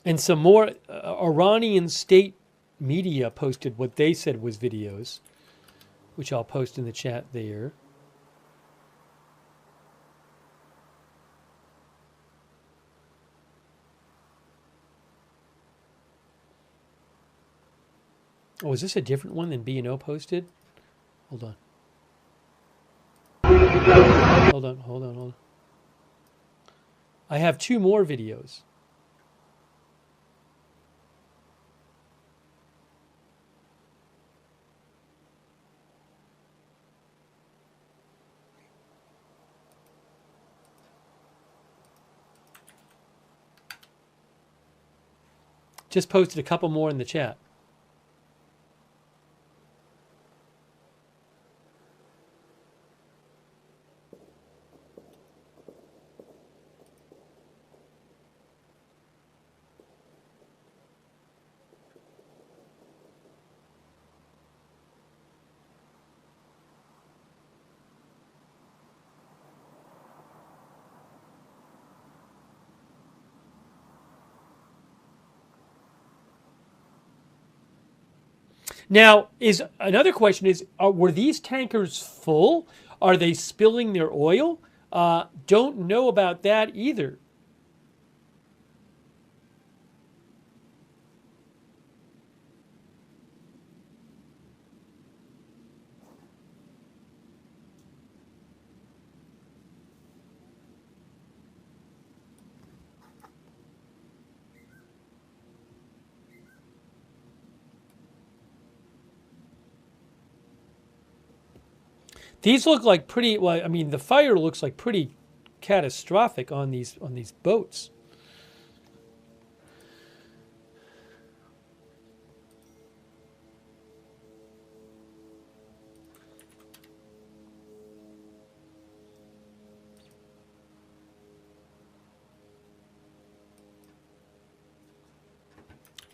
And some more Iranian state media posted what they said was videos, which I'll post in the chat there. Oh, is this a different one than B&O posted? Hold on. Hold on. I have two more videos. Just posted a couple more in the chat. Now, is another question is, were these tankers full? Are they spilling their oil? Don't know about that either. These look like pretty, well, I mean, the fire looks like pretty catastrophic on these boats.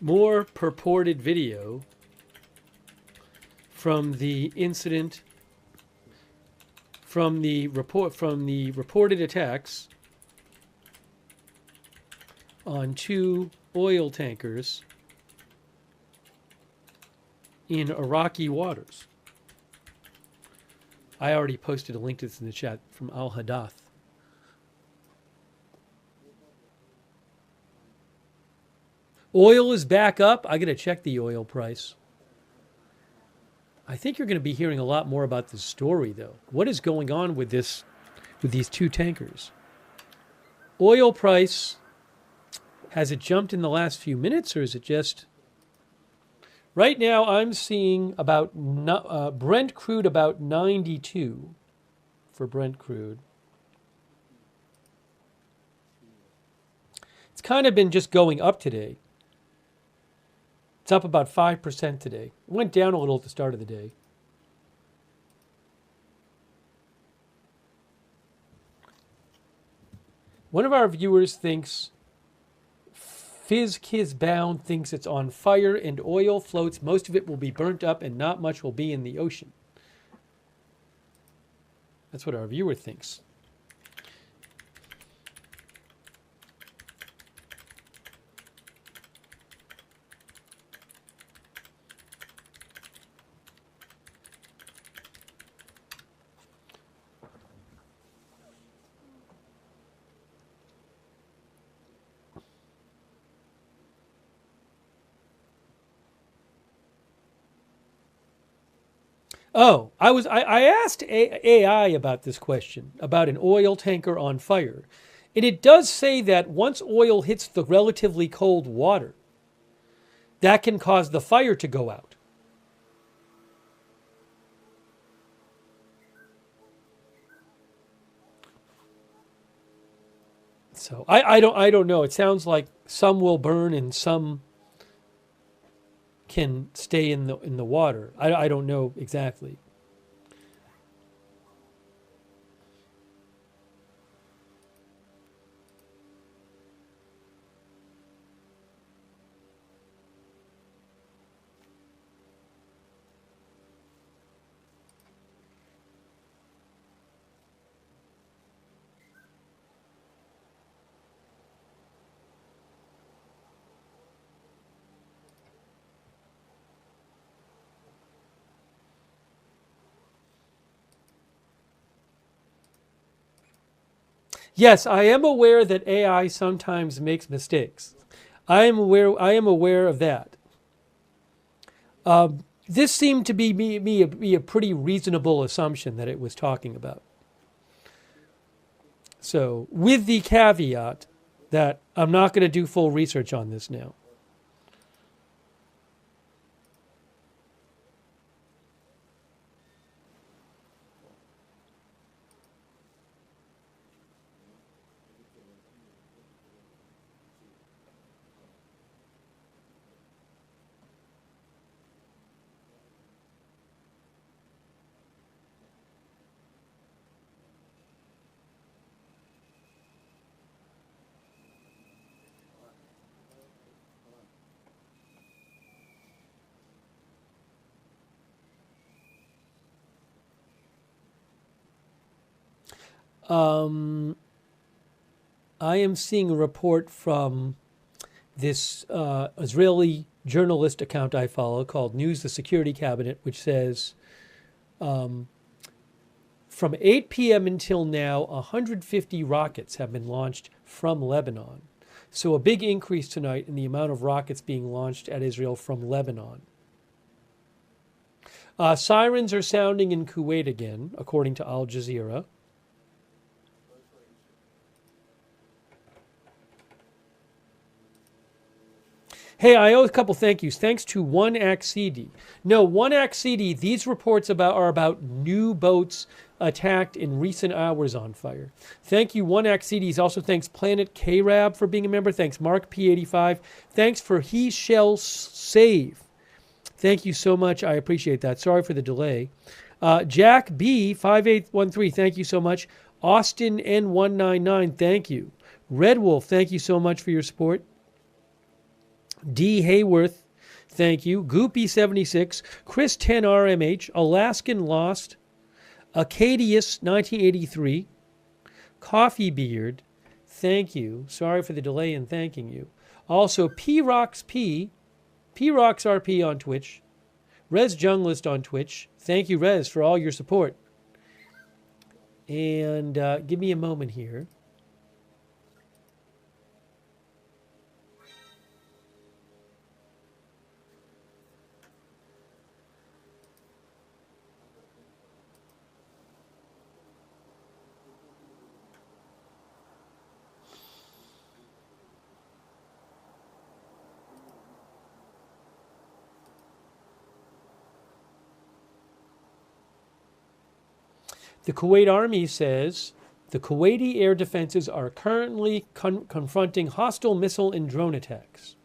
More purported video from the incident, from the reported attacks on two oil tankers in Iraqi waters. I already posted a link to this in the chat from Al Hadath. Oil is back up. I got to check the oil price. I think you're going to be hearing a lot more about this story, though. What is going on with this, with these two tankers? Oil price, has it jumped in the last few minutes, or is it just... Right now, I'm seeing about Brent crude about 92 for Brent crude. It's kind of been just going up today. It's up about 5% today. It went down a little at the start of the day. One of our viewers thinks Fizz Kiz Bound thinks it's on fire and oil floats. Most of it will be burnt up and not much will be in the ocean. That's what our viewer thinks. Oh, I asked AI about this question, about an oil tanker on fire. And it does say that once oil hits the relatively cold water, that can cause the fire to go out. So I don't know. It sounds like some will burn and some can stay in the water. I don't know exactly. Yes, I am aware that AI sometimes makes mistakes. I am aware of that. This seemed to be a pretty reasonable assumption that it was talking about. So, with the caveat that I'm not going to do full research on this now. Um, I am seeing a report from this Israeli journalist account I follow called News the Security Cabinet, which says from 8 p.m. until now, 150 rockets have been launched from Lebanon. So a big increase tonight in the amount of rockets being launched at Israel from Lebanon. Sirens are sounding in Kuwait again, according to Al Jazeera. Hey, I owe a couple thank yous. Thanks to One Axidi. No, One Axidi, these reports are about new boats attacked in recent hours on fire. Thank you, One Axidi. Also thanks Planet K-Rab for being a member. Thanks Mark P85. Thanks for He Shall Save. Thank you so much. I appreciate that. Sorry for the delay. Jack B5813, thank you so much. Austin N199, thank you. Red Wolf, thank you so much for your support. D. Hayworth, thank you. Goopy76, Chris 10RMH, Alaskan Lost, Acadius 1983, Coffee Beard, thank you. Sorry for the delay in thanking you. Also, P-Rocks P, P-Rocks RP on Twitch, Rez Junglist on Twitch. Thank you, Rez, for all your support. And give me a moment here. The Kuwait Army says the Kuwaiti air defenses are currently confronting hostile missile and drone attacks.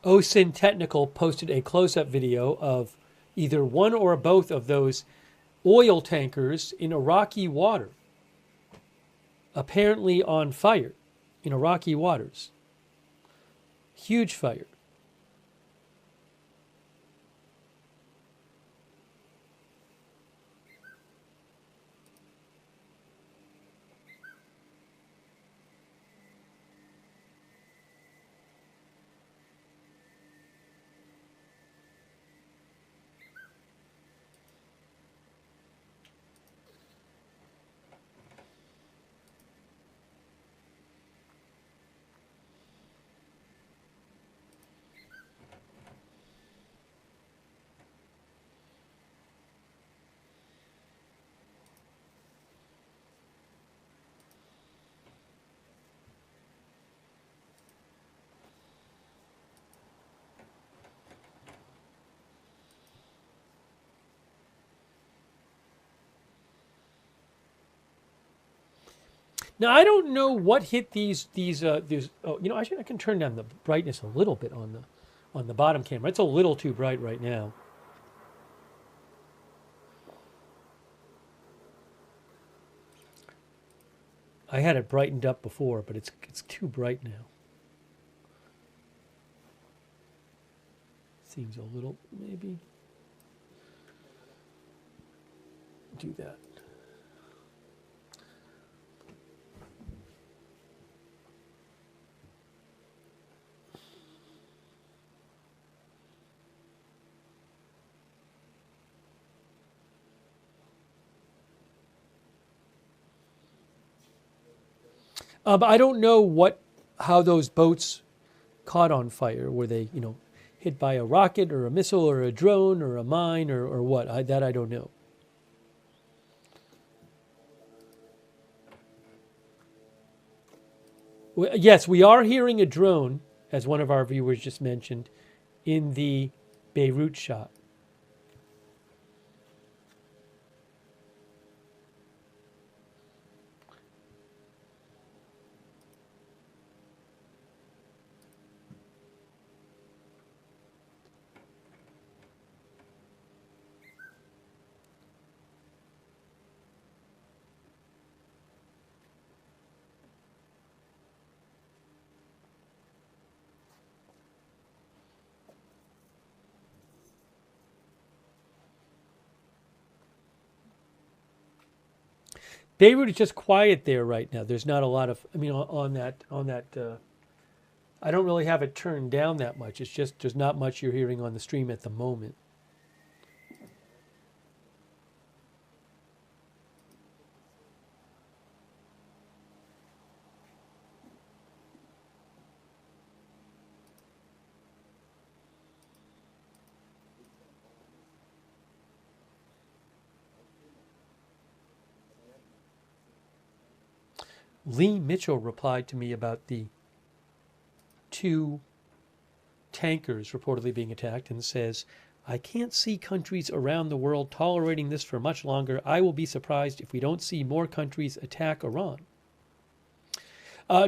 OSIN Technical posted a close-up video of either one or both of those oil tankers in Iraqi water, apparently on fire in Iraqi waters. Huge fire. Now I don't know what hit these. Oh, actually I can turn down the brightness a little bit on the bottom camera. It's a little too bright right now. – I had it brightened up before, but it's too bright now. Seems a little, maybe. Do that. But I don't know how those boats caught on fire. Were they, hit by a rocket or a missile or a drone or a mine or what? That I don't know. Yes, we are hearing a drone, as one of our viewers just mentioned, in the Beirut shot. Beirut is just quiet there right now. There's not a lot of, on that. I don't really have it turned down that much. It's just there's not much you're hearing on the stream at the moment. Lee Mitchell replied to me about the 2 tankers reportedly being attacked and says, I can't see countries around the world tolerating this for much longer. I will be surprised if we don't see more countries attack Iran.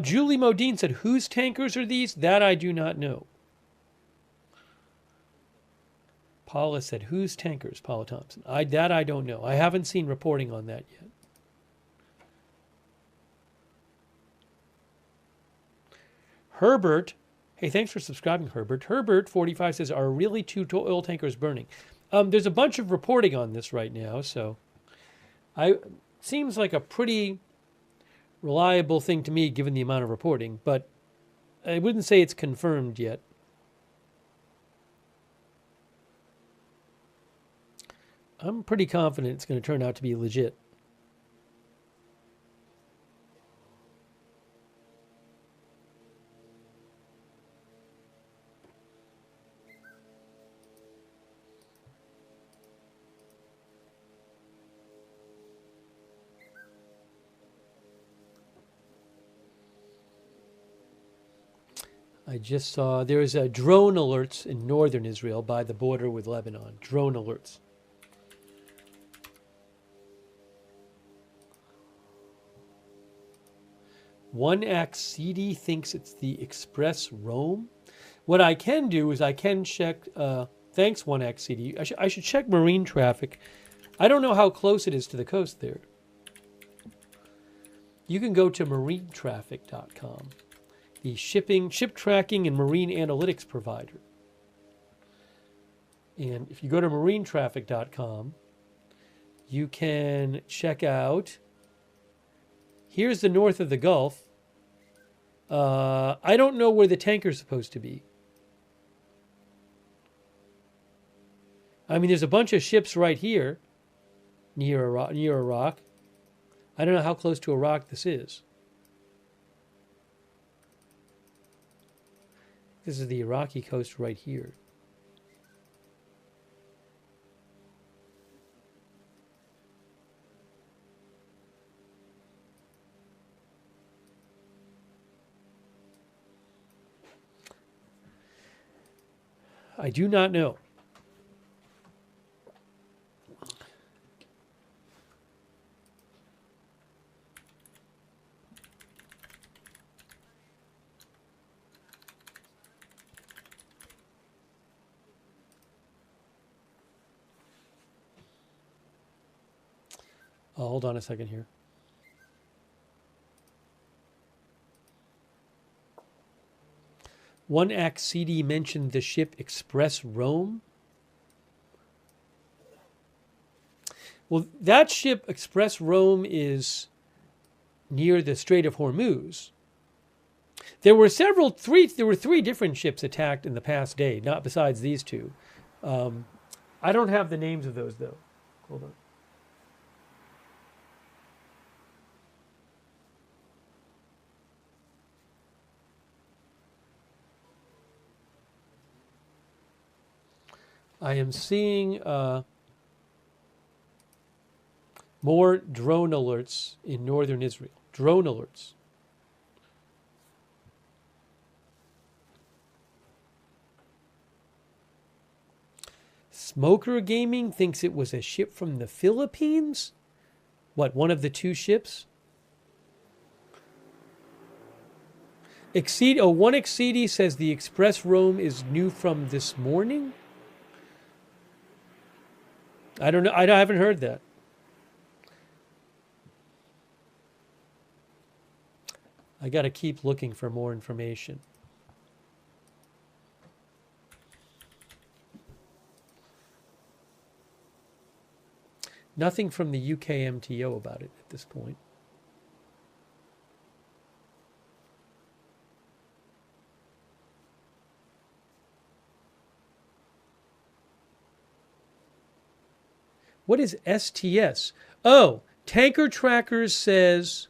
Julie Modine said, whose tankers are these? That I do not know. Paula said, whose tankers? Paula Thompson. That I don't know. I haven't seen reporting on that yet. Herbert, hey, thanks for subscribing, Herbert. Herbert45 says, are really 2 oil tankers burning? There's a bunch of reporting on this right now, so seems like a pretty reliable thing to me given the amount of reporting, but I wouldn't say it's confirmed yet. I'm pretty confident it's going to turn out to be legit. I just saw there's a drone alerts in northern Israel by the border with Lebanon. Drone alerts. One Act CD thinks it's the Express Rome. What I can do is I can check. Thanks, One Act CD. I should check marine traffic. I don't know how close it is to the coast there. You can go to marinetraffic.com. The ship tracking, and marine analytics provider. And if you go to marinetraffic.com, you can check out, here's the north of the Gulf. I don't know where the tanker's supposed to be. There's a bunch of ships right here near Iraq. I don't know how close to Iraq this is. This is the Iraqi coast right here. I do not know. Hold on a second here. One Accedi mentioned the ship Express Rome. Well, that ship Express Rome is near the Strait of Hormuz. There were three different ships attacked in the past day, not besides these two. I don't have the names of those though. Hold on. I am seeing more drone alerts in northern Israel. Drone alerts. Smoker Gaming thinks it was a ship from the Philippines? What, one of the two ships? One Accedi says the Express Rome is new from this morning? I don't know. I haven't heard that. I got to keep looking for more information. Nothing from the UK MTO about it at this point. What is STS? Oh, Tanker Trackers says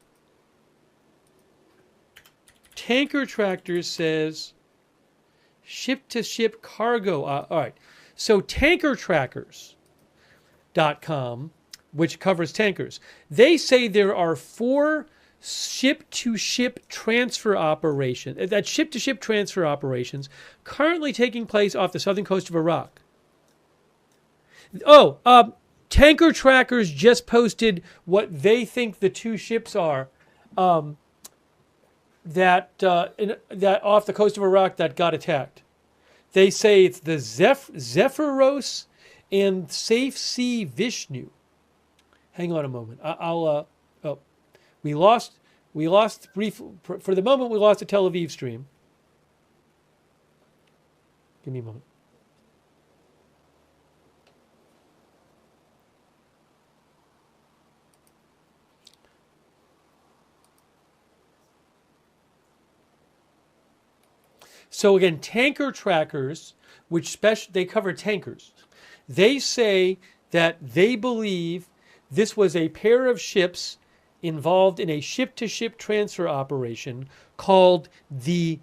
ship-to-ship cargo. All right. So tankertrackers.com, which covers tankers, they say there are 4 ship-to-ship transfer operations, that ship-to-ship transfer operations currently taking place off the southern coast of Iraq. Tanker Trackers just posted what they think the 2 ships are that off the coast of Iraq that got attacked. They say it's the Zephyros and Safe Sea Vishnu. Hang on a moment. We lost brief for the moment. We lost the Tel Aviv stream. Give me a moment. So again, Tanker Trackers, which they cover tankers, they say that they believe this was a pair of ships involved in a ship-to-ship transfer operation called the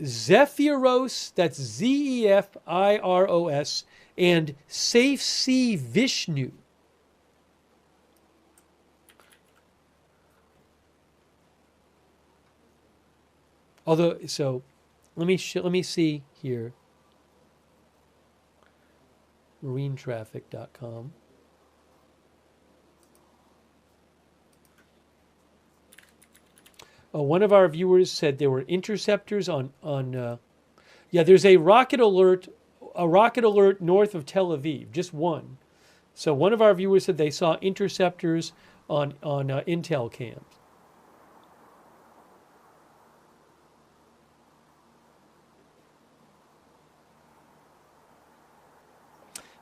Zephyros, that's Zephiros, and Safe Sea Vishnu. Although, so let me see here. Marinetraffic.com. One of our viewers said there were interceptors on there's a rocket alert north of Tel Aviv, just one. So one of our viewers said they saw interceptors on Intel cams.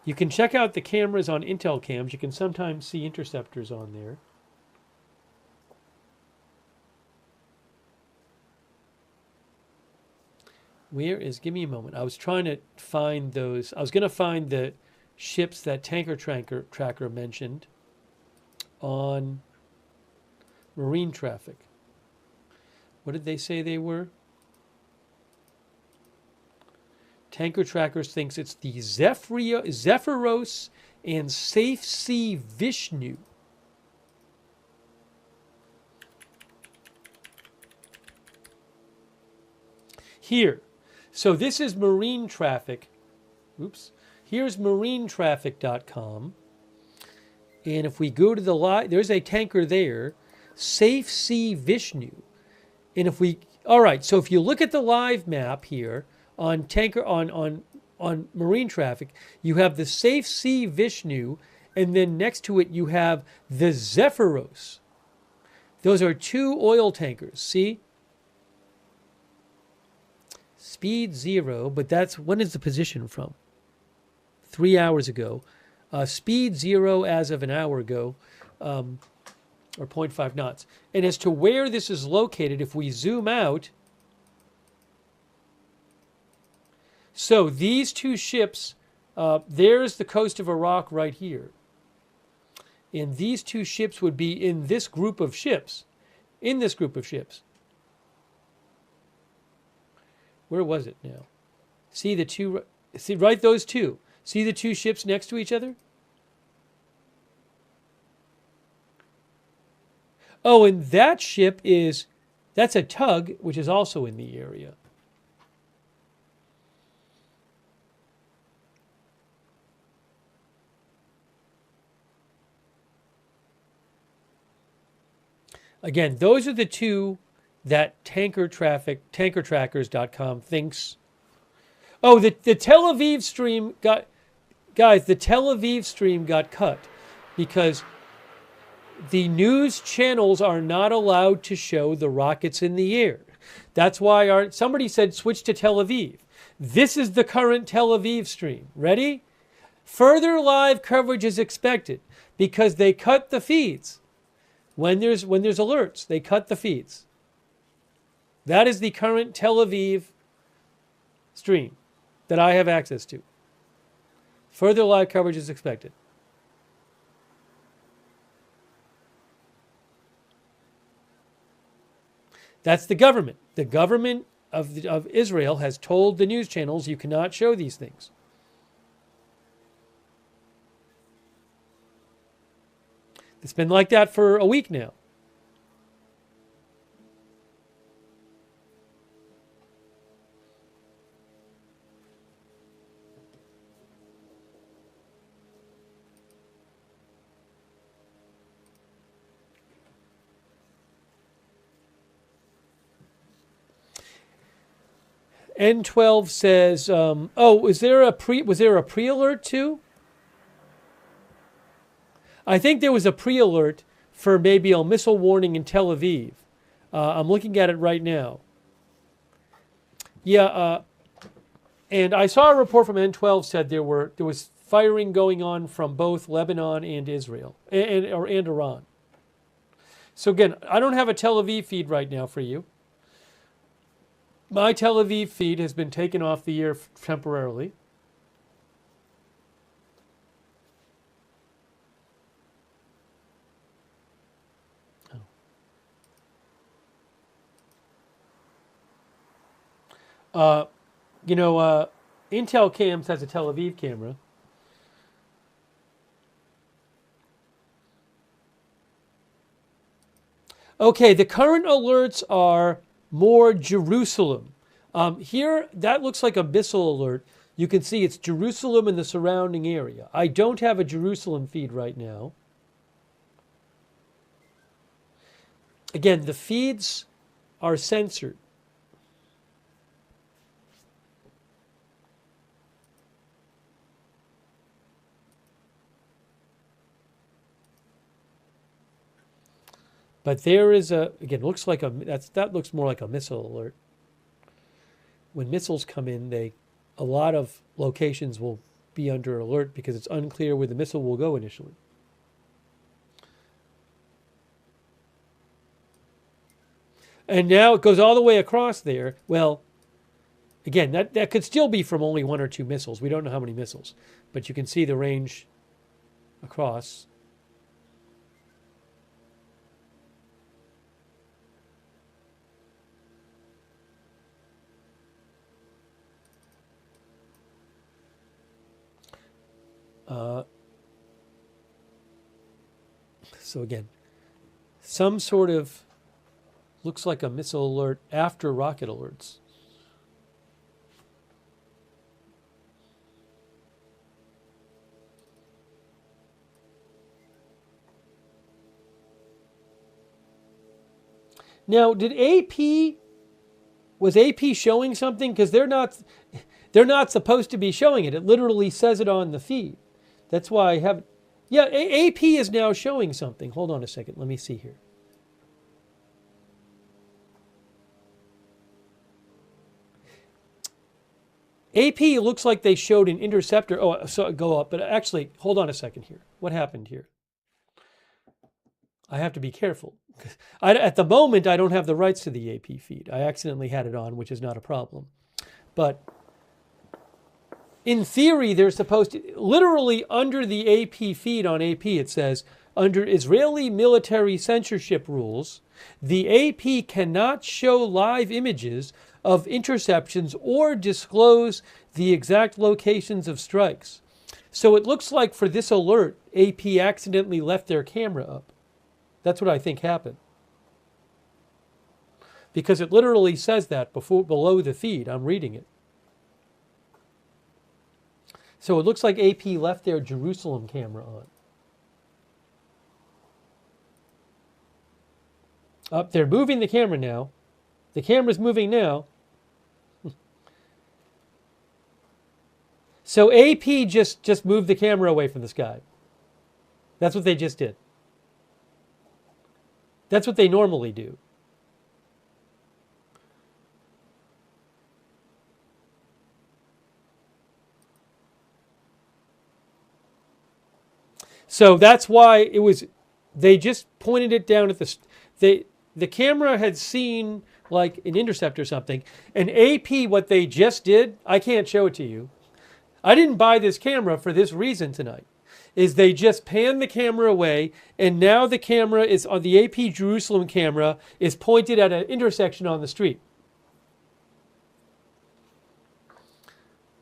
You can check out the cameras on Intel cams. You can sometimes see interceptors on there. Give me a moment. I was trying to find those. I was going to find the ships that Tanker Tracker mentioned on marine traffic. What did they say they were? Tanker Trackers thinks it's the Zephyros and Safe Sea Vishnu. Here. So this is marine traffic. Oops. Here's marinetraffic.com. And if we go to the live, there's a tanker there, Safe Sea Vishnu. And all right, so if you look at the live map here on marine traffic, you have the Safe Sea Vishnu, and then next to it you have the Zephyros. Those are 2 oil tankers, see? Speed 0, but that's, when is the position from? 3 hours ago. Speed 0 as of an hour ago, or 0.5 knots. And as to where this is located, if we zoom out, so these two ships, there's the coast of Iraq right here. And these two ships would be in this group of ships. In this group of ships. Where was it now? See the two, see right those two. See the two ships next to each other? Oh, and that ship is, that's a tug, which is also in the area. Again, those are the two that tankertrackers.com thinks. Oh, the Tel Aviv stream got, guys, the Tel Aviv stream got cut because the news channels are not allowed to show the rockets in the air. That's why somebody said switch to Tel Aviv. This is the current Tel Aviv stream. Ready? Further live coverage is expected because they cut the feeds. When there's alerts, they cut the feeds. That is the current Tel Aviv stream that I have access to. Further live coverage is expected. That's the government. The government of Israel has told the news channels you cannot show these things. It's been like that for a week now. N12 says, oh, was there a pre-alert too? I think there was a pre-alert for maybe a missile warning in Tel Aviv. I'm looking at it right now. Yeah, and I saw a report from N12 said there was firing going on from both Lebanon and Israel and Iran. So again, I don't have a Tel Aviv feed right now for you. My Tel Aviv feed has been taken off the air temporarily. Intel Cams has a Tel Aviv camera. Okay, the current alerts are more Jerusalem. Here, that looks like a missile alert. You can see it's Jerusalem and the surrounding area. I don't have a Jerusalem feed right now. Again, the feeds are censored. But there is again, looks like that looks more like a missile alert. When missiles come in, a lot of locations will be under alert because it's unclear where the missile will go initially. And now it goes all the way across there. Well, again, that could still be from only one or two missiles. We don't know how many missiles, but you can see the range across. So again, some sort of looks like a missile alert after rocket alerts. Now, was AP showing something? Because they're not supposed to be showing it. It literally says it on the feed. That's why I have, yeah, AP is now showing something. Hold on a second. Let me see here. AP looks like they showed an interceptor. Oh, so go up, but actually, hold on a second here. What happened here? I have to be careful. At the moment, I don't have the rights to the AP feed. I accidentally had it on, which is not a problem. But in theory, they're supposed to, literally under the AP feed on AP, it says, under Israeli military censorship rules, the AP cannot show live images of interceptions or disclose the exact locations of strikes. So it looks like for this alert, AP accidentally left their camera up. That's what I think happened. Because it literally says that below the feed. I'm reading it. So it looks like AP left their Jerusalem camera on. Up, they're moving the camera now. The camera's moving now. So AP just moved the camera away from the sky. That's what they just did. That's what they normally do. So that's why it was, they just pointed it down at the camera had seen like an intercept or something. And AP, what they just did, I can't show it to you. I didn't buy this camera for this reason tonight, is they just panned the camera away, and now the camera is on the AP Jerusalem camera is pointed at an intersection on the street.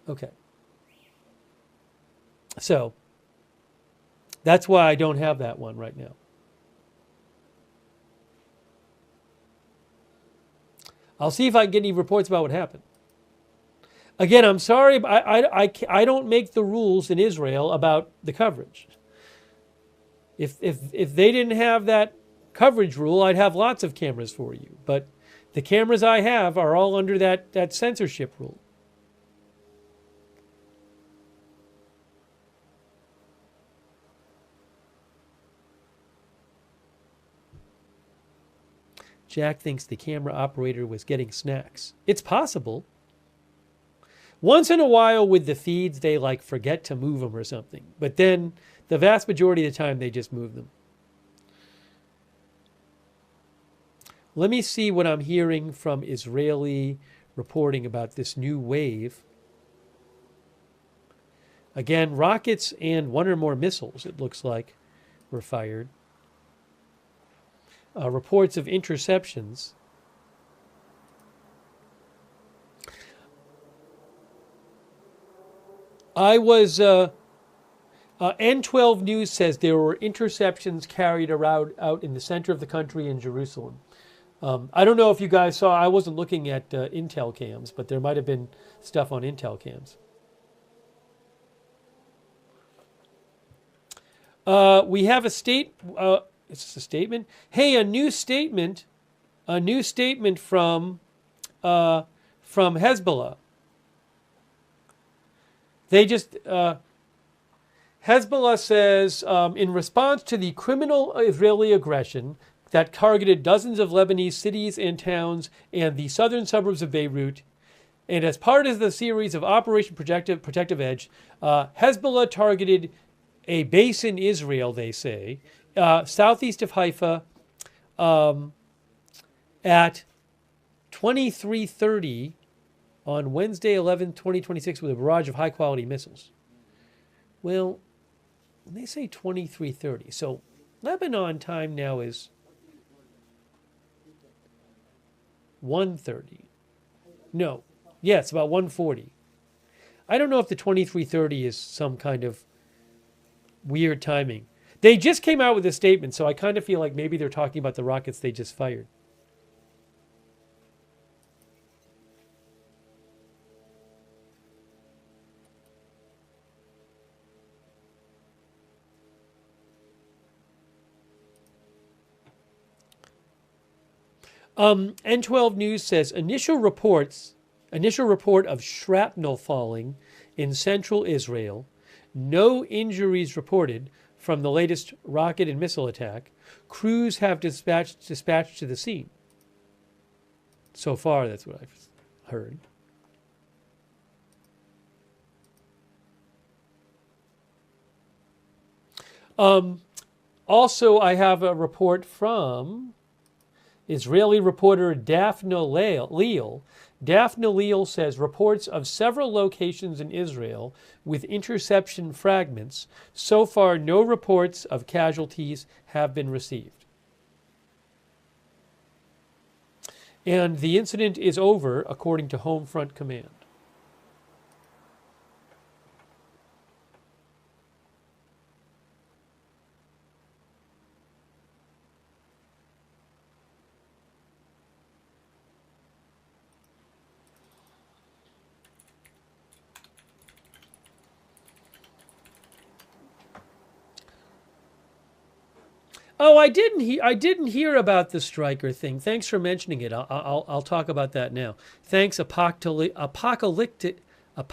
Okay. So that's why I don't have that one right now. I'll see if I can get any reports about what happened. Again, I'm sorry, but I don't make the rules in Israel about the coverage. If they didn't have that coverage rule, I'd have lots of cameras for you. But the cameras I have are all under that censorship rule. Jack thinks the camera operator was getting snacks. It's possible. Once in a while with the feeds, they like forget to move them or something. But then the vast majority of the time, they just move them. Let me see what I'm hearing from Israeli reporting about this new wave. Again, rockets and one or more missiles, it looks like, were fired. Reports of interceptions. N12 News says there were interceptions carried around out in the center of the country in Jerusalem. I don't know if you guys saw, I wasn't looking at Intel cams, but there might have been stuff on Intel cams. We have it's a statement. Hey, a new statement from Hezbollah. They just, Hezbollah says, in response to the criminal Israeli aggression that targeted dozens of Lebanese cities and towns and the southern suburbs of Beirut, and as part of the series of Operation Protective Edge, Hezbollah targeted a base in Israel, they say, southeast of Haifa, at 23:30 on Wednesday, 11, 2026, with a barrage of high-quality missiles. Well, they say 23:30. So Lebanon time now is 1:30. No. Yeah, it's about 1:40. I don't know if the 23:30 is some kind of weird timing. They just came out with a statement, so I kind of feel like maybe they're talking about the rockets they just fired. N12 News says initial report of shrapnel falling in central Israel. No injuries reported from the latest rocket and missile attack. Crews have dispatched to the scene. So far, that's what I've heard. Also, I have a report from Israeli reporter Daphne Leal. Daphne Leal says reports of several locations in Israel with interception fragments. So far, no reports of casualties have been received. And the incident is over, according to Home Front Command. Oh, I didn't hear about the striker thing. Thanks for mentioning it. I'll talk about that now. Thanks, apocalyptic. I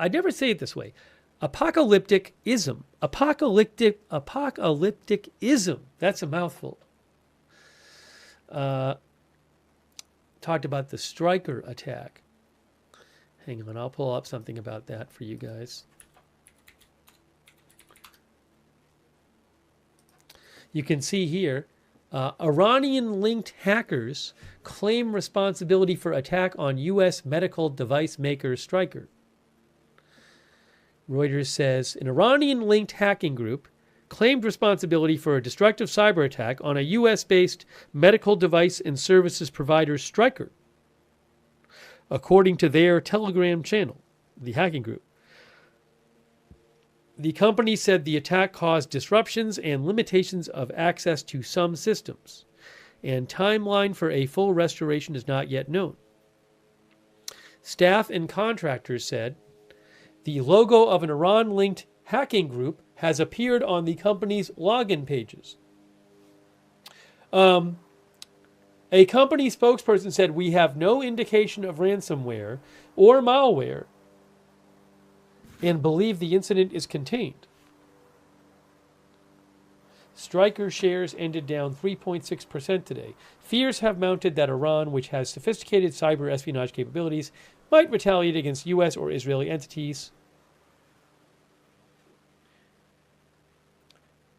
never say it this way. Apocalypticism. Apocalypticism. That's a mouthful. Talked about the striker attack. Hang on, I'll pull up something about that for you guys. You can see here, Iranian-linked hackers claim responsibility for attack on U.S. medical device maker Stryker. Reuters says, an Iranian-linked hacking group claimed responsibility for a destructive cyber attack on a U.S.-based medical device and services provider Stryker, according to their Telegram channel, the hacking group. The company said the attack caused disruptions and limitations of access to some systems, and timeline for a full restoration is not yet known. Staff and contractors said the logo of an Iran-linked hacking group has appeared on the company's login pages. A company spokesperson said, we have no indication of ransomware or malware and believe the incident is contained. Stryker shares ended down 3.6% today. Fears have mounted that Iran, which has sophisticated cyber espionage capabilities, might retaliate against U.S. or Israeli entities.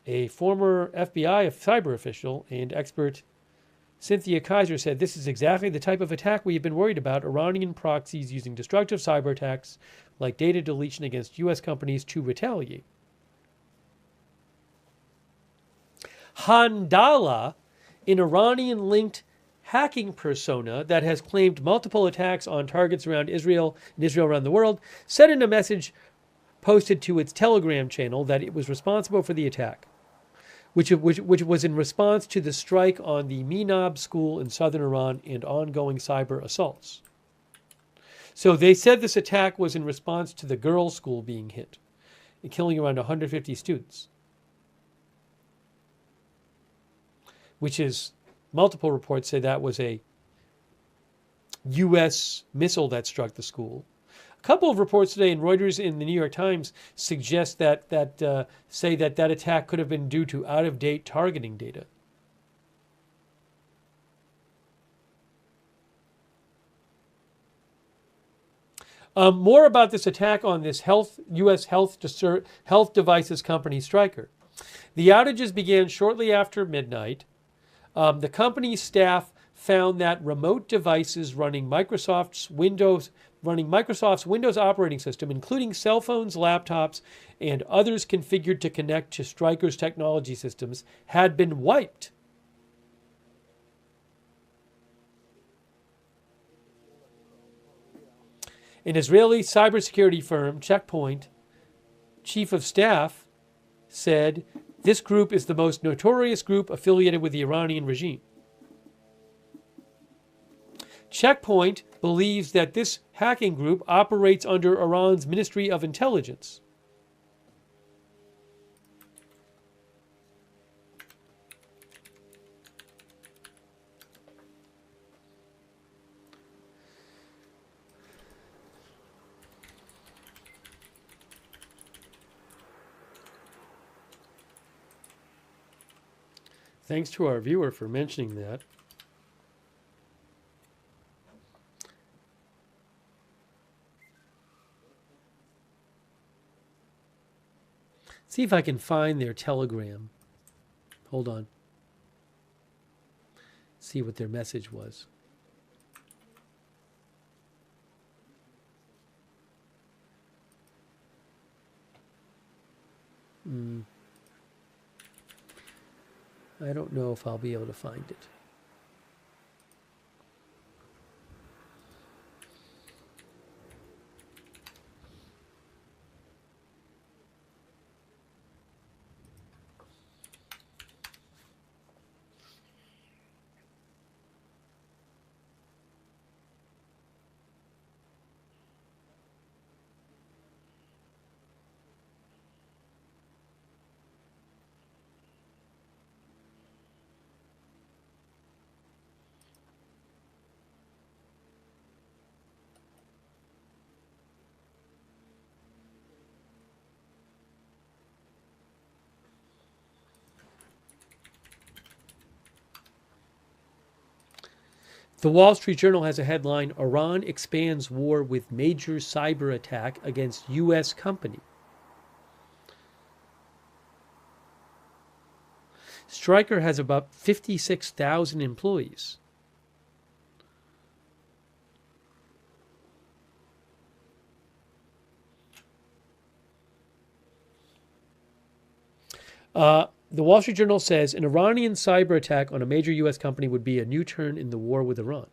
A former FBI cyber official and expert, Cynthia Kaiser, said this is exactly the type of attack we have been worried about, Iranian proxies using destructive cyber attacks like data deletion against U.S. companies to retaliate. Handala, an Iranian-linked hacking persona that has claimed multiple attacks on targets around Israel and Israel around the world, said in a message posted to its Telegram channel that it was responsible for the attack, which was in response to the strike on the Minab school in southern Iran and ongoing cyber assaults. So they said this attack was in response to the girls' school being hit and killing around 150 students, which is, multiple reports say that was a U.S. missile that struck the school. A couple of reports today in Reuters and the New York Times suggest say that attack could have been due to out-of-date targeting data. More about this attack on this U.S. health devices company Stryker. The outages began shortly after midnight. The company's staff found that remote devices running Microsoft's Windows operating system, including cell phones, laptops, and others configured to connect to Stryker's technology systems, had been wiped. An Israeli cybersecurity firm, Check Point, chief of staff, said this group is the most notorious group affiliated with the Iranian regime. Check Point believes that this hacking group operates under Iran's Ministry of Intelligence. Thanks to our viewer for mentioning that. See if I can find their telegram. Hold on. See what their message was. I don't know if I'll be able to find it. The Wall Street Journal has a headline, Iran expands war with major cyber attack against U.S. company. Stryker has about 56,000 employees. The Wall Street Journal says an Iranian cyber attack on a major U.S. company would be a new turn in the war with Iran.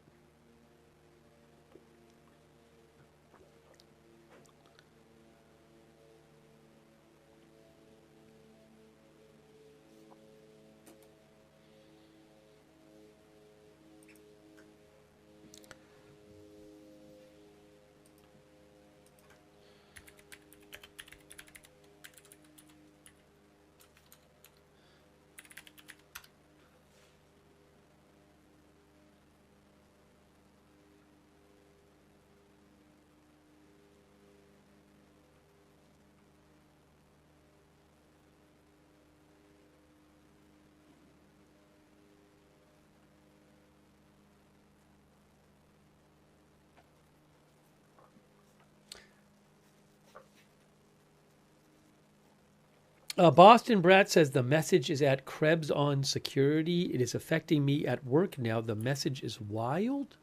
Boston Brat says the message is at Krebs on security. It is affecting me at work now. The message is wild.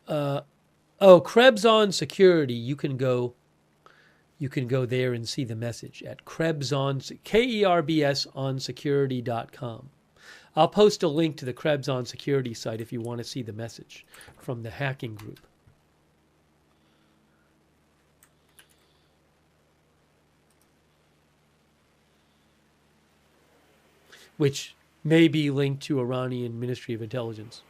Krebs on security. You can go there and see the message at Krebs on KERBS on security.com. I'll post a link to the Krebs on security site if you want to see the message from the hacking group. Which may be linked to Iranian Ministry of Intelligence.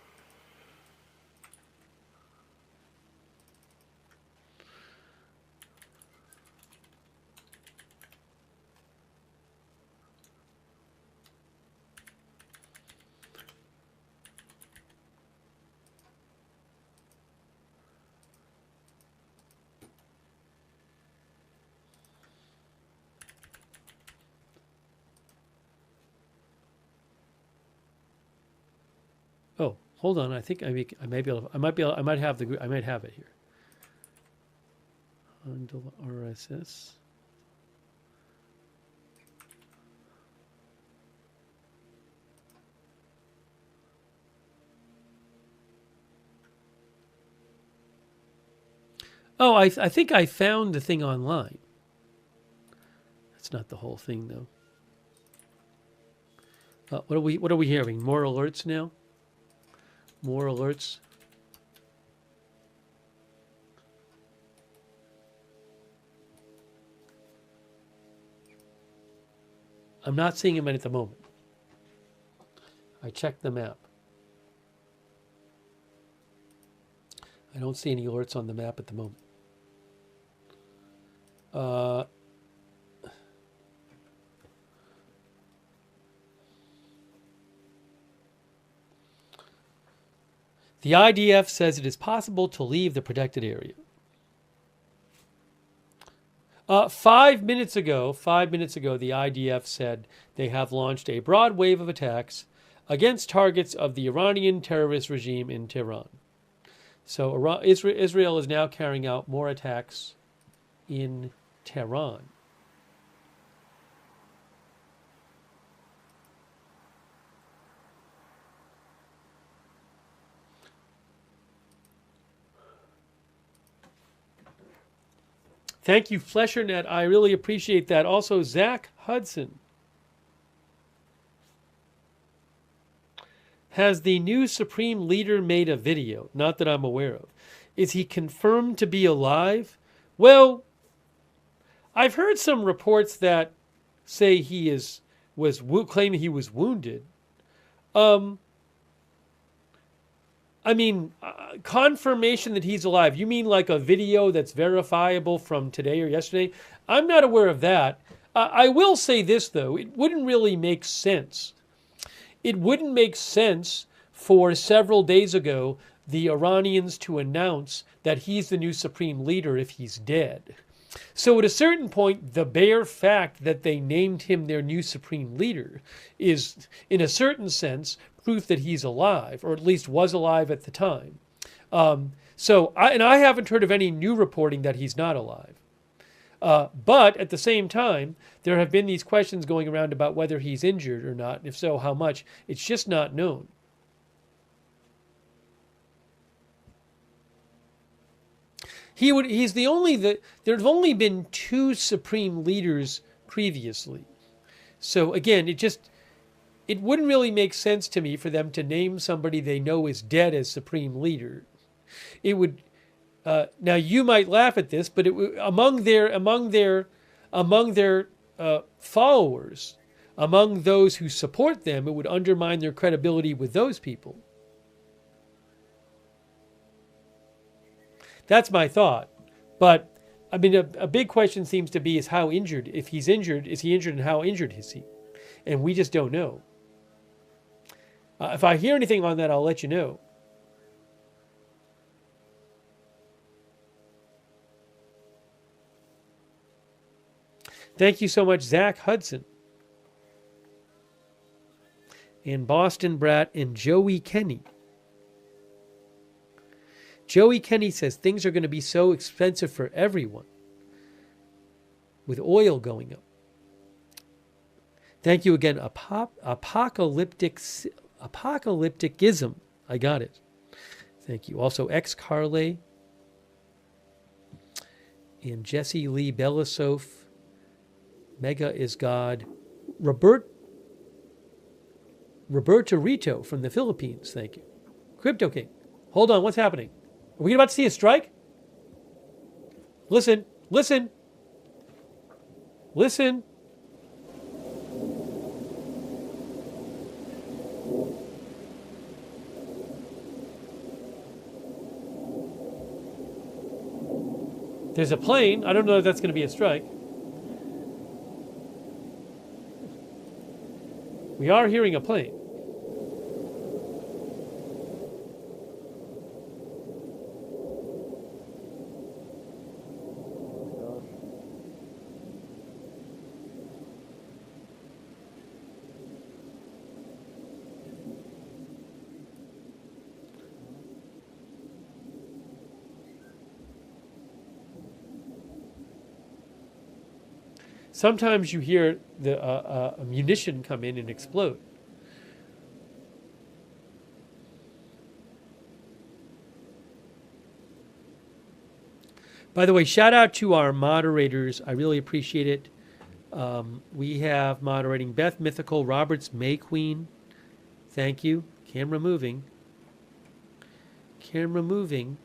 Oh, hold on. I think I might have it here. Handle RSS. Oh, I think I found the thing online. That's not the whole thing, though. What are we hearing? More alerts now? More alerts. I'm not seeing them at the moment. I checked the map. I don't see any alerts on the map at the moment. The IDF says it is possible to leave the protected area. 5 minutes ago, the IDF said they have launched a broad wave of attacks against targets of the Iranian terrorist regime in Tehran. So Israel is now carrying out more attacks in Tehran. Thank you, Fleshernet. I really appreciate that. Also, Zach Hudson. Has the new Supreme Leader made a video? Not that I'm aware of. Is he confirmed to be alive? Well, I've heard some reports that say he claiming he was wounded. I mean, confirmation that he's alive. You mean like a video that's verifiable from today or yesterday? I'm not aware of that. I will say this, though. It wouldn't really make sense. It wouldn't make sense for several days ago the Iranians to announce that he's the new supreme leader if he's dead. So at a certain point, the bare fact that they named him their new supreme leader is, in a certain sense, proof that he's alive, or at least was alive at the time. I haven't heard of any new reporting that he's not alive. But at the same time, there have been these questions going around about whether he's injured or not, and if so, how much. It's just not known. There have only been two supreme leaders previously. So again, it wouldn't really make sense to me for them to name somebody they know is dead as supreme leader. It would. Now you might laugh at this, but among their followers, among those who support them, it would undermine their credibility with those people. That's my thought. But I mean, a big question seems to be is how injured. If he's injured, is he injured, and how injured is he? And we just don't know. If I hear anything on that, I'll let you know. Thank you so much, Zach Hudson. And Boston Brat and Joey Kenny. Joey Kenny says things are going to be so expensive for everyone with oil going up. Thank you again. Apocalypticism. I got it. Thank you. Also, X Carley and Jesse Lee Belisov. Mega is God. Roberto Rito from the Philippines. Thank you. Crypto King. Hold on. What's happening? Are we about to see a strike? Listen. Listen. Listen. There's a plane. I don't know if that's going to be a strike. We are hearing a plane. Sometimes you hear a munition come in and explode. By the way, shout out to our moderators. I really appreciate it. We have moderating Beth Mythical, Roberts, May Queen. Thank you. Camera moving. Camera moving.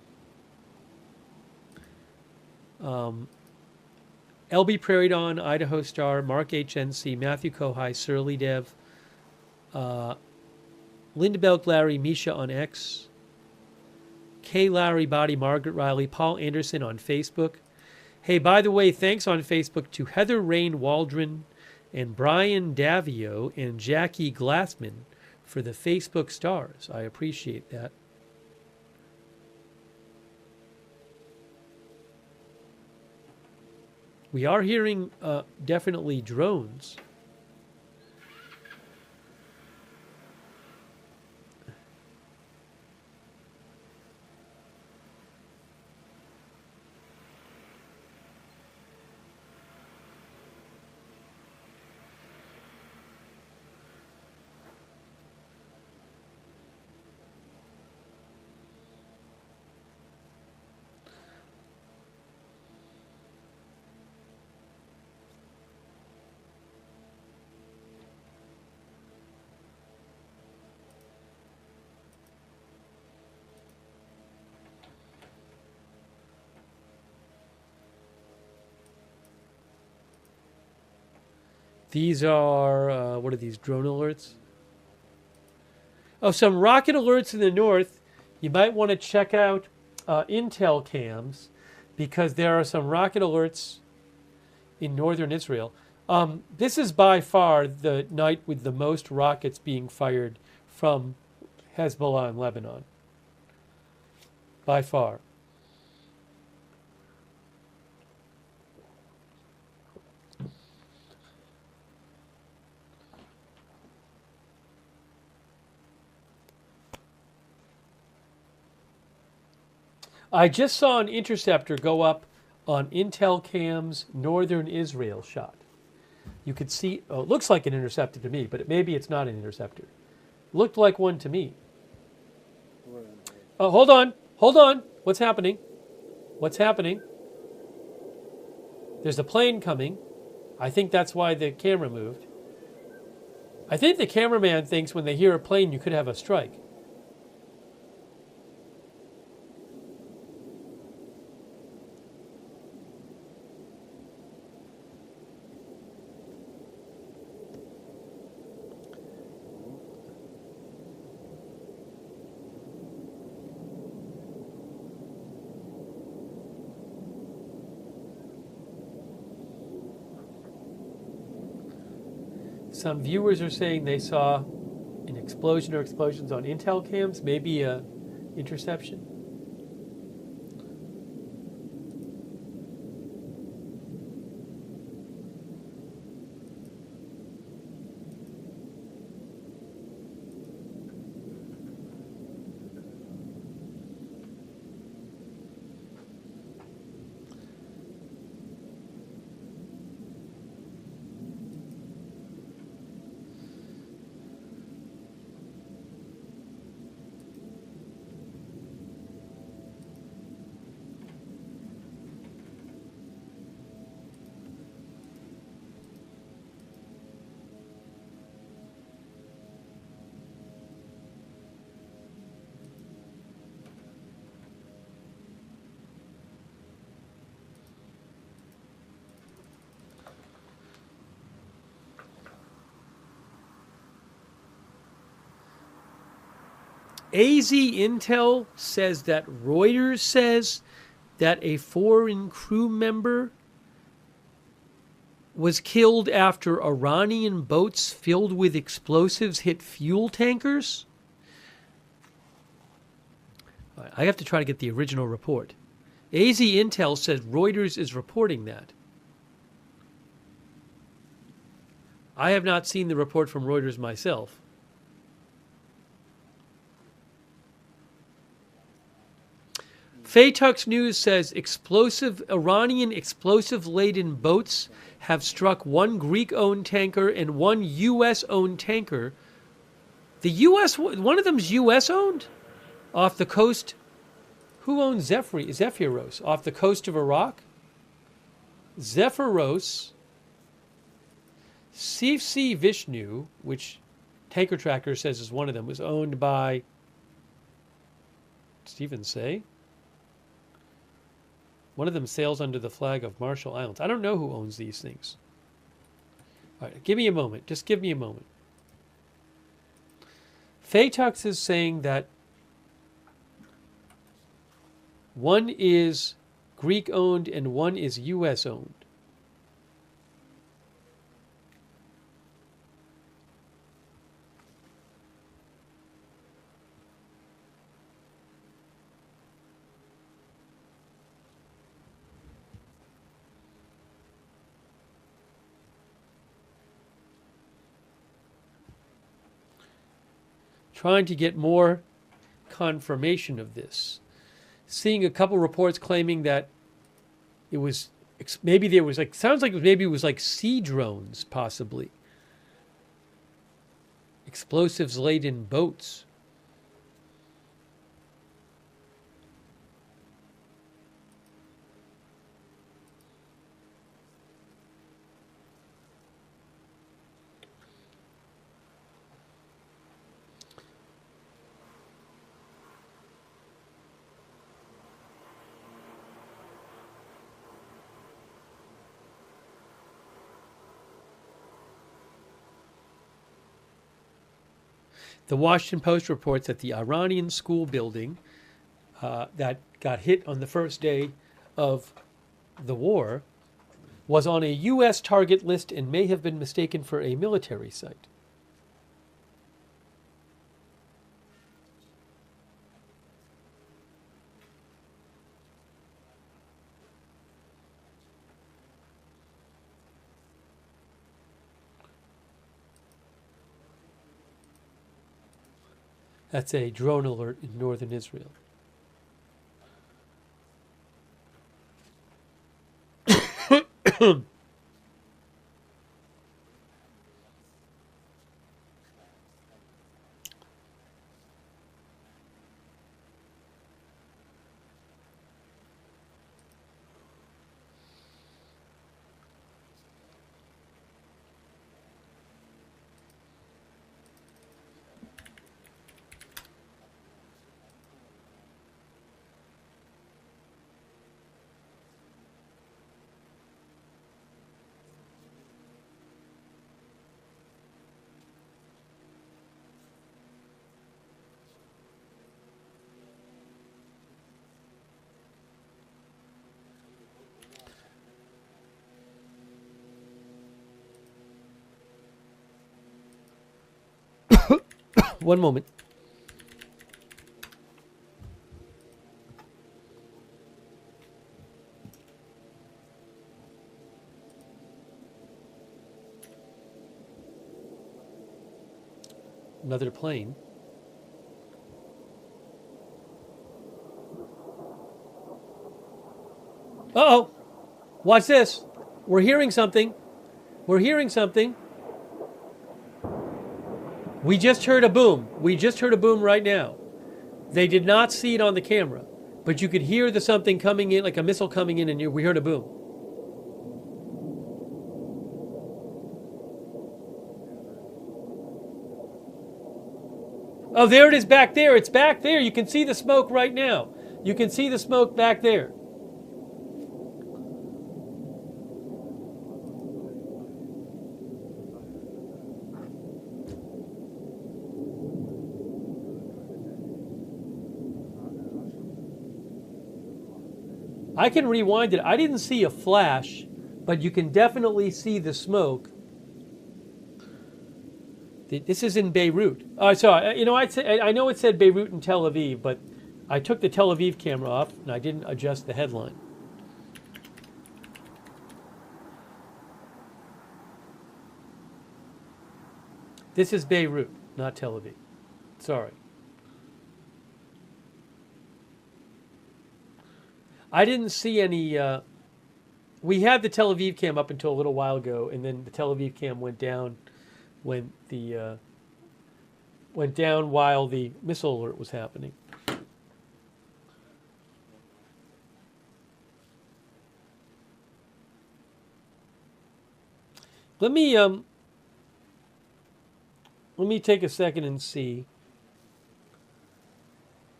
LB Prairie Dawn, Idaho Star, Mark HNC, Matthew Kohai, Surly Dev, Linda Belk Larry, Misha on X, K. Larry Body, Margaret Riley, Paul Anderson on Facebook. Hey, by the way, thanks on Facebook to Heather Rain Waldron and Brian Davio and Jackie Glassman for the Facebook stars. I appreciate that. We are hearing definitely drones. These are, what are these, drone alerts? Oh, some rocket alerts in the north. You might want to check out Intel cams because there are some rocket alerts in northern Israel. This is by far the night with the most rockets being fired from Hezbollah in Lebanon. By far. I just saw an interceptor go up on Intel Cam's northern Israel shot. You could see, oh, it looks like an interceptor to me, but maybe it's not an interceptor. Looked like one to me. Oh, hold on. Hold on. What's happening? What's happening? There's a plane coming. I think that's why the camera moved. I think the cameraman thinks when they hear a plane, you could have a strike. Some viewers are saying they saw an explosion or explosions on Intel cams, maybe a interception. AZ Intel says that Reuters says that a foreign crew member was killed after Iranian boats filled with explosives hit fuel tankers. I have to try to get the original report. AZ Intel says Reuters is reporting that. I have not seen the report from Reuters myself. Faytux News says Iranian explosive-laden boats have struck one Greek-owned tanker and one U.S.-owned tanker. The U.S., one of them's U.S.-owned? Off the coast. Who owns Zephyros? Off the coast of Iraq? Zephyros. CC Vishnu, which Tanker Tracker says is one of them, was owned by Stephen Say. One of them sails under the flag of Marshall Islands. I don't know who owns these things. All right, give me a moment. Just give me a moment. Faytux is saying that one is Greek-owned and one is U.S.-owned. Trying to get more confirmation of this. Seeing a couple reports claiming that it was, maybe there was like, sounds like maybe it was like sea drones, possibly. Explosives laden boats. The Washington Post reports that the Iranian school building that got hit on the first day of the war was on a U.S. target list and may have been mistaken for a military site. That's a drone alert in northern Israel. One moment. Another plane. Uh-oh. Watch this. We're hearing something. We're hearing something. We just heard a boom. We just heard a boom right now. They did not see it on the camera, but you could hear the something coming in, like a missile coming in, and we heard a boom. Oh, there it is back there. It's back there. You can see the smoke right now. You can see the smoke back there. I can rewind it. I didn't see a flash, but you can definitely see the smoke. This is in Beirut. Sorry, you know, I know it said Beirut and Tel Aviv, but I took the Tel Aviv camera off and I didn't adjust the headline. This is Beirut, not Tel Aviv. Sorry. I didn't see any. We had the Tel Aviv cam up until a little while ago, and then the Tel Aviv cam went down when the went down while the missile alert was happening. Let me take a second and see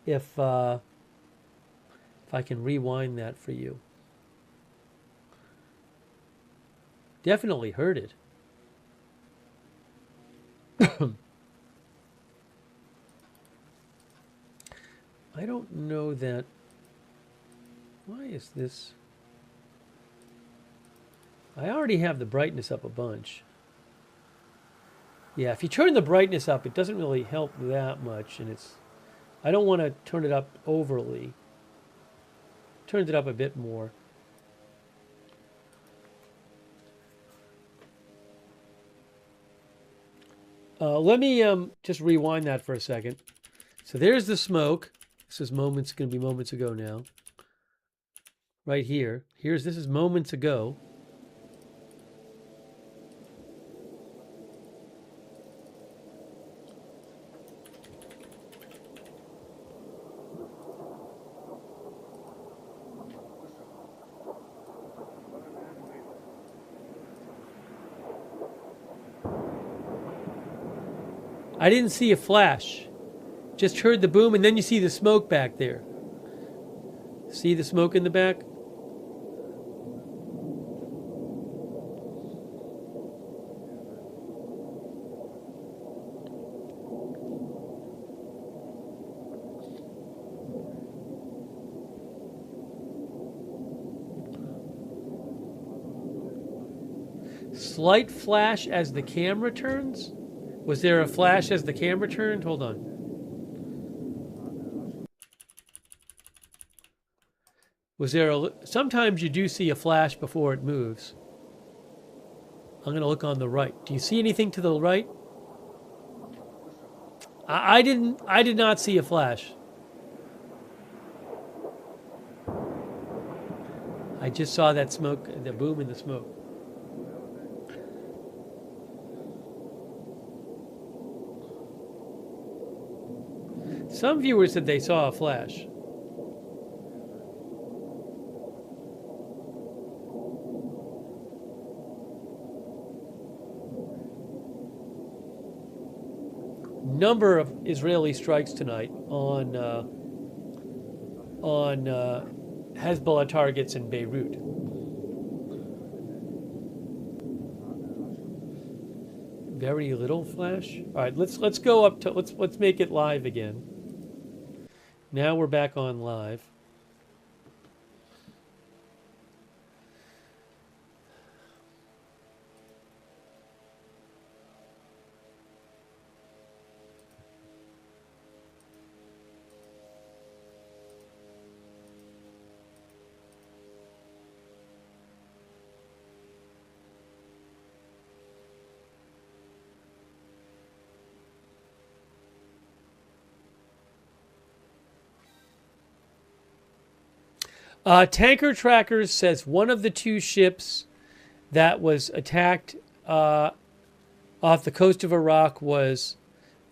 if I can rewind that for you. Definitely heard it. I don't know that. Why is this? I already have the brightness up a bunch. Yeah, if you turn the brightness up, it doesn't really help that much, and I don't want to turn it up overly. Turned it up a bit more. Let me just rewind that for a second. So there's the smoke. This is going to be moments ago now. Right here. This is moments ago. I didn't see a flash. Just heard the boom, and then you see the smoke back there. See the smoke in the back? Slight flash as the camera turns? Was there a flash as the camera turned? Hold on. Was there a... Sometimes you do see a flash before it moves. I'm going to look on the right. Do you see anything to the right? I did not see a flash. I just saw that smoke, the boom in the smoke. Some viewers said they saw a flash. Number of Israeli strikes tonight on Hezbollah targets in Beirut. Very little flash. All right, let's go up to let's make it live again. Now we're back on live. Tanker Trackers says one of the two ships that was attacked off the coast of Iraq was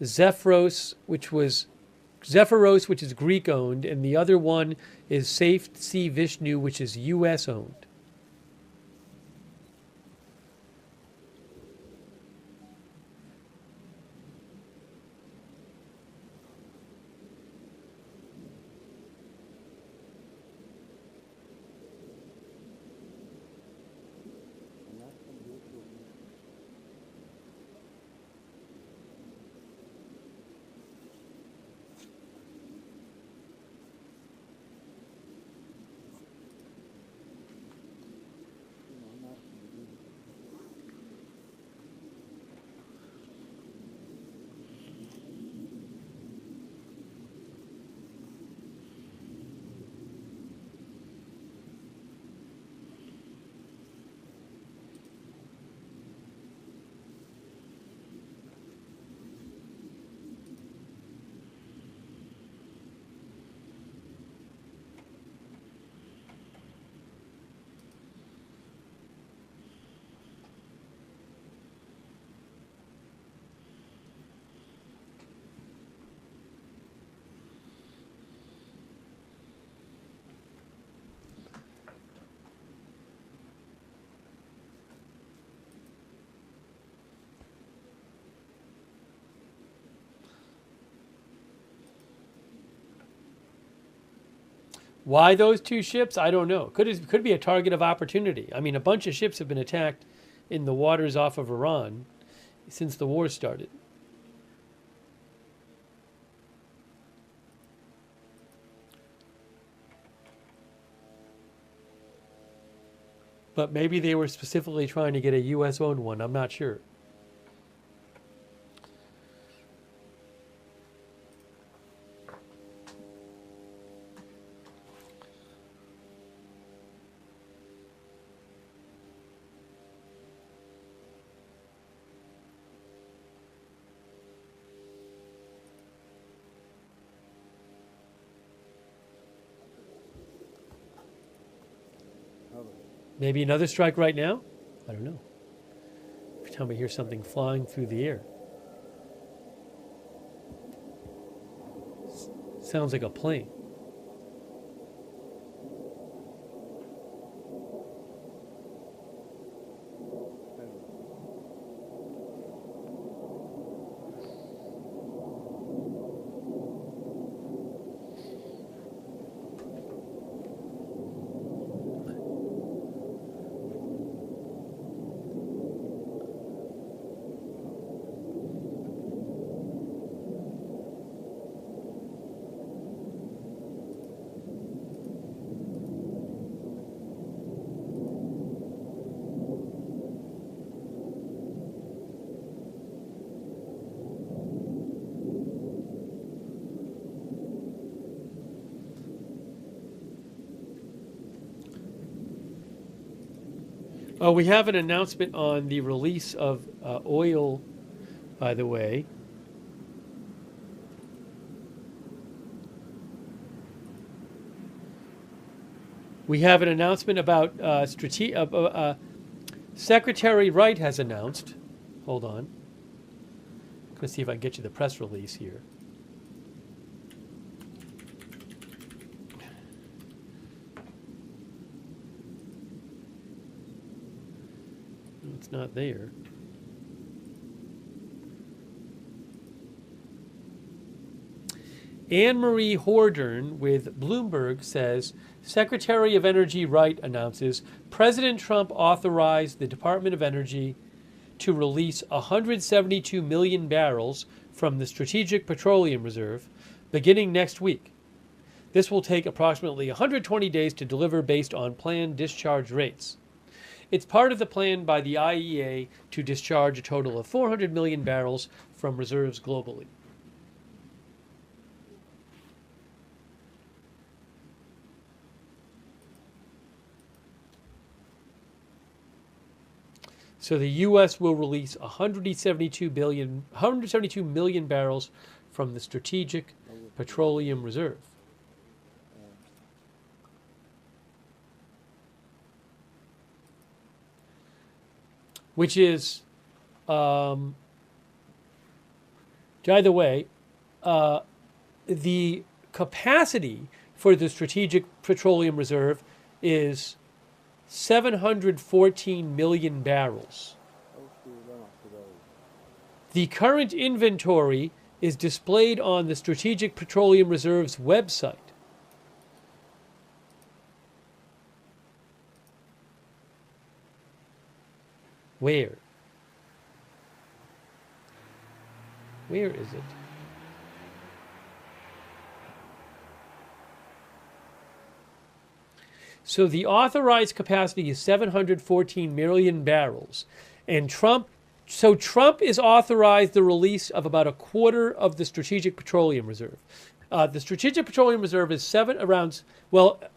Zephyros, which is Greek owned, and the other one is Safe Sea Vishnu, which is U.S. owned. Why those two ships? I don't know. Could be a target of opportunity. I mean, a bunch of ships have been attacked in the waters off of Iran since the war started. But maybe they were specifically trying to get a U.S.-owned one. I'm not sure. Maybe another strike right now? I don't know. Every time I hear something flying through the air. Sounds like a plane. Oh, we have an announcement on the release of oil, by the way. We have an announcement about Secretary Wright has announced. Hold on. I'm going to see if I can get you the press release here. It's not there. Anne-Marie Hordern with Bloomberg says, Secretary of Energy Wright announces President Trump authorized the Department of Energy to release 172 million barrels from the Strategic Petroleum Reserve beginning next week. This will take approximately 120 days to deliver based on planned discharge rates. It's part of the plan by the IEA to discharge a total of 400 million barrels from reserves globally. So the U.S. will release 172 million barrels from the Strategic Petroleum Reserve. Which is, by the way, the capacity for the Strategic Petroleum Reserve is 714 million barrels. The current inventory is displayed on the Strategic Petroleum Reserve's website. Where? Where is it? So the authorized capacity is 714 million barrels. And Trump is authorized the release of about a quarter of the Strategic Petroleum Reserve. The Strategic Petroleum Reserve is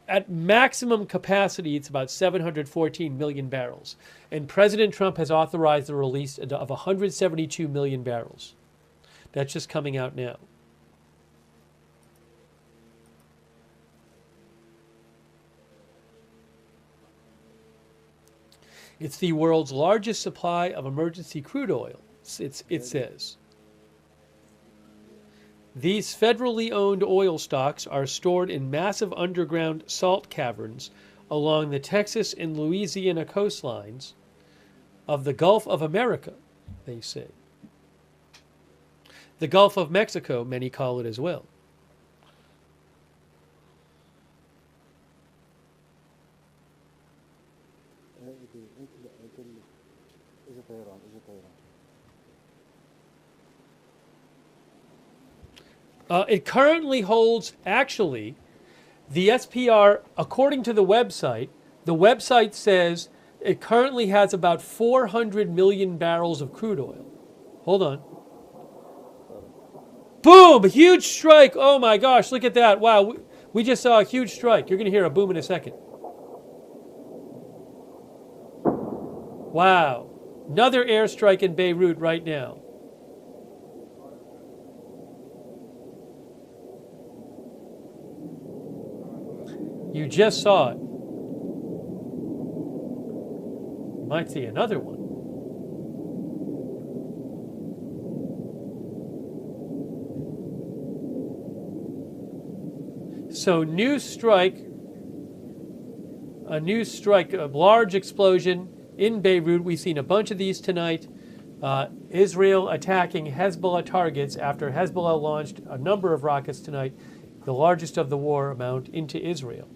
at maximum capacity, it's about 714 million barrels. And President Trump has authorized the release of 172 million barrels. That's just coming out now. It's the world's largest supply of emergency crude oil, it says. These federally owned oil stocks are stored in massive underground salt caverns along the Texas and Louisiana coastlines of the Gulf of America, they say. The Gulf of Mexico, many call it as well. It currently holds, actually, the SPR, according to the website says it currently has about 400 million barrels of crude oil. Hold on. Boom! A huge strike. Oh my gosh, look at that. Wow, we just saw a huge strike. You're going to hear a boom in a second. Wow. Another airstrike in Beirut right now. You just saw it. You might see another one. So a large explosion in Beirut. We've seen a bunch of these tonight. Israel attacking Hezbollah targets after Hezbollah launched a number of rockets tonight, the largest of the war amount, into Israel.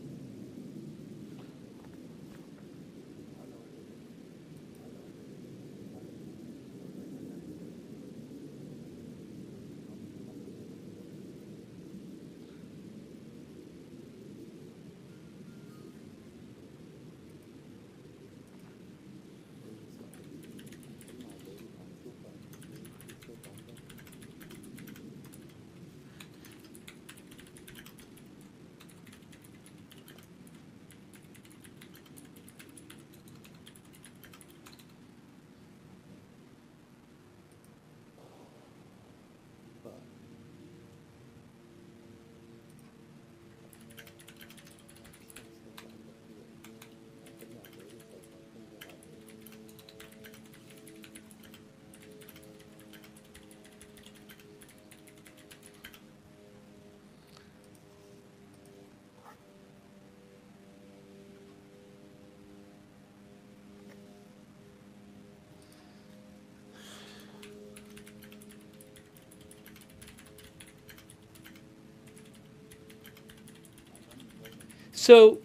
So,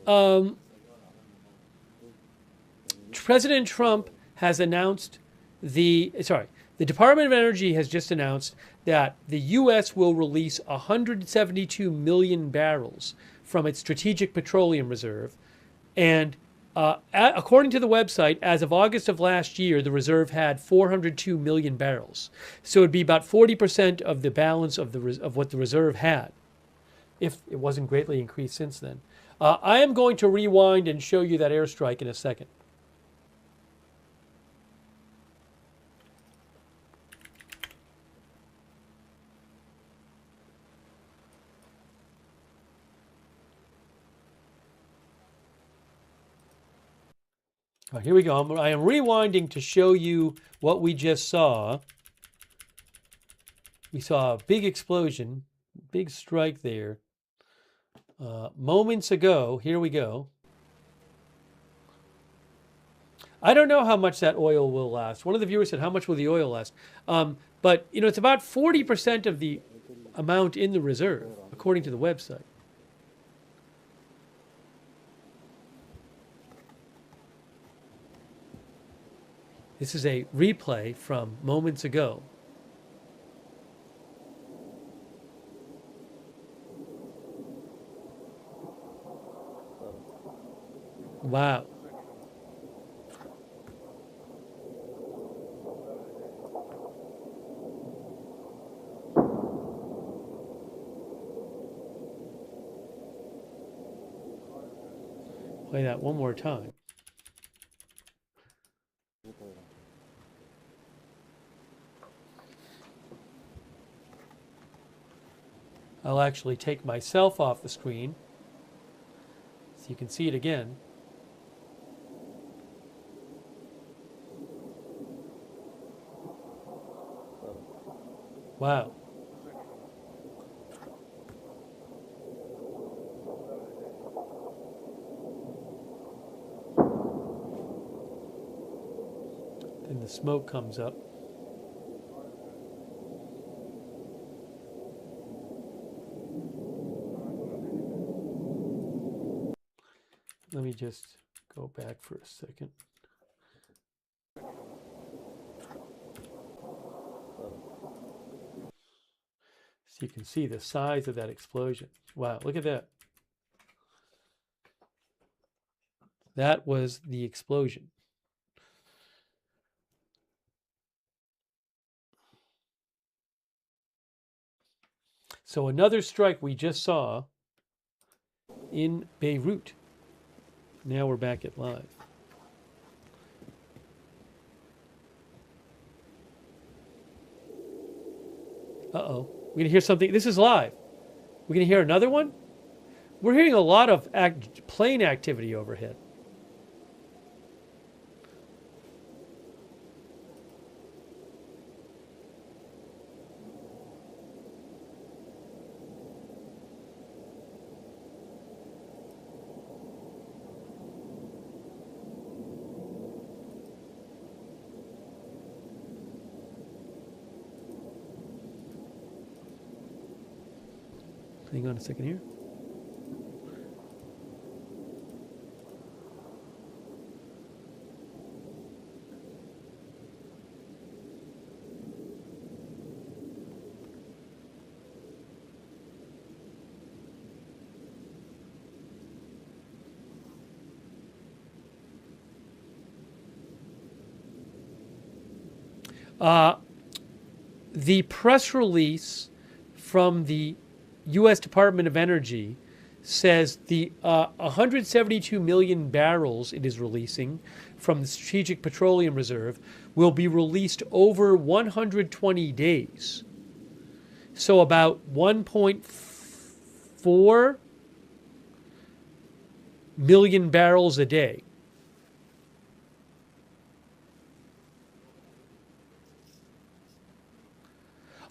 um, President Trump has announced the Department of Energy has just announced that the U.S. will release 172 million barrels from its strategic petroleum reserve. And according to the website, as of August of last year, the reserve had 402 million barrels. So it'd be about 40% of the balance of what the reserve had, if it wasn't greatly increased since then. I am going to rewind and show you that airstrike in a second. All right, here we go. I am rewinding to show you what we just saw. We saw a big explosion, big strike there. Moments ago, here we go. I don't know how much that oil will last. One of the viewers said, how much will the oil last? But, you know, it's about 40% of the amount in the reserve, according to the website. This is a replay from moments ago. Wow. Play that one more time. I'll actually take myself off the screen so you can see it again. Wow. Then the smoke comes up. Let me just go back for a second. So you can see the size of that explosion. Wow, look at that. That was the explosion. So another strike we just saw in Beirut. Now we're back at live. Uh-oh. We're going to hear something. This is live. We're going to hear another one? We're hearing a lot of plane activity overhead. Hang on a second here. The press release from the U.S. Department of Energy says the 172 million barrels it is releasing from the Strategic Petroleum Reserve will be released over 120 days. So about 1.4 million barrels a day.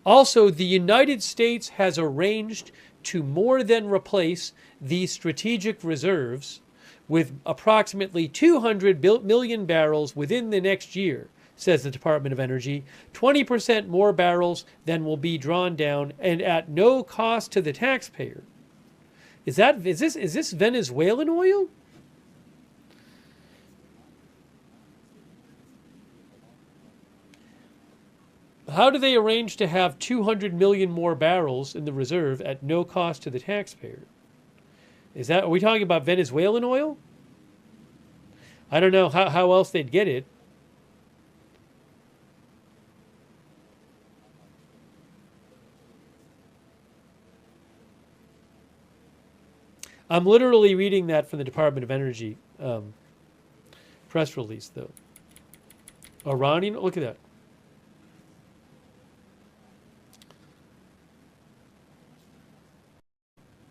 Also, the United States has arranged to more than replace these strategic reserves with approximately 200 million barrels within the next year, says the Department of Energy. 20% more barrels than will be drawn down and at no cost to the taxpayer. Is this Venezuelan oil? How do they arrange to have 200 million more barrels in the reserve at no cost to the taxpayer? Are we talking about Venezuelan oil? I don't know how else they'd get it. I'm literally reading that from the Department of Energy press release, though. Iranian, look at that.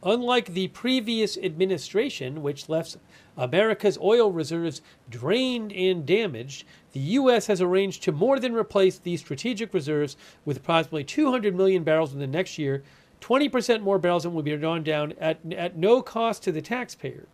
Unlike the previous administration, which left America's oil reserves drained and damaged, the U.S. has arranged to more than replace these strategic reserves with approximately 200 million barrels in the next year. 20% more barrels will be drawn down at no cost to the taxpayer.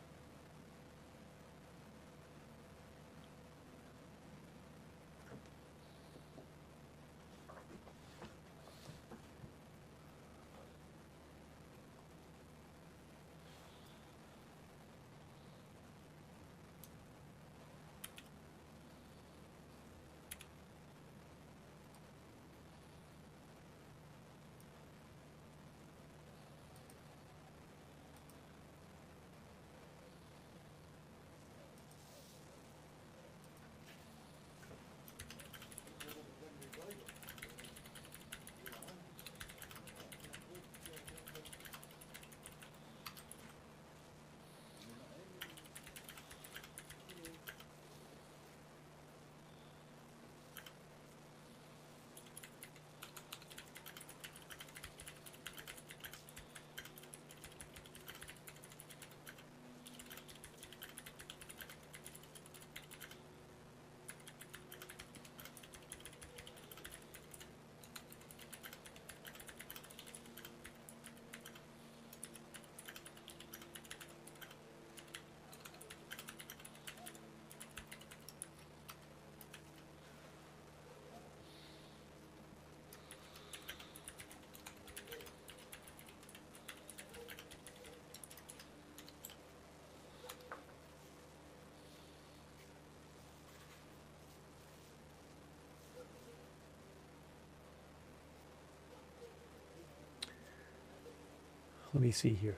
Let me see here.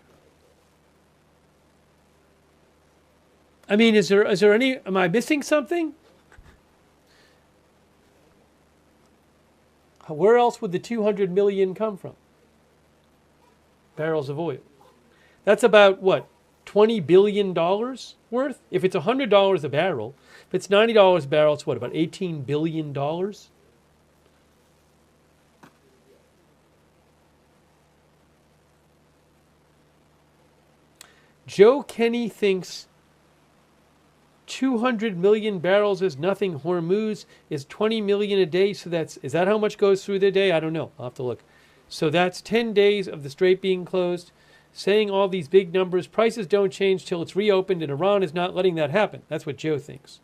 I mean, is there any? Am I missing something? Where else would the 200 million come from? Barrels of oil. That's about what? $20 billion worth? If it's $100 a barrel, if it's $90 a barrel, it's what, about $18 billion? Joe Kenny thinks 200 million barrels is nothing. Hormuz is 20 million a day. So is that how much goes through the day? I don't know. I'll have to look. So that's 10 days of the strait being closed. Saying all these big numbers, prices don't change till it's reopened, and Iran is not letting that happen. That's what Joe thinks.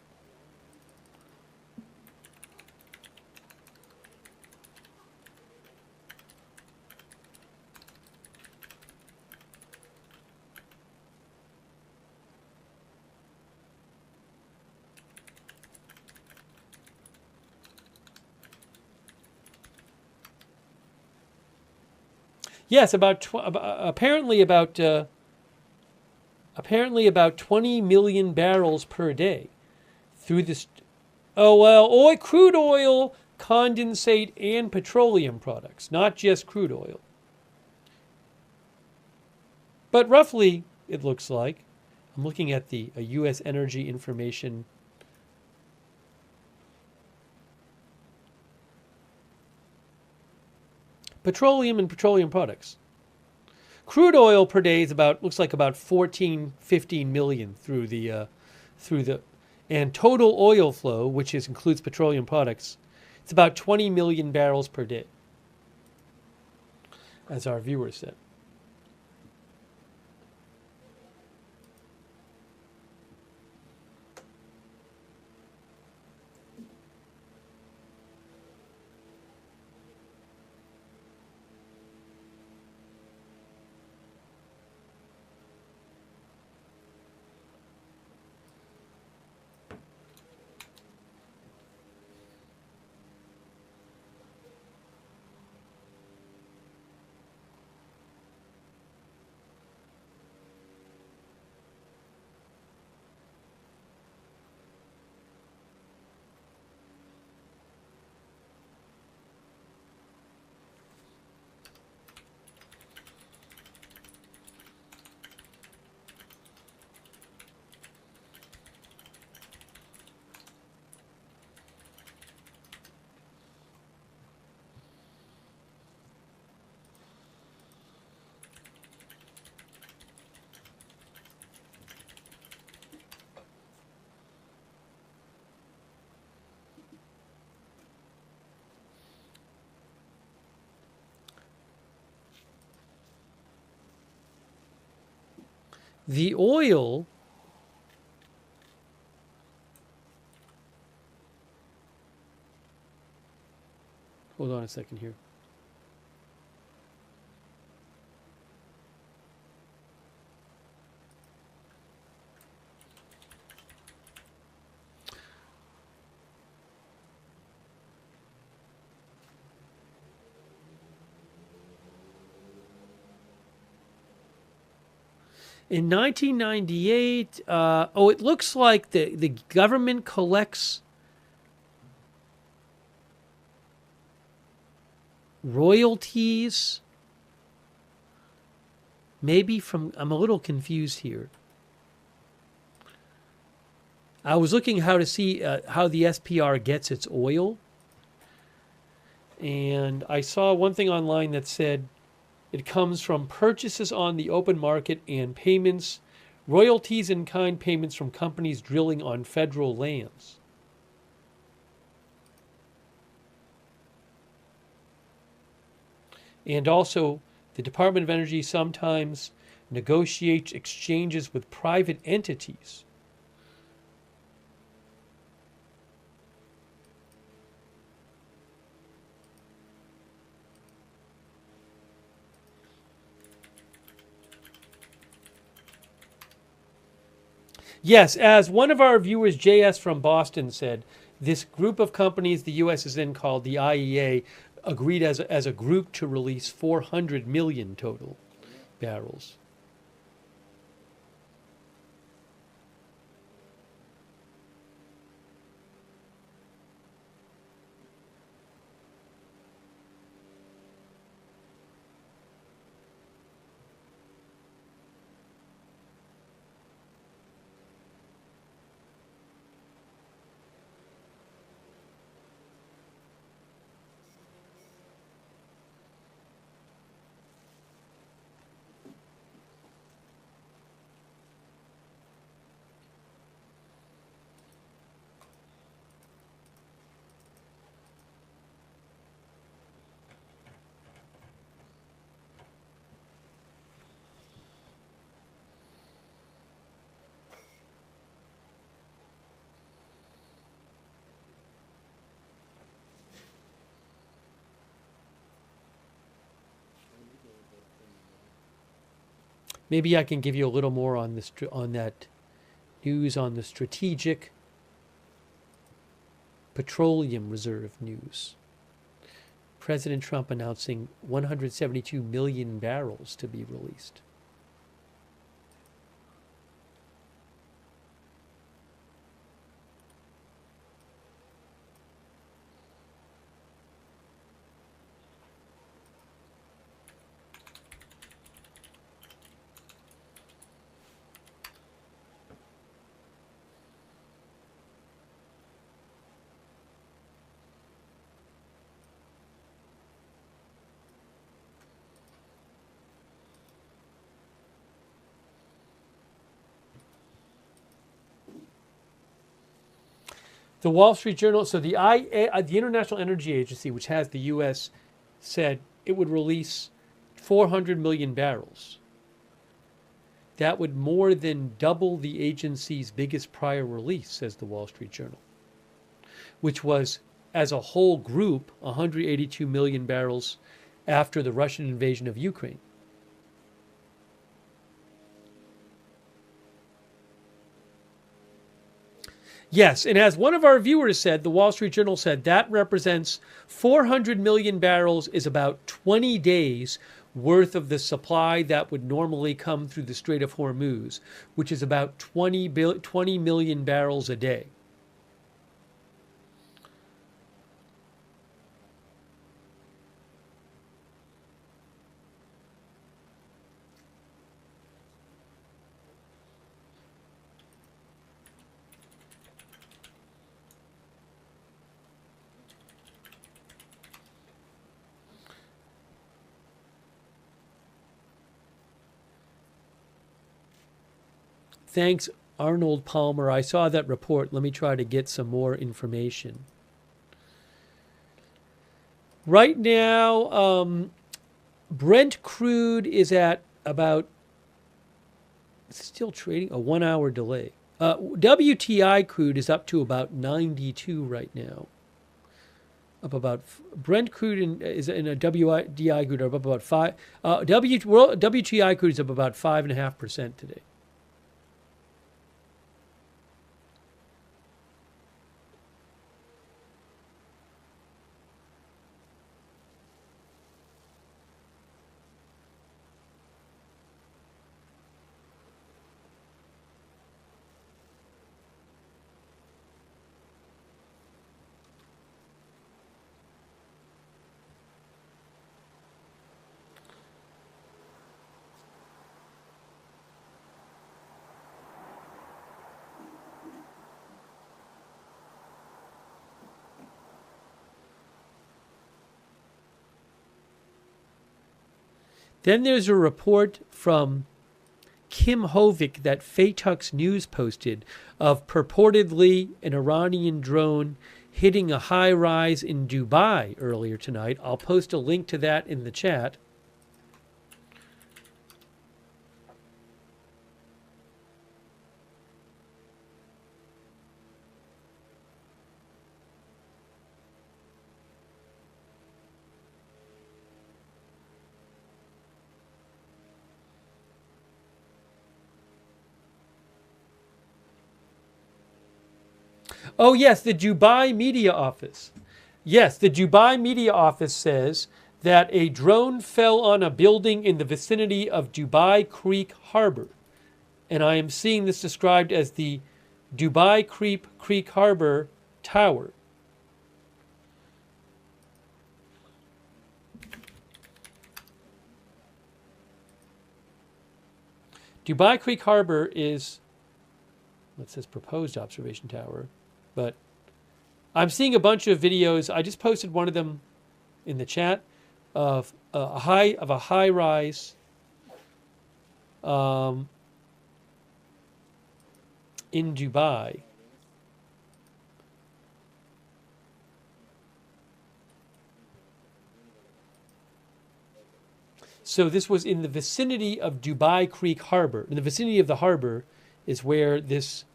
Yes, apparently about 20 million barrels per day through this. Oh well, crude oil, condensate, and petroleum products, not just crude oil. But roughly, it looks like. I'm looking at the U.S. Energy Information. Petroleum and petroleum products. Crude oil per day is looks like about 14, 15 million through the, and total oil flow, which includes petroleum products, it's about 20 million barrels per day, as our viewer said. The oil, hold on a second here. In 1998, it looks like the government collects royalties, maybe from, I'm a little confused here. I was looking how to see how the SPR gets its oil, and I saw one thing online that said it comes from purchases on the open market and payments, royalties in kind payments from companies drilling on federal lands. And also, the Department of Energy sometimes negotiates exchanges with private entities. Yes, as one of our viewers, JS from Boston, said, this group of companies the U.S. is in, called the IEA, agreed as a group to release 400 million total barrels. Maybe I can give you a little more on this, on that news on the strategic petroleum reserve news. President Trump announcing 172 million barrels to be released. The Wall Street Journal, so the International Energy Agency, which has the U.S., said it would release 400 million barrels. That would more than double the agency's biggest prior release, says the Wall Street Journal, which was, as a whole group, 182 million barrels after the Russian invasion of Ukraine. Yes, and as one of our viewers said, the Wall Street Journal said, that represents 400 million barrels is about 20 days worth of the supply that would normally come through the Strait of Hormuz, which is about 20 million barrels a day. Thanks, Arnold Palmer. I saw that report. Let me try to get some more information. Right now, Brent crude is at about It's still trading a 1 hour delay. WTI crude is up to about 92 right now. Up about Brent crude is in a WTI crude up about five. WTI crude is up about 5.5% today. Then there's a report from Kim Hovik that Fatux News posted of purportedly an Iranian drone hitting a high rise in Dubai earlier tonight. I'll post a link to that in the chat. Oh, yes, the Dubai Media Office. Yes, the Dubai Media Office says that a drone fell on a building in the vicinity of Dubai Creek Harbor. And I am seeing this described as the Dubai Creek Harbor Tower. Dubai Creek Harbor is, it says proposed observation tower, but I'm seeing a bunch of videos. I just posted one of them in the chat of a high rise in Dubai. So this was in the vicinity of Dubai Creek Harbor. In the vicinity of the harbor is where this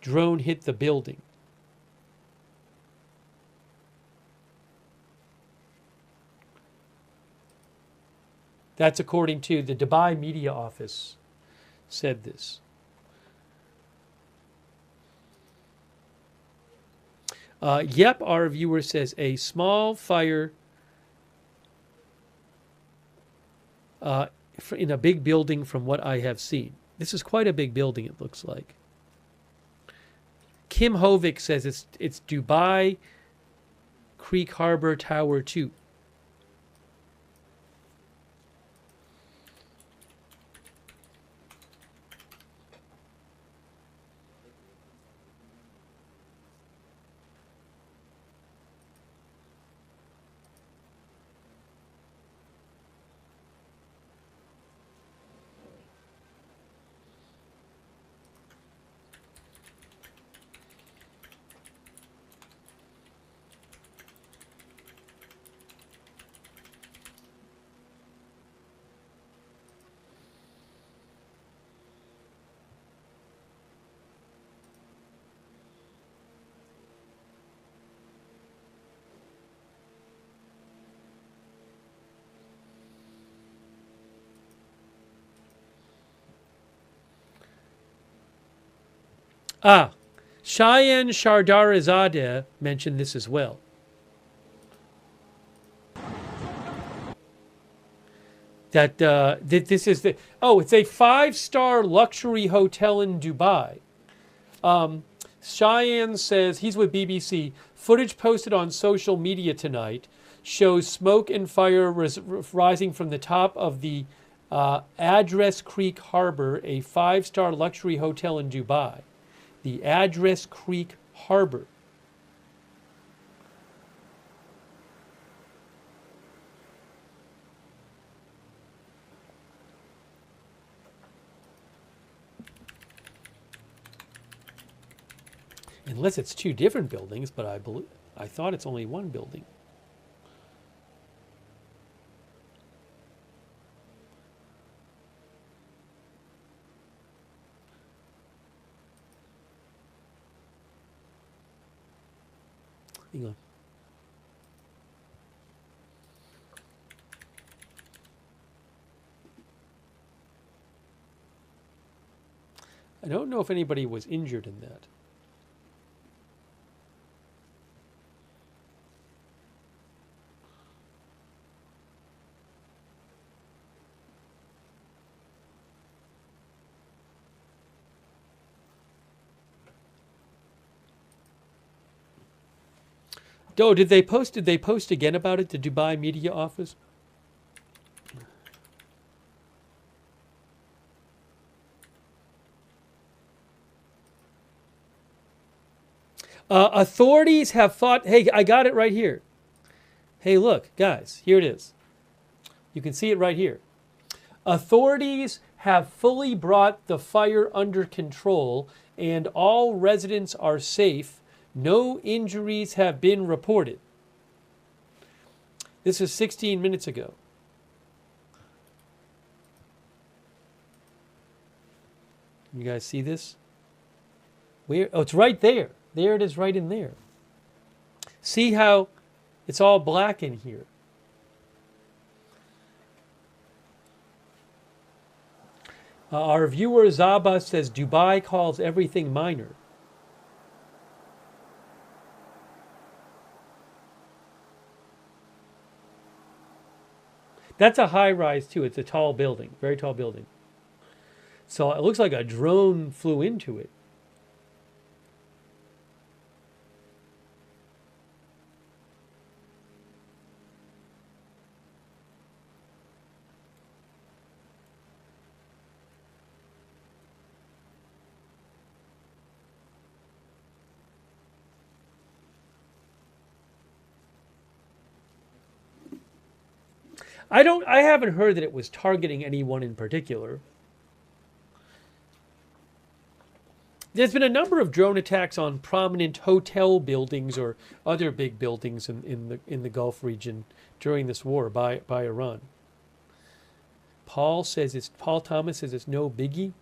drone hit the building. That's according to the Dubai Media Office said this. Yep, our viewer says a small fire in a big building from what I have seen. This is quite a big building, it looks like. Kim Hovik says it's Dubai Creek Harbor Tower 2. Cheyenne Shardarazadeh mentioned this as well. That this is the it's a 5-star luxury hotel in Dubai. Cheyenne says he's with BBC. Footage posted on social media tonight shows smoke and fire rising from the top of the Address Creek Harbor, a 5-star luxury hotel in Dubai. The Address Creek Harbor. Unless it's two different buildings, but I thought it's only one building. Hang on. I don't know if anybody was injured in that. Oh, did they post? Did they post again about it? The Dubai media office. Authorities have fought. Hey, I got it right here. Hey, look, guys, here it is. You can see it right here. Authorities have fully brought the fire under control, and all residents are safe. No injuries have been reported. This is 16 minutes ago. You guys see this? Where? Oh, it's right there. There it is, right in there. See how it's all black in here? Our viewer Zaba says Dubai calls everything minor. That's a high rise too. It's a tall building, very tall building. So it looks like a drone flew into it. I haven't heard that it was targeting anyone in particular. There's been a number of drone attacks on prominent hotel buildings or other big buildings in the Gulf region during this war by Iran. Paul Thomas says it's no biggie.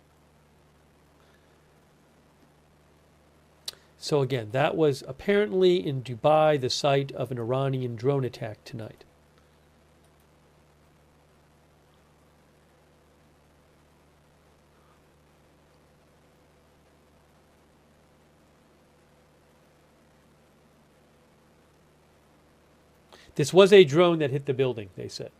So again, that was apparently in Dubai, the site of an Iranian drone attack tonight. This was a drone that hit the building, they said.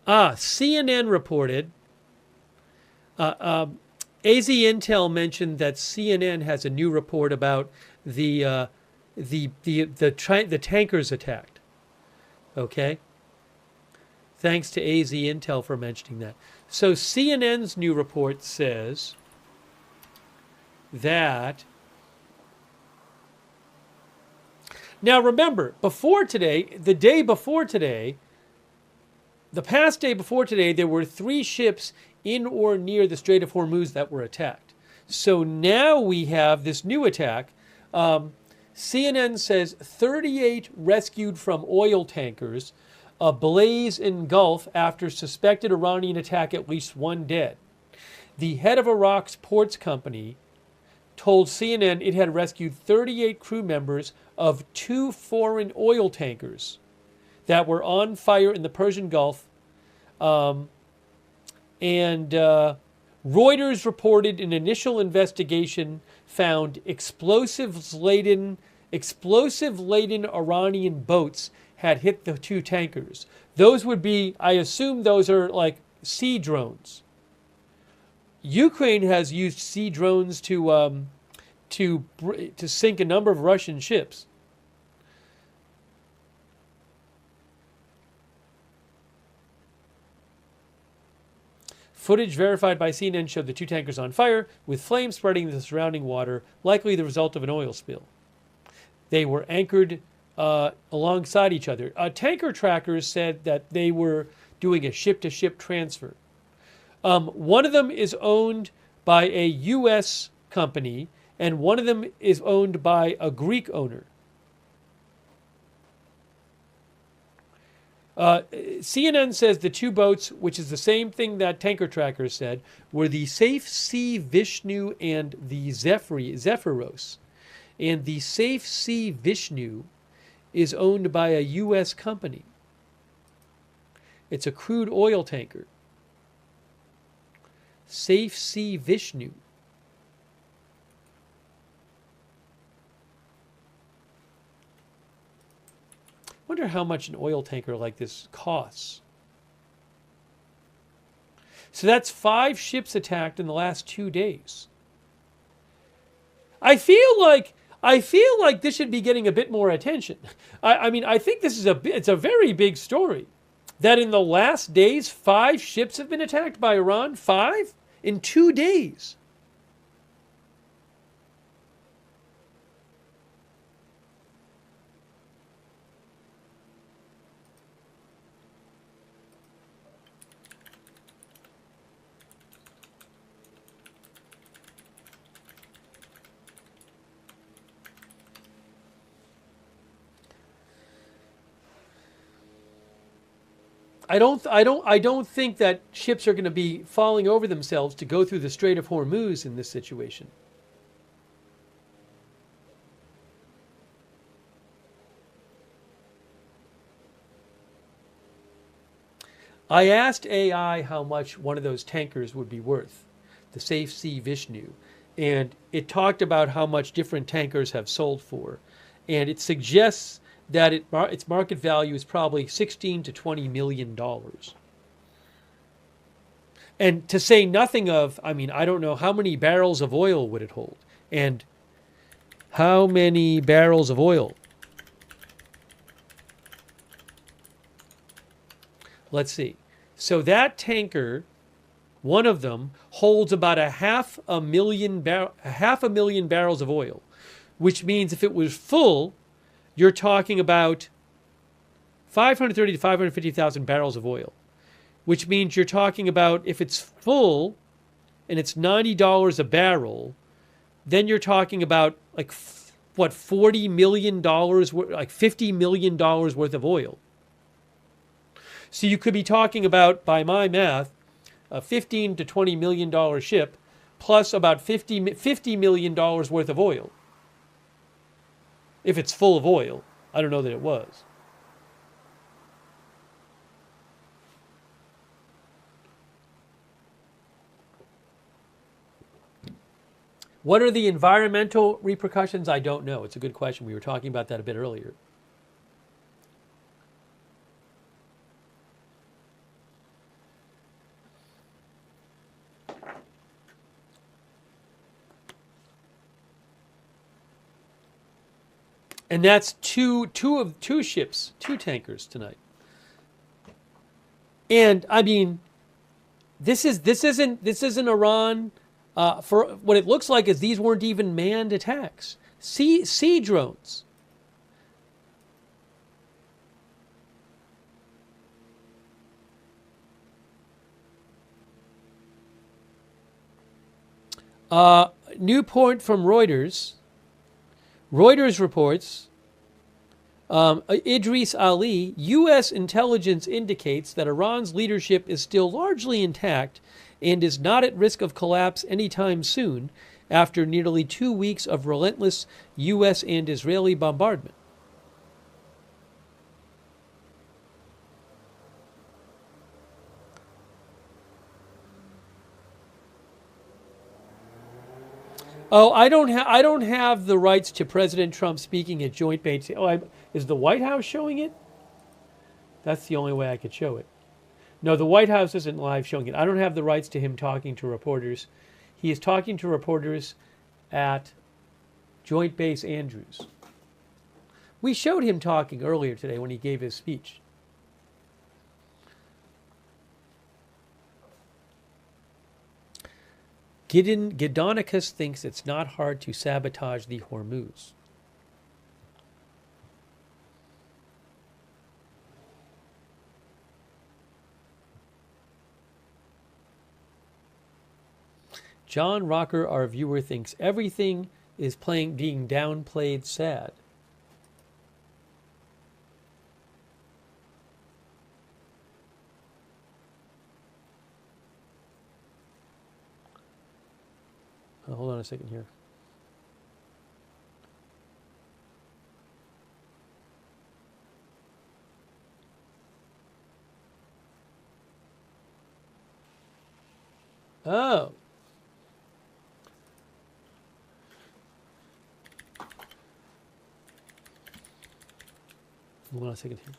CNN reported. AZ Intel mentioned that CNN has a new report about the tankers attacked. Okay. Thanks to AZ Intel for mentioning that. So CNN's new report says that. Now remember, before today, the day before today, the past day before today, there were 3 ships in or near the Strait of Hormuz that were attacked. So now we have this new attack. CNN says 38 rescued from oil tankers, ablaze in Gulf after suspected Iranian attack, at least 1 dead. The head of Iraq's ports company told CNN it had rescued 38 crew members of 2 foreign oil tankers that were on fire in the Persian Gulf. Reuters reported an initial investigation found explosive-laden Iranian boats had hit the 2 tankers. Those would be, I assume those are like sea drones. Ukraine has used sea drones to sink a number of Russian ships. Footage verified by CNN showed the 2 tankers on fire, with flames spreading in the surrounding water, likely the result of an oil spill. They were anchored alongside each other. Tanker trackers said that they were doing a ship-to-ship transfer. One of them is owned by a U.S. company, and one of them is owned by a Greek owner. CNN says the two boats, which is the same thing that Tanker Tracker said, were the Safe Sea Vishnu and the Zephyros. And the Safe Sea Vishnu is owned by a U.S. company. It's a crude oil tanker. Safe Sea Vishnu. Wonder how much an oil tanker like this costs. So that's 5 ships attacked in the last 2 days. I feel like this should be getting a bit more attention. I mean, I think this is it's a very big story. That in the last days, 5 ships have been attacked by Iran. 5 in 2 days. I don't think that ships are going to be falling over themselves to go through the Strait of Hormuz in this situation. I asked AI how much one of those tankers would be worth, the Safe Sea Vishnu, and it talked about how much different tankers have sold for, and it suggests that its market value is probably $16 to $20 million. And to say nothing of, I mean, I don't know how many barrels of oil would it hold, and how many barrels of oil. Let's see. So that tanker, one of them, holds about a half a million barrels of oil, which means if it was full, you're talking about 530 to 550,000 barrels of oil, which means you're talking about, if it's full and it's $90 a barrel, then you're talking about like what, $40 million, like $50 million worth of oil. So you could be talking about, by my math, a $15 to $20 million ship plus about $50 million worth of oil. If it's full of oil. I don't know that it was. What are the environmental repercussions? I don't know. It's a good question. We were talking about that a bit earlier. And that's two ships, 2 tankers tonight. And I mean, this isn't Iran. For what it looks like is these weren't even manned attacks. Sea drones. New point from Reuters. Reuters reports, Idris Ali, U.S. intelligence indicates that Iran's leadership is still largely intact and is not at risk of collapse anytime soon after nearly 2 weeks of relentless U.S. and Israeli bombardment. Oh, I don't have the rights to President Trump speaking at Joint Base. Oh, is the White House showing it? That's the only way I could show it. No, the White House isn't live showing it. I don't have the rights to him talking to reporters. He is talking to reporters at Joint Base Andrews. We showed him talking earlier today when he gave his speech. Gidonicus thinks it's not hard to sabotage the Hormuz. John Rocker, our viewer, thinks everything is being downplayed sad. Hold on a second here. Oh. Hold on a second here.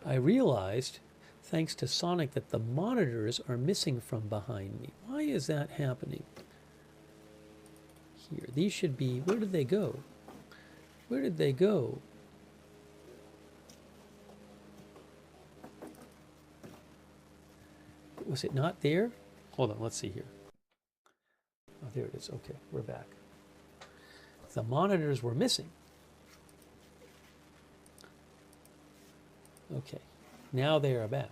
I realized, thanks to Sonic, that the monitors are missing from behind me. Why is that happening? Here, these should be, where did they go? Where did they go? Was it not there? Hold on, let's see here. Oh, there it is. Okay, we're back. The monitors were missing. Okay, now they are back.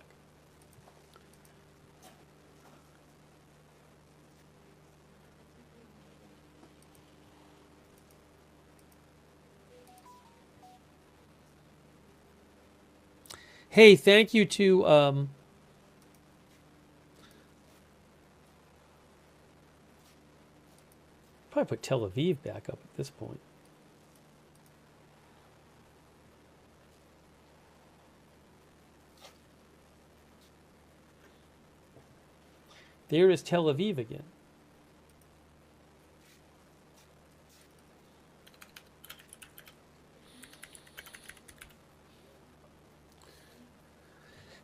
Hey, thank you to probably put Tel Aviv back up at this point. There is Tel Aviv again.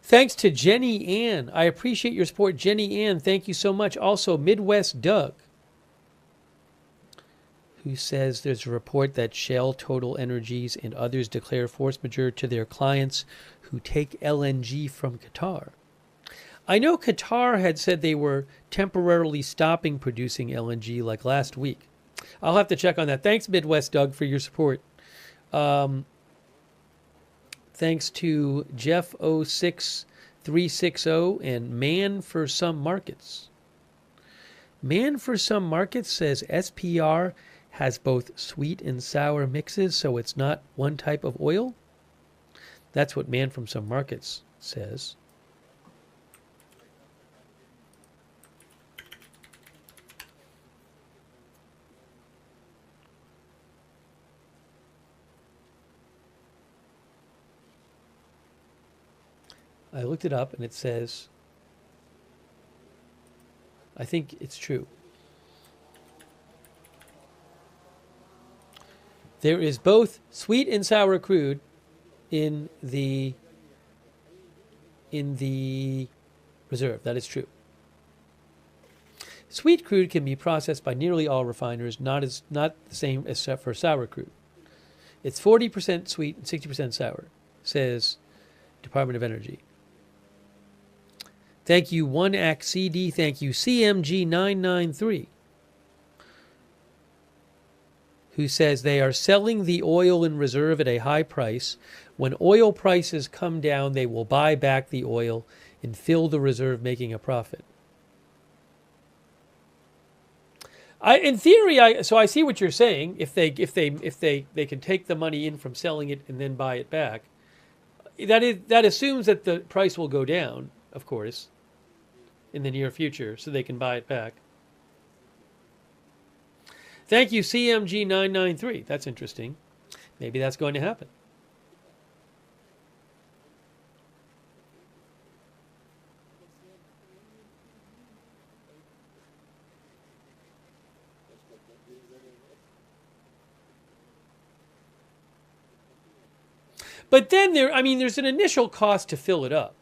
Thanks to Jenny Ann. I appreciate your support, Jenny Ann. Thank you so much. Also, Midwest Doug, who says there's a report that Shell, Total Energies, and others declare force majeure to their clients who take LNG from Qatar. I know Qatar had said they were temporarily stopping producing LNG like last week. I'll have to check on that. Thanks, Midwest Doug, for your support. Thanks to Jeff06360 and Man for Some Markets. Man for Some Markets says SPR has both sweet and sour mixes, so it's not one type of oil. That's what Man from Some Markets says. I looked it up and it says, I think it's true. There is both sweet and sour crude in the reserve. That is true. Sweet crude can be processed by nearly all refiners, not the same as for sour crude. It's 40% sweet and 60% sour, says Department of Energy. Thank you, 1ACD. Thank you, CMG993, who says they are selling the oil in reserve at a high price. When oil prices come down, they will buy back the oil and fill the reserve, making a profit. In theory, so I see what you're saying. If they can take the money in from selling it and then buy it back, that assumes that the price will go down, of course, in the near future, so they can buy it back. Thank you, CMG993. That's interesting. Maybe that's going to happen. But then there's an initial cost to fill it up.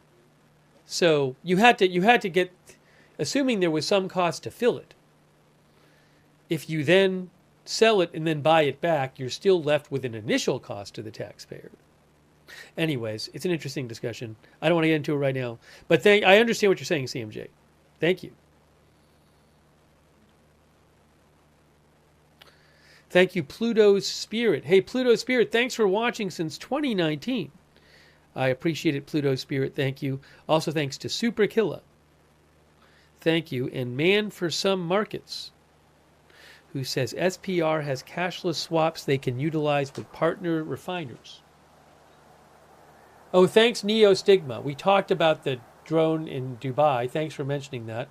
So you had to get, assuming there was some cost to fill it. If you then sell it and then buy it back, you're still left with an initial cost to the taxpayer. Anyways, it's an interesting discussion. I don't want to get into it right now. But I understand what you're saying, CMJ. Thank you. Thank you, Pluto's Spirit. Hey, Pluto's Spirit, thanks for watching since 2019. I appreciate it, Pluto's Spirit. Thank you. Also, thanks to Super Killa. Thank you. And Man for Some Markets, who says SPR has cashless swaps they can utilize with partner refiners. Oh, thanks, Neo Stigma. We talked about the drone in Dubai. Thanks for mentioning that.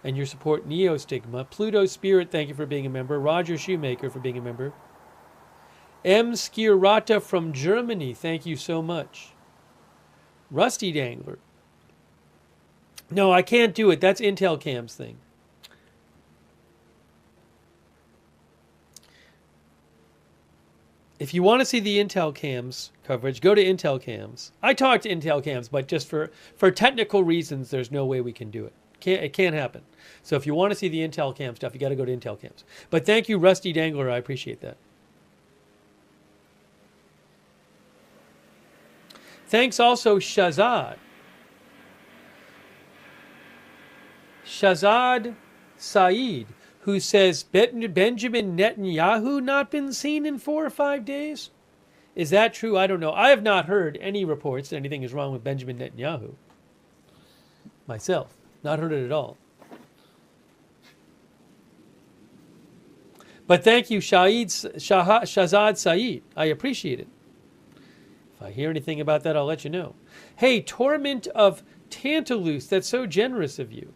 And your support, Neo Stigma. Pluto Spirit, thank you for being a member. Roger Shoemaker for being a member. M. Skirata from Germany, thank you so much. Rusty Dangler. No, I can't do it. That's Intel Cam's thing. If you want to see the Intel Cams coverage, go to Intel Cams. I talked to Intel Cams, but just for technical reasons, there's no way we can do it. It can't happen. So if you want to see the Intel Cam stuff, you got to go to Intel Cams. But thank you, Rusty Dangler. I appreciate that. Thanks also, Shazad. Shazad Saeed, who says, Benjamin Netanyahu not been seen in 4 or 5 days? Is that true? I don't know. I have not heard any reports that anything is wrong with Benjamin Netanyahu. Myself. Not heard it at all. But thank you, Shazad Saeed. I appreciate it. If I hear anything about that, I'll let you know. Hey, Torment of Tantalus, that's so generous of you,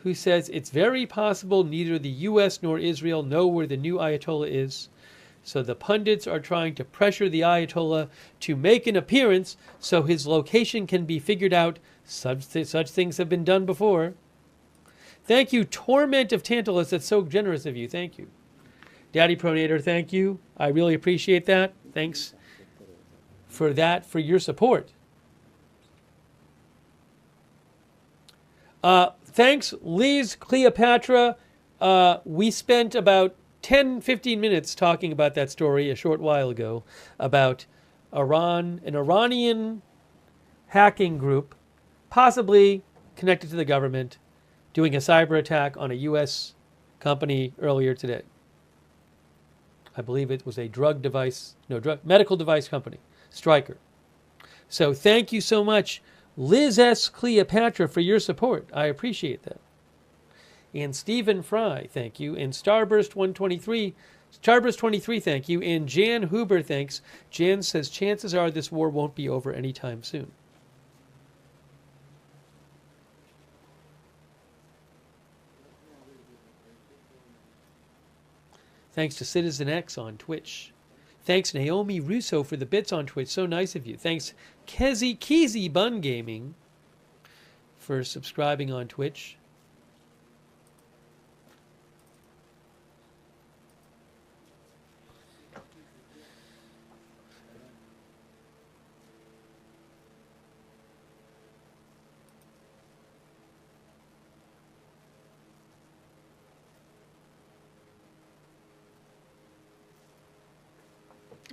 who says, it's very possible neither the U.S. nor Israel know where the new Ayatollah is. So the pundits are trying to pressure the Ayatollah to make an appearance so his location can be figured out. Such things have been done before. Thank you, Torment of Tantalus. That's so generous of you. Thank you. Daddy Pronator, thank you. I really appreciate that. Thanks for that, for your support. Thanks, Liz Cleopatra. We spent about 10, 15 minutes talking about that story a short while ago about Iran, an Iranian hacking group, possibly connected to the government, doing a cyber attack on a U.S. company earlier today. I believe it was a medical device company, Stryker. So thank you so much, Liz S. Cleopatra, for your support. I appreciate that. And Stephen Fry, thank you. And Starburst 123, Starburst 23, thank you. And Jan Huber, thanks. Jan says, chances are this war won't be over anytime soon. Thanks to Citizen X on Twitch. Thanks, Naomi Russo, for the bits on Twitch. So nice of you. Thanks, Keezy Bun Gaming, for subscribing on Twitch.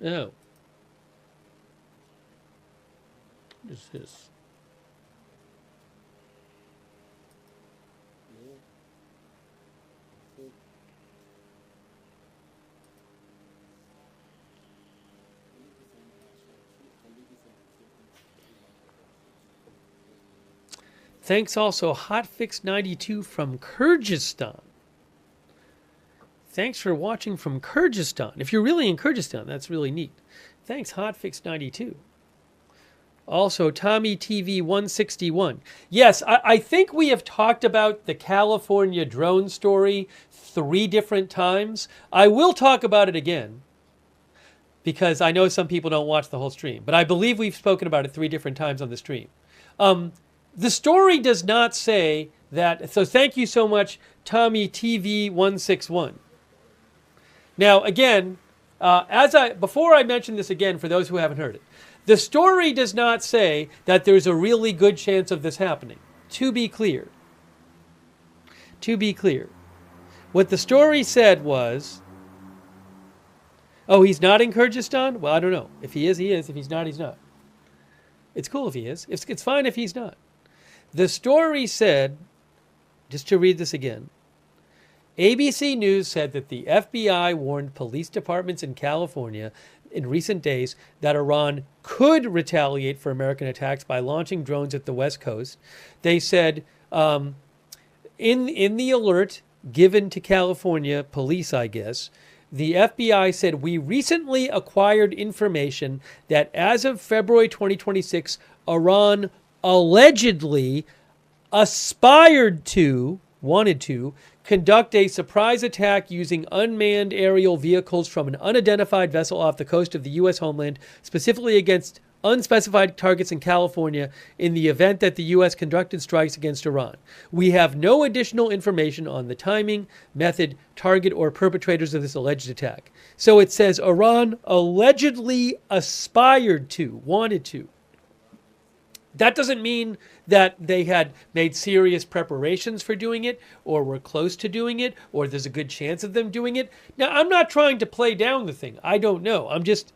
Oh. What is this? Thanks also, Hotfix92 from Kyrgyzstan. Thanks for watching from Kyrgyzstan. If you're really in Kyrgyzstan, that's really neat. Thanks, Hotfix92. Also, Tommy TV 161. Yes, I think we have talked about the California drone story 3 different times. I will talk about it again because I know some people don't watch the whole stream, but I believe we've spoken about it 3 different times on the stream. The story does not say that, so thank you so much, Tommy TV 161. Now, again, before I mention this again, for those who haven't heard it, The story does not say that there's a really good chance of this happening. To be clear. To be clear. What the story said was, oh, he's not in Kyrgyzstan? Well, I don't know. If he is, he is. If he's not, he's not. It's cool if he is. It's fine if he's not. The story said, just to read this again, ABC News said that the FBI warned police departments in California in recent days that Iran could retaliate for American attacks by launching drones at the West Coast. They said in the alert given to California police, I guess, the FBI said, we recently acquired information that as of February 2026, Iran allegedly wanted to, conduct a surprise attack using unmanned aerial vehicles from an unidentified vessel off the coast of the U.S. homeland, specifically against unspecified targets in California in the event that the U.S. conducted strikes against Iran. We have no additional information on the timing, method, target, or perpetrators of this alleged attack. So it says Iran allegedly wanted to. That doesn't mean that they had made serious preparations for doing it, or were close to doing it, or there's a good chance of them doing it. Now, I'm not trying to play down the thing. I don't know. I'm just...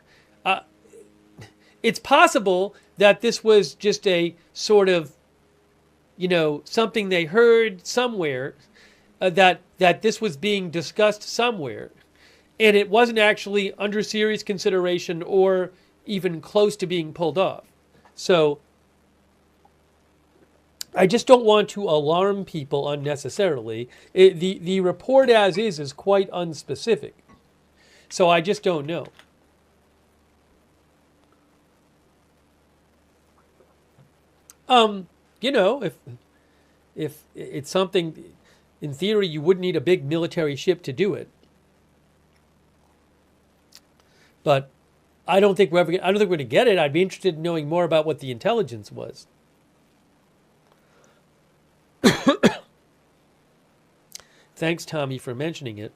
it's possible that this was just a sort of, something they heard somewhere, that this was being discussed somewhere, and it wasn't actually under serious consideration or even close to being pulled off. So I just don't want to alarm people unnecessarily. The report as is quite unspecific. So I just don't know. If it's something, in theory, you wouldn't need a big military ship to do it. But I don't think we're going to get it. I'd be interested in knowing more about what the intelligence was. Thanks, Tommy, for mentioning it.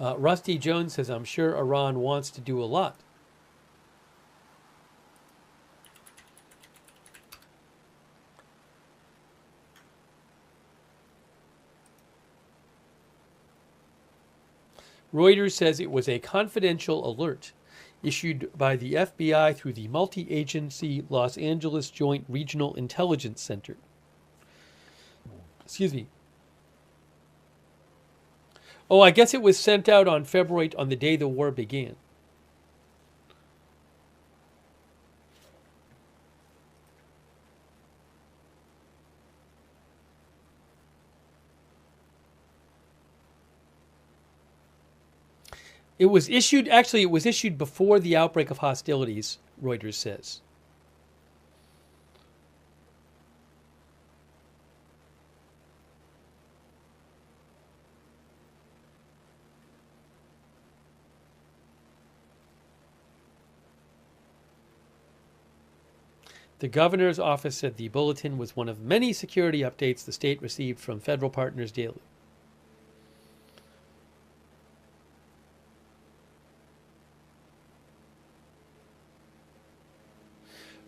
Rusty Jones says, I'm sure Iran wants to do a lot. Reuters says it was a confidential alert issued by the FBI through the multi-agency Los Angeles Joint Regional Intelligence Center. Excuse me. Oh, I guess it was sent out on the day the war began. It was issued before the outbreak of hostilities, Reuters says. The governor's office said the bulletin was one of many security updates the state received from federal partners daily.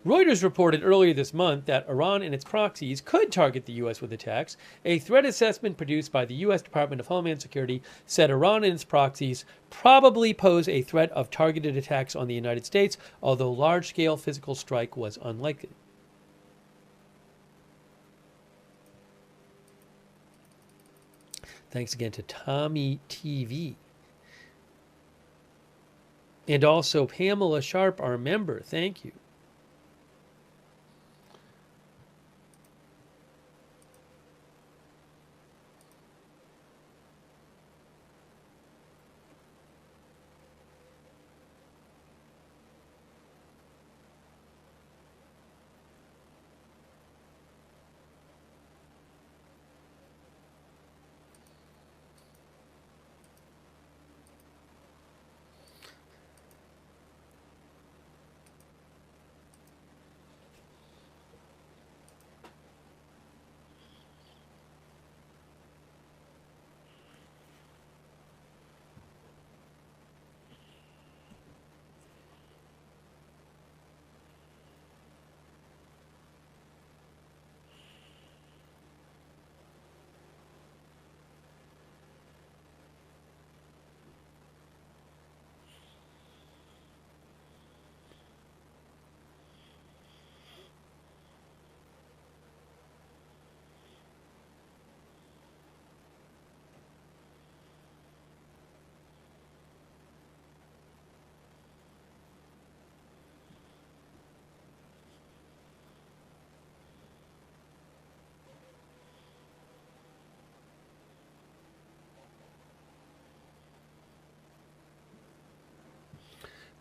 Reuters reported earlier this month that Iran and its proxies could target the U.S. with attacks. A threat assessment produced by the U.S. Department of Homeland Security said Iran and its proxies probably pose a threat of targeted attacks on the United States, although large-scale physical strike was unlikely. Thanks again to Tommy TV. And also Pamela Sharp, our member. Thank you.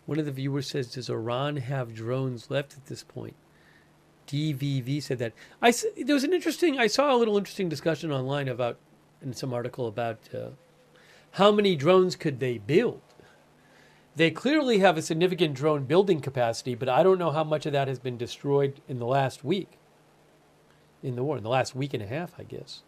One of the viewers says, does Iran have drones left at this point? DVV said that. There was I saw a little interesting discussion online about, in some article about how many drones could they build? They clearly have a significant drone building capacity, but I don't know how much of that has been destroyed in the last week in the war, in the last week and a half, I guess.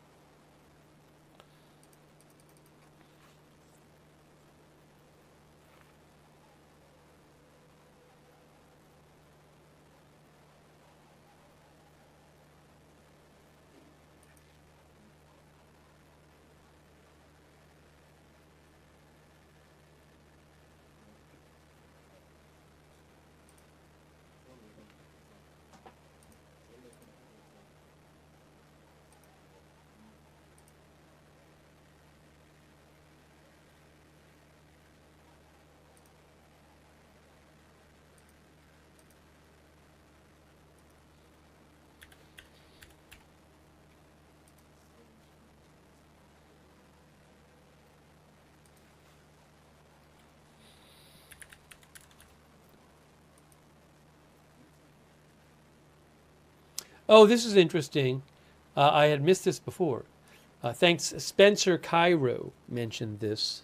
Oh, this is interesting. I had missed this before. Thanks, Spencer Cairo mentioned this,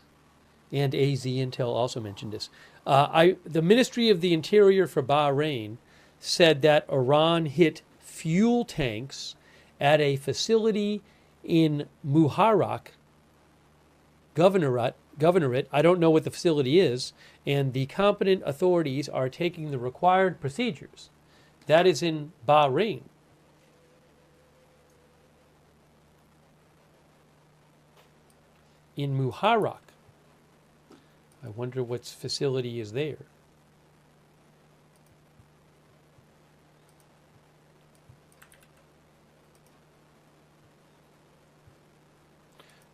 and AZ Intel also mentioned this. The Ministry of the Interior for Bahrain said that Iran hit fuel tanks at a facility in Muharraq Governorate. I don't know what the facility is, and the competent authorities are taking the required procedures. That is in Bahrain. In Muharraq. I wonder what facility is there.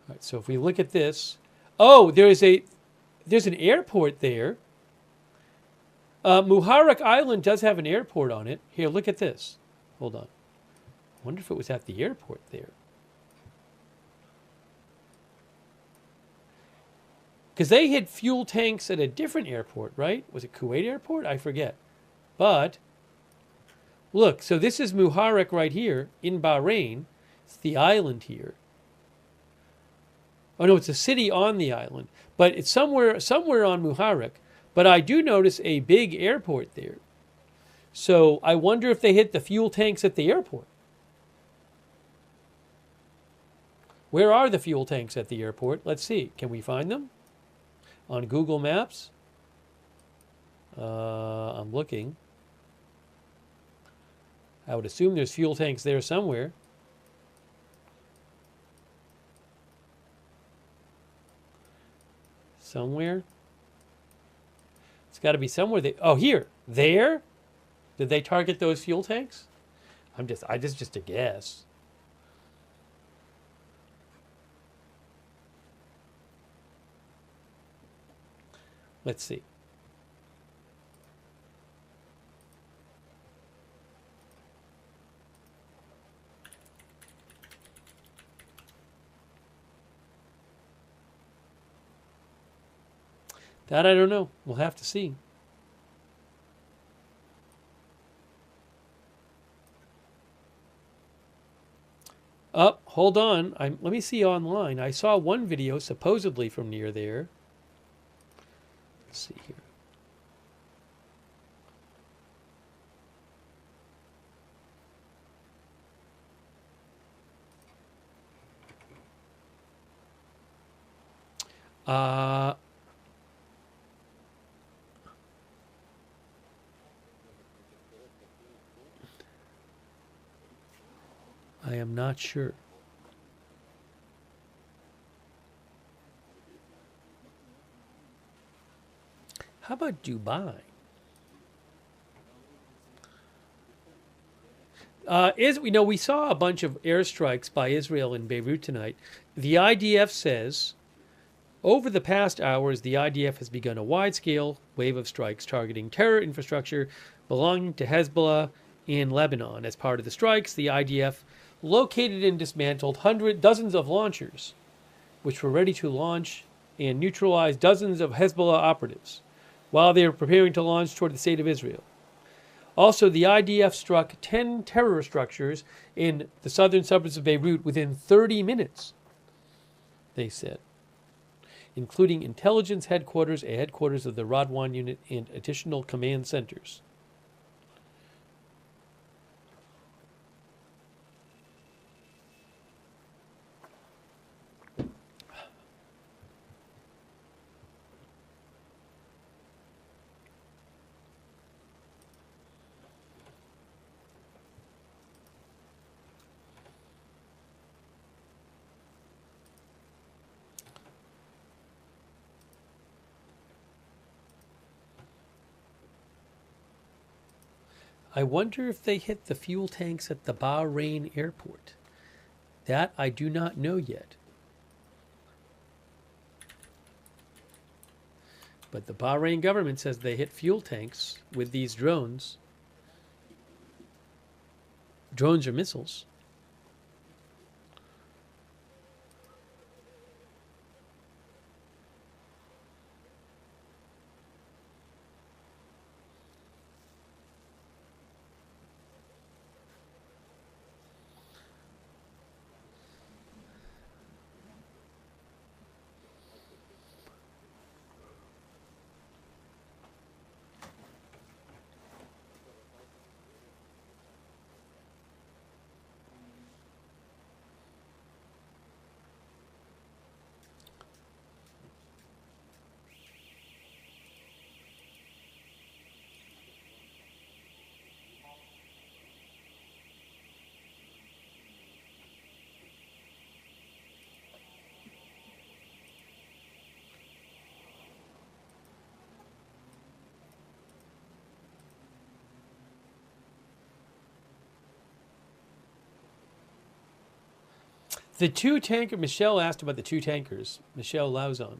All right, so if we look at this, oh, there's an airport there. Muharraq Island does have an airport on it. Here, look at this. Hold on. I wonder if it was at the airport there. Because they hit fuel tanks at a different airport, right? Was it Kuwait Airport? I forget. But, look, so this is Muharraq right here in Bahrain. It's the island here. Oh, no, it's a city on the island. But it's somewhere on Muharraq. But I do notice a big airport there. So I wonder if they hit the fuel tanks at the airport. Where are the fuel tanks at the airport? Let's see. Can we find them? On Google Maps. I'm looking. I would assume there's fuel tanks there somewhere. Somewhere. It's got to be somewhere. Oh, here. There? Did they target those fuel tanks? Just a guess. Let's see. That I don't know. We'll have to see. Hold on. Let me see online. I saw one video supposedly from near there. Let's see here. I am not sure. How about Dubai? We saw a bunch of airstrikes by Israel in Beirut tonight. The IDF says, over the past hours, the IDF has begun a wide-scale wave of strikes targeting terror infrastructure belonging to Hezbollah in Lebanon. As part of the strikes, the IDF located and dismantled dozens of launchers, which were ready to launch and neutralize dozens of Hezbollah operatives. while they were preparing to launch toward the state of Israel. Also, the IDF struck 10 terror structures in the southern suburbs of Beirut within 30 minutes, they said, including intelligence headquarters, a headquarters of the Radwan unit, and additional command centers. I wonder if they hit the fuel tanks at the Bahrain airport. That I do not know yet. But the Bahrain government says they hit fuel tanks with these drones. Drones or missiles. The two tanker, Michelle asked about the two tankers, Michelle Lauzon.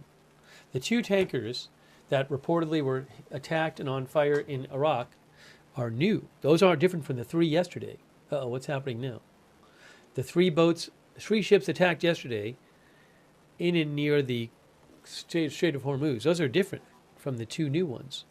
The two tankers that reportedly were attacked and on fire in Iraq are new. Those aren't different from the three yesterday. Uh-oh, what's happening now? The three ships attacked yesterday in and near the Strait of Hormuz. Those are different from the two new ones.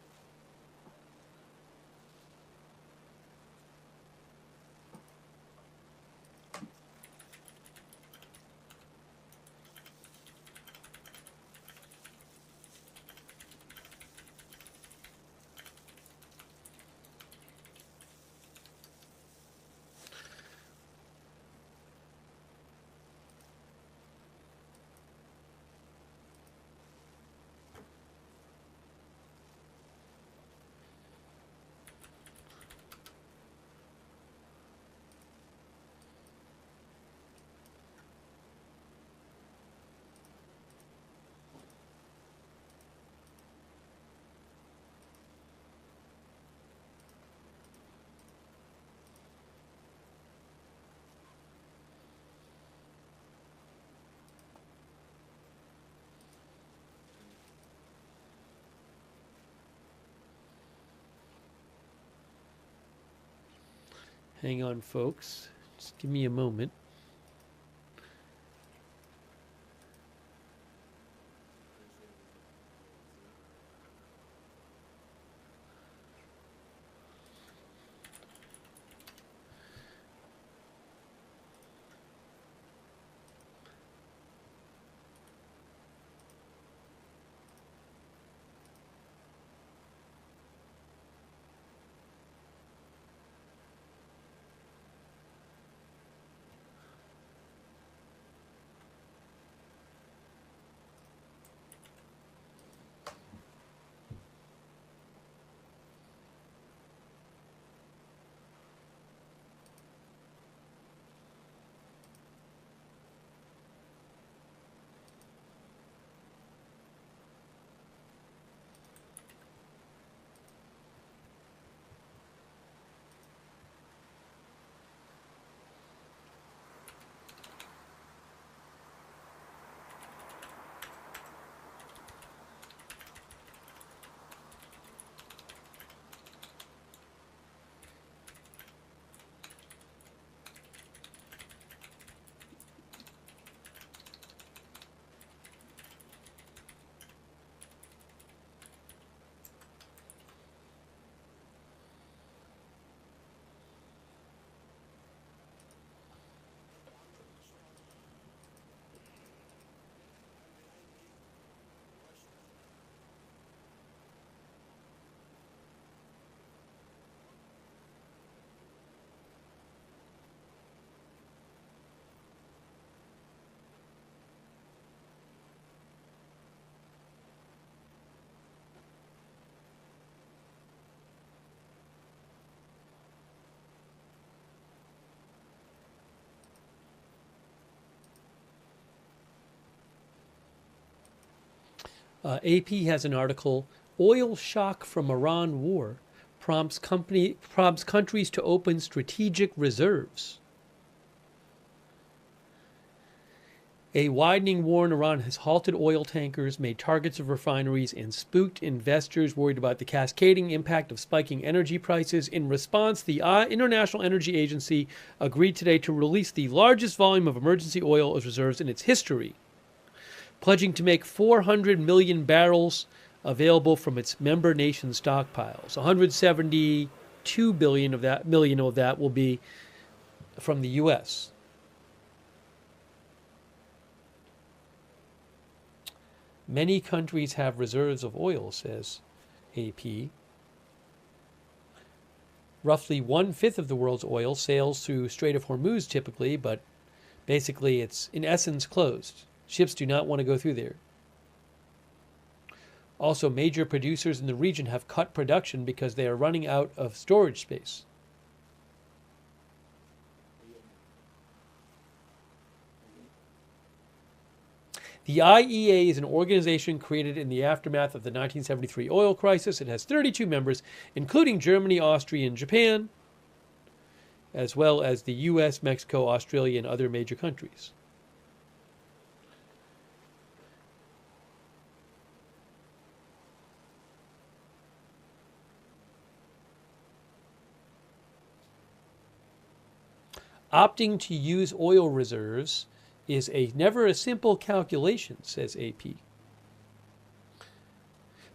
Hang on, folks. Just give me a moment. AP has an article, Oil Shock from Iran War prompts countries to open strategic reserves. A widening war in Iran has halted oil tankers, made targets of refineries, and spooked investors worried about the cascading impact of spiking energy prices. In response, the International Energy Agency agreed today to release the largest volume of emergency oil reserves in its history, pledging to make 400 million barrels available from its member nation stockpiles. 172 million of that will be from the U.S. Many countries have reserves of oil, says AP. Roughly 1/5 of the world's oil sails through Strait of Hormuz typically, but basically it's in essence closed. Ships do not want to go through there. Also, major producers in the region have cut production because they are running out of storage space. The IEA is an organization created in the aftermath of the 1973 oil crisis. It has 32 members, including Germany, Austria, and Japan, as well as the US, Mexico, Australia, and other major countries. Opting to use oil reserves is never a simple calculation, says AP.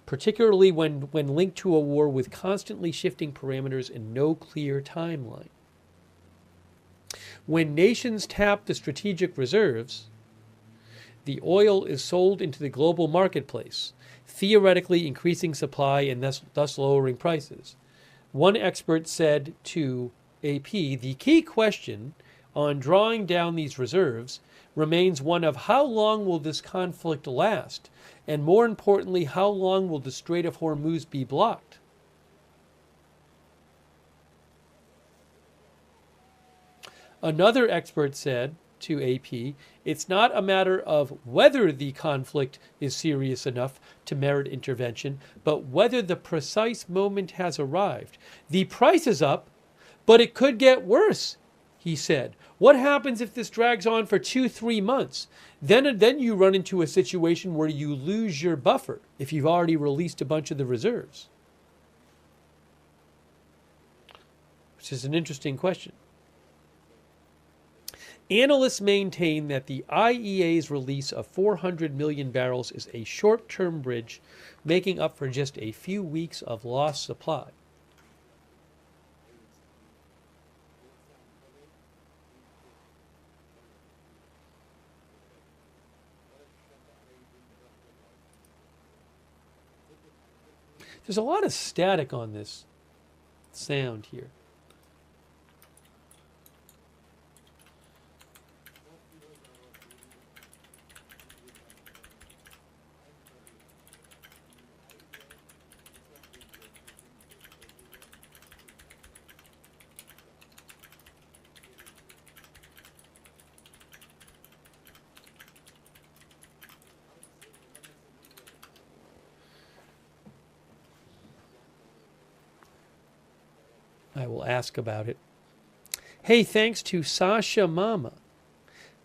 Particularly when linked to a war with constantly shifting parameters and no clear timeline. When nations tap the strategic reserves, the oil is sold into the global marketplace, theoretically increasing supply and thus lowering prices. One expert said to AP, the key question on drawing down these reserves remains one of how long will this conflict last, and more importantly, how long will the Strait of Hormuz be blocked? Another expert said to AP, it's not a matter of whether the conflict is serious enough to merit intervention, but whether the precise moment has arrived. The price is up, but it could get worse, he said. What happens if this drags on for 2-3 months? Then you run into a situation where you lose your buffer if you've already released a bunch of the reserves. Which is an interesting question. Analysts maintain that the IEA's release of 400 million barrels is a short-term bridge, making up for just a few weeks of lost supply. There's a lot of static on this sound here. I will ask about it. Hey, thanks to Sasha Mama.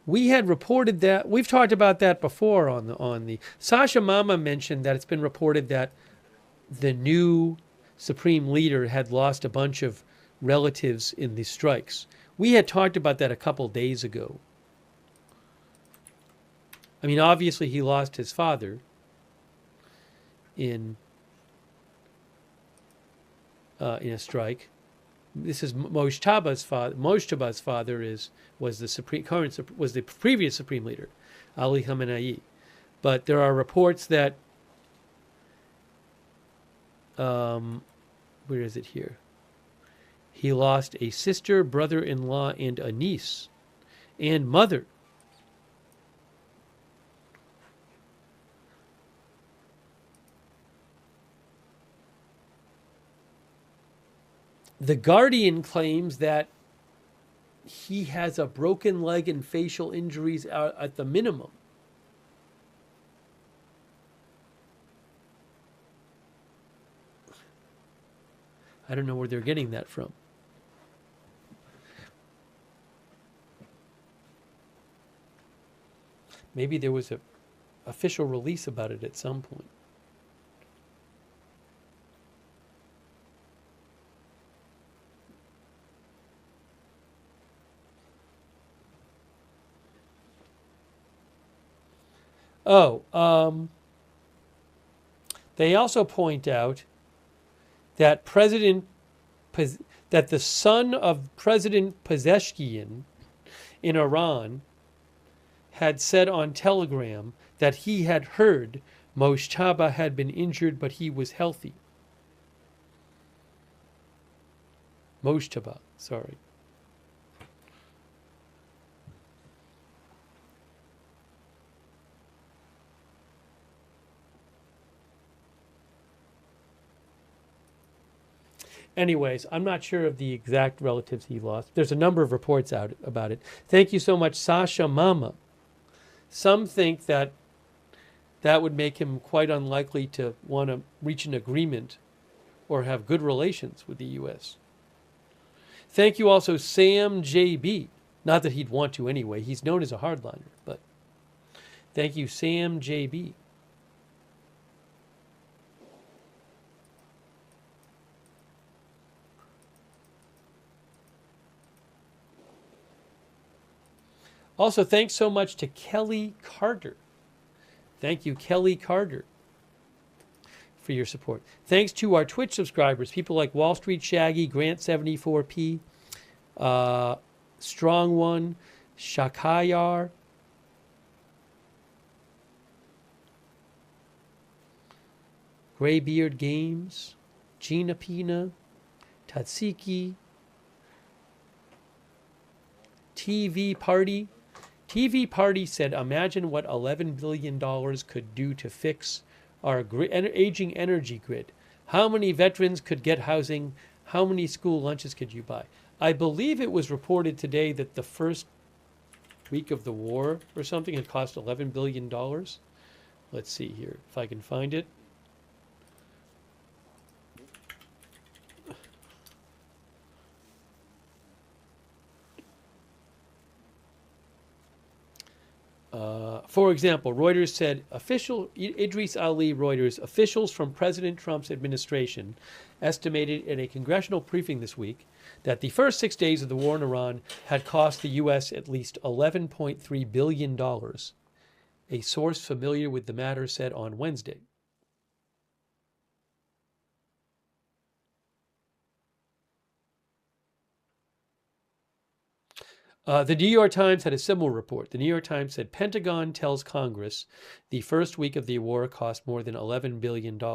We had reported that, we've talked about that before on the Sasha Mama mentioned that it's been reported that the new supreme leader had lost a bunch of relatives in the strikes. We had talked about that a couple days ago. I mean, obviously he lost his father in a strike. This is Mojtaba's father. Mojtaba's father was the previous supreme leader, Ali Khamenei. But there are reports that where is it here? He lost a sister, brother-in-law, and a niece, and mother. The Guardian claims that he has a broken leg and facial injuries at the minimum. I don't know where they're getting that from. Maybe there was a official release about it at some point. Oh, they also point out that that the son of President Pezeshkian in Iran had said on Telegram that he had heard Moshtaba had been injured, but he was healthy. Moshtaba, sorry. Anyways, I'm not sure of the exact relatives he lost. There's a number of reports out about it. Thank you so much, Sasha Mama. Some think that that would make him quite unlikely to want to reach an agreement or have good relations with the U.S. Thank you also, Sam JB. Not that he'd want to anyway. He's known as a hardliner, but thank you, Sam JB. Also, thanks so much to Kelly Carter. Thank you, Kelly Carter, for your support. Thanks to our Twitch subscribers, people like Wall Street Shaggy, Grant74P, Strong One, Shakayar, Graybeard Games, Gina Pina, Tatsiki, TV Party. TV Party said, imagine what $11 billion could do to fix our aging energy grid. How many veterans could get housing? How many school lunches could you buy? I believe it was reported today that the first week of the war or something had cost $11 billion. Let's see here if I can find it. For example, Reuters said, Idris Ali, Reuters, officials from President Trump's administration estimated in a congressional briefing this week that the first 6 days of the war in Iran had cost the U.S. at least $11.3 billion, a source familiar with the matter said on Wednesday. The New York Times had a similar report. The New York Times said Pentagon tells Congress the first week of the war cost more than $11 billion. I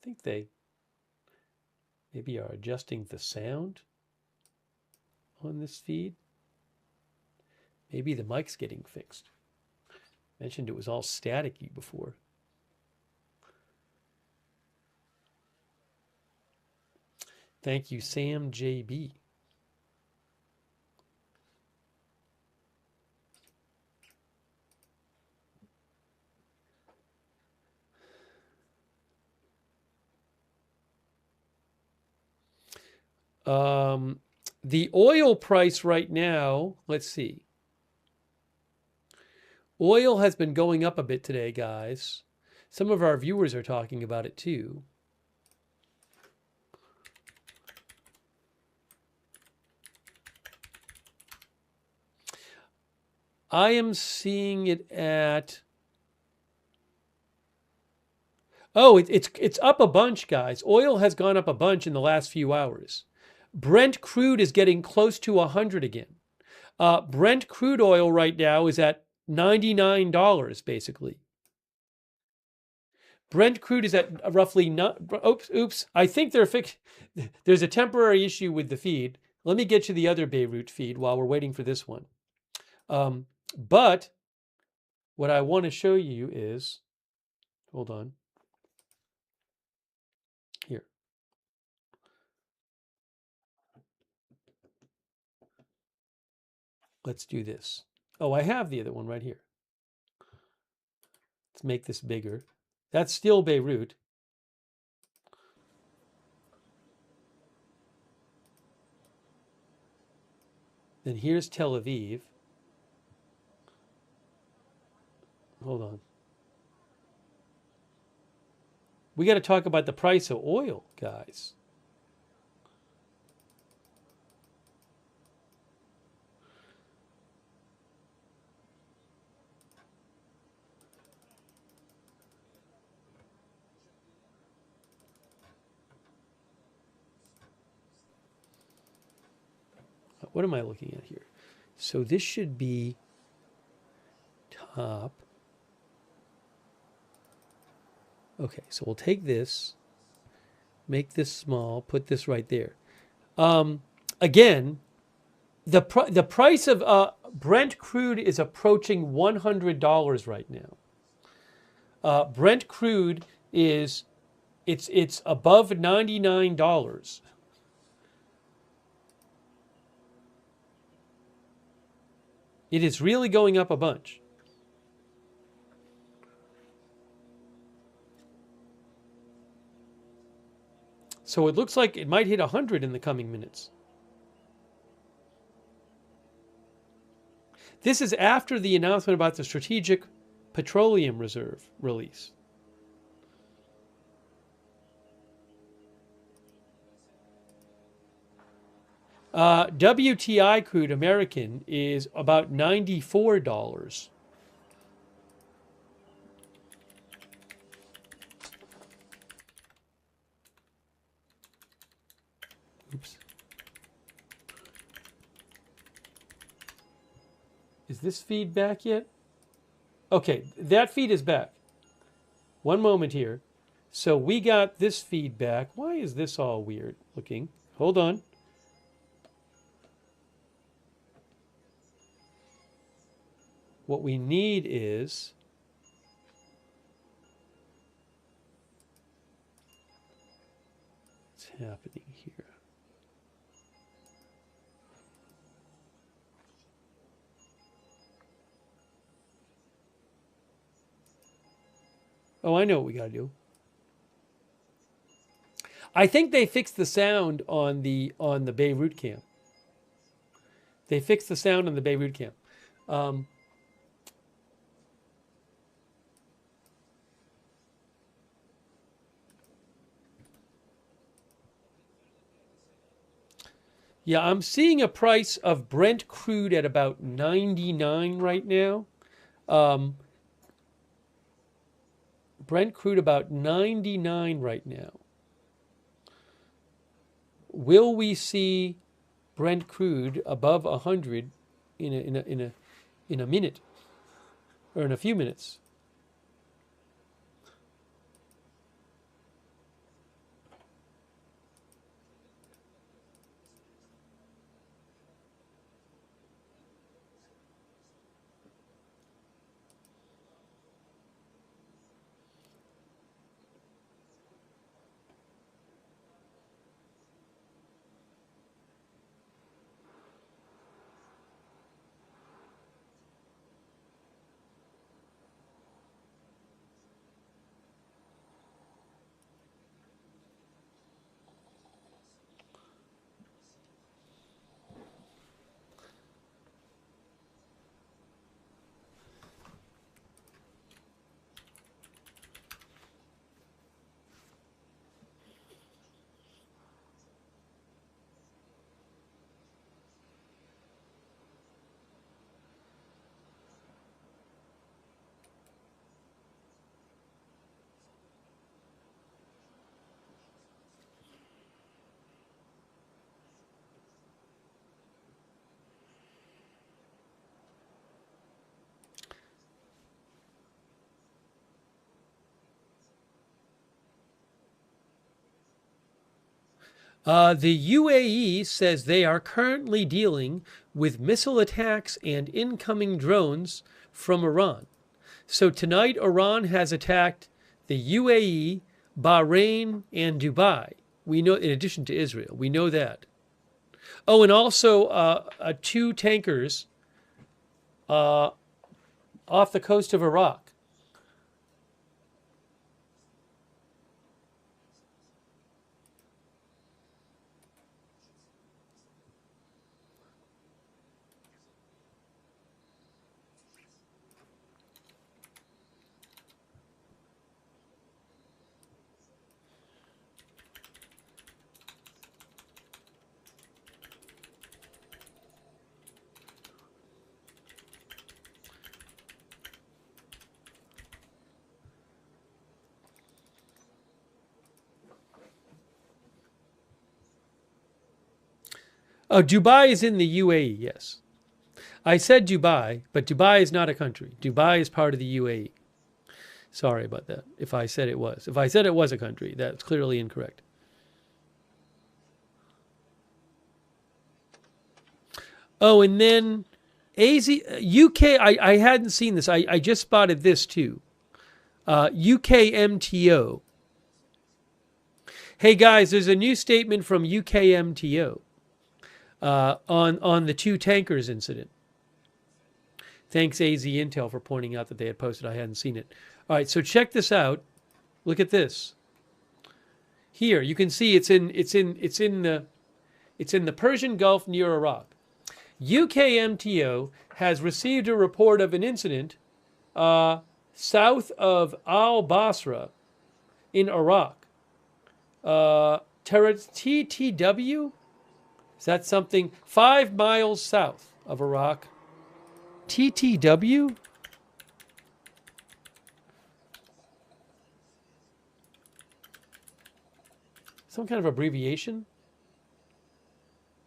think they maybe are adjusting the sound on this feed. Maybe the mic's getting fixed. Mentioned it was all staticky before. Thank you, Sam JB. The oil price right now, let's see. Oil has been going up a bit today, guys. Some of our viewers are talking about it too. I am seeing it at... Oh, it's up a bunch, guys. Oil has gone up a bunch in the last few hours. Brent crude is getting close to 100 again. Brent crude oil right now is at $99, basically. Brent crude is at roughly oops. I think they're fixed. There's a temporary issue with the feed. Let me get you the other Beirut feed while we're waiting for this one. But what I want to show you is, hold on. Here. Let's do this. Oh, I have the other one right here. make this bigger. That's still Beirut. Then here's Tel Aviv. Hold on. We got to talk about the price of oil, guys. What am I looking at here? So this should be top. Okay, so we'll take this, make this small, put this right there. Again, the price of Brent crude is approaching $100 right now. Brent crude is it's above $99. It is really going up a bunch. So it looks like it might hit 100 in the coming minutes. This is after the announcement about the Strategic Petroleum Reserve release. WTI crude American is about $94. Oops. Is this feed back yet? Okay, that feed is back. One moment here. So we got this feed back. Why is this all weird looking? Hold on. What we need is what's happening here? Oh, I know what we got to do. I think they fixed the sound on the Beirut camp. They fixed the sound on the Beirut camp. Yeah, I'm seeing a price of Brent crude at about 99 right now. Brent crude about 99 right now. Will we see Brent crude above 100 in a minute or in a few minutes? The UAE says they are currently dealing with missile attacks and incoming drones from Iran. So tonight, Iran has attacked the UAE, Bahrain, and Dubai. We know, in addition to Israel, we know that. Oh, and also 2 tankers off the coast of Iraq. Oh, Dubai is in the UAE, yes. I said Dubai, but Dubai is not a country. Dubai is part of the UAE. Sorry about that. If I said it was. If I said it was a country, that's clearly incorrect. Oh, and then UK, I hadn't seen this. I just spotted this too. UKMTO. Hey guys, there's a new statement from UKMTO on the two tankers incident. Thanks AZ Intel for pointing out that they had posted. I hadn't seen it. All right, so check this out. Look at this. Here you can see it's in the Persian Gulf near Iraq. UKMTO has received a report of an incident south of Al Basra in Iraq. TTW? Is that something? 5 miles south of Iraq. TTW? Some kind of abbreviation?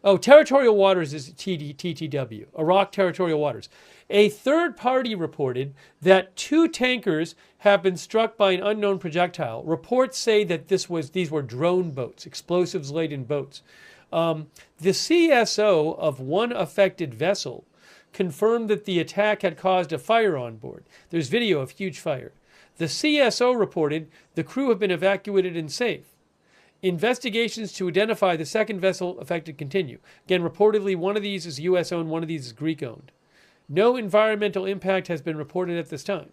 Oh, territorial waters is TTW, Iraq territorial waters. A third party reported that 2 tankers have been struck by an unknown projectile. Reports say that these were drone boats, explosives-laden boats. The CSO of one affected vessel confirmed that the attack had caused a fire on board. There's video of huge fire. The CSO reported the crew have been evacuated and safe. Investigations to identify the second vessel affected continue. Again, reportedly, one of these is U.S.-owned, one of these is Greek-owned. No environmental impact has been reported at this time.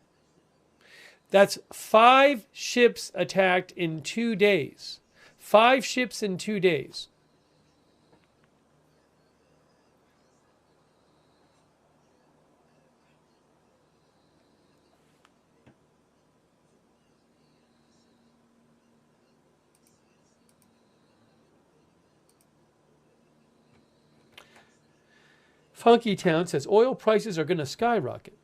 That's 5 ships attacked in 2 days. 5 ships in 2 days. Funky Town says oil prices are going to skyrocket.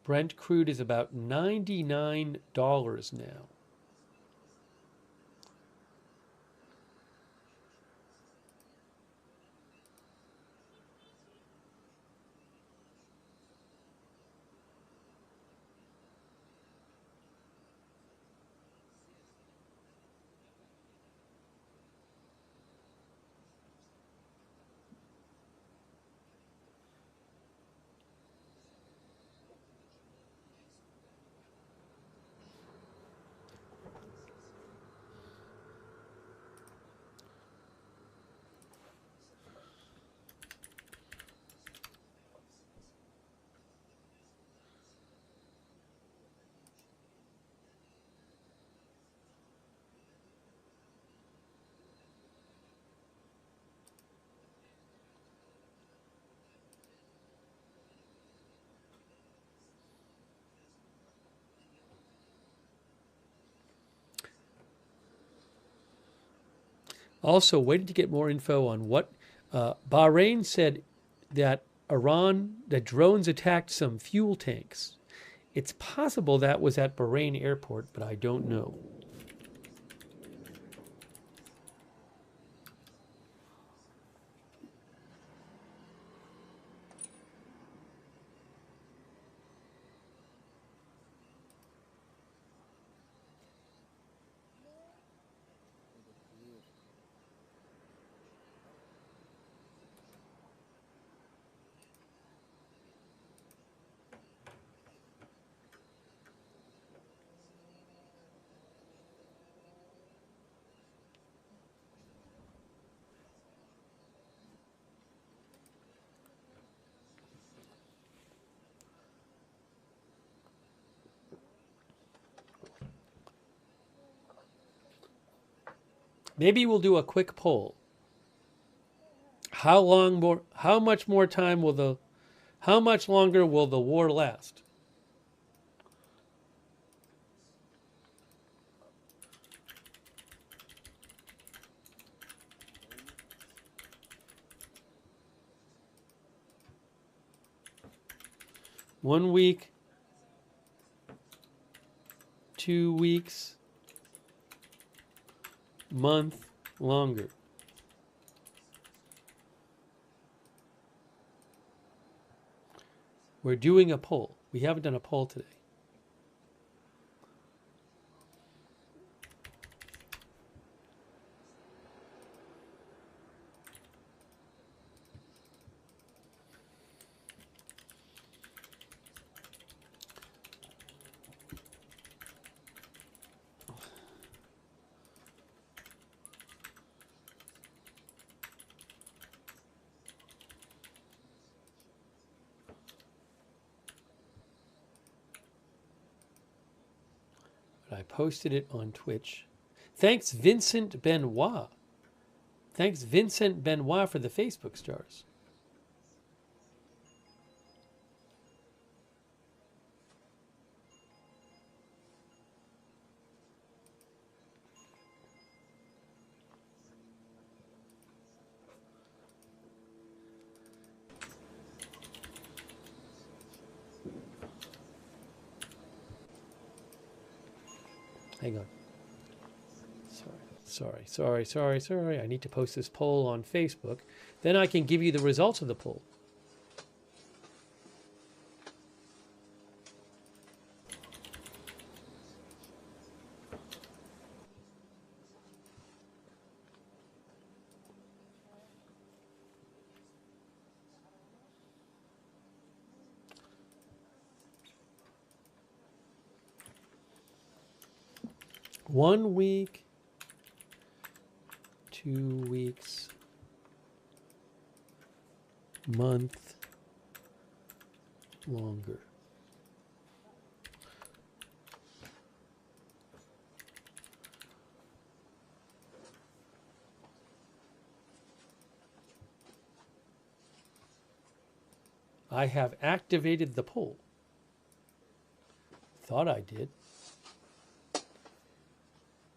Brent crude is about $99 now. Also, waiting to get more info on what Bahrain said that that drones attacked some fuel tanks. It's possible that was at Bahrain airport, but I don't know. Maybe we'll do a quick poll. How much longer will the war last? 1 week, 2 weeks, month, longer. We're doing a poll. We haven't done a poll today. I posted it on Twitch. Thanks, Vincent Benoit. Thanks, Vincent Benoit, for the Facebook stars. Hang on. Sorry. I need to post this poll on Facebook. Then I can give you the results of the poll. One week, 2 weeks, month, longer. I have activated the poll. Thought I did.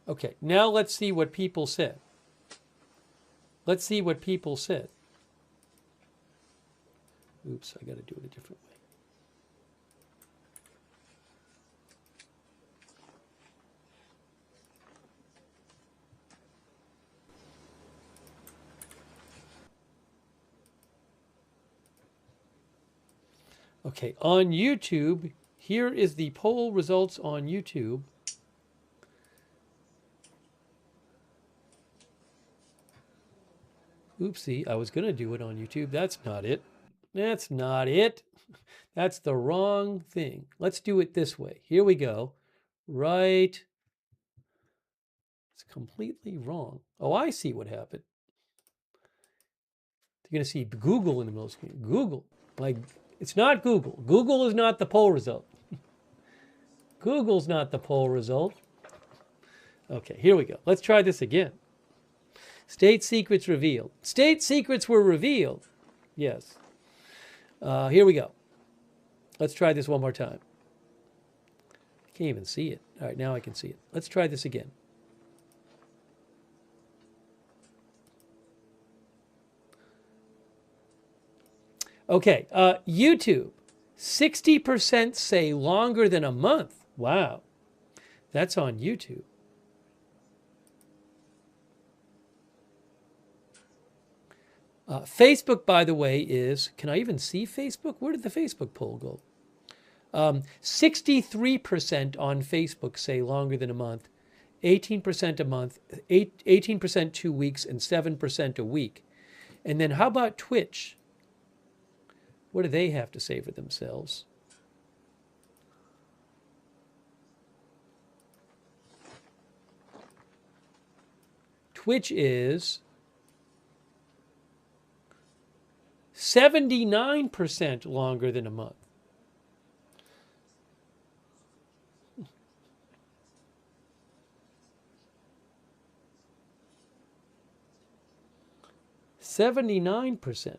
Okay, now let's see what people said. Let's see what people said. Oops, I got to do it a different way. Okay, on YouTube, here is the poll results on YouTube. Oopsie, I was going to do it on YouTube. That's not it. That's not it. That's the wrong thing. Let's do it this way. Here we go. Right. It's completely wrong. Oh, I see what happened. You're going to see Google in the middle screen. Google. Like, it's not Google. Google is not the poll result. Google's not the poll result. Okay, here we go. Let's try this again. State secrets revealed. State secrets were revealed. Yes. Here we go. Let's try this one more time. I can't even see it. All right, now I can see it. Let's try this again. Okay, YouTube. 60% say longer than a month. Wow. That's on YouTube. Facebook, by the way, is, can I even see Facebook? Where did the Facebook poll go? 63% on Facebook say longer than a month, 18% a month, 18% 2 weeks, and 7% a week. And then how about Twitch? What do they have to say for themselves? Twitch is 79% longer than a month. %79.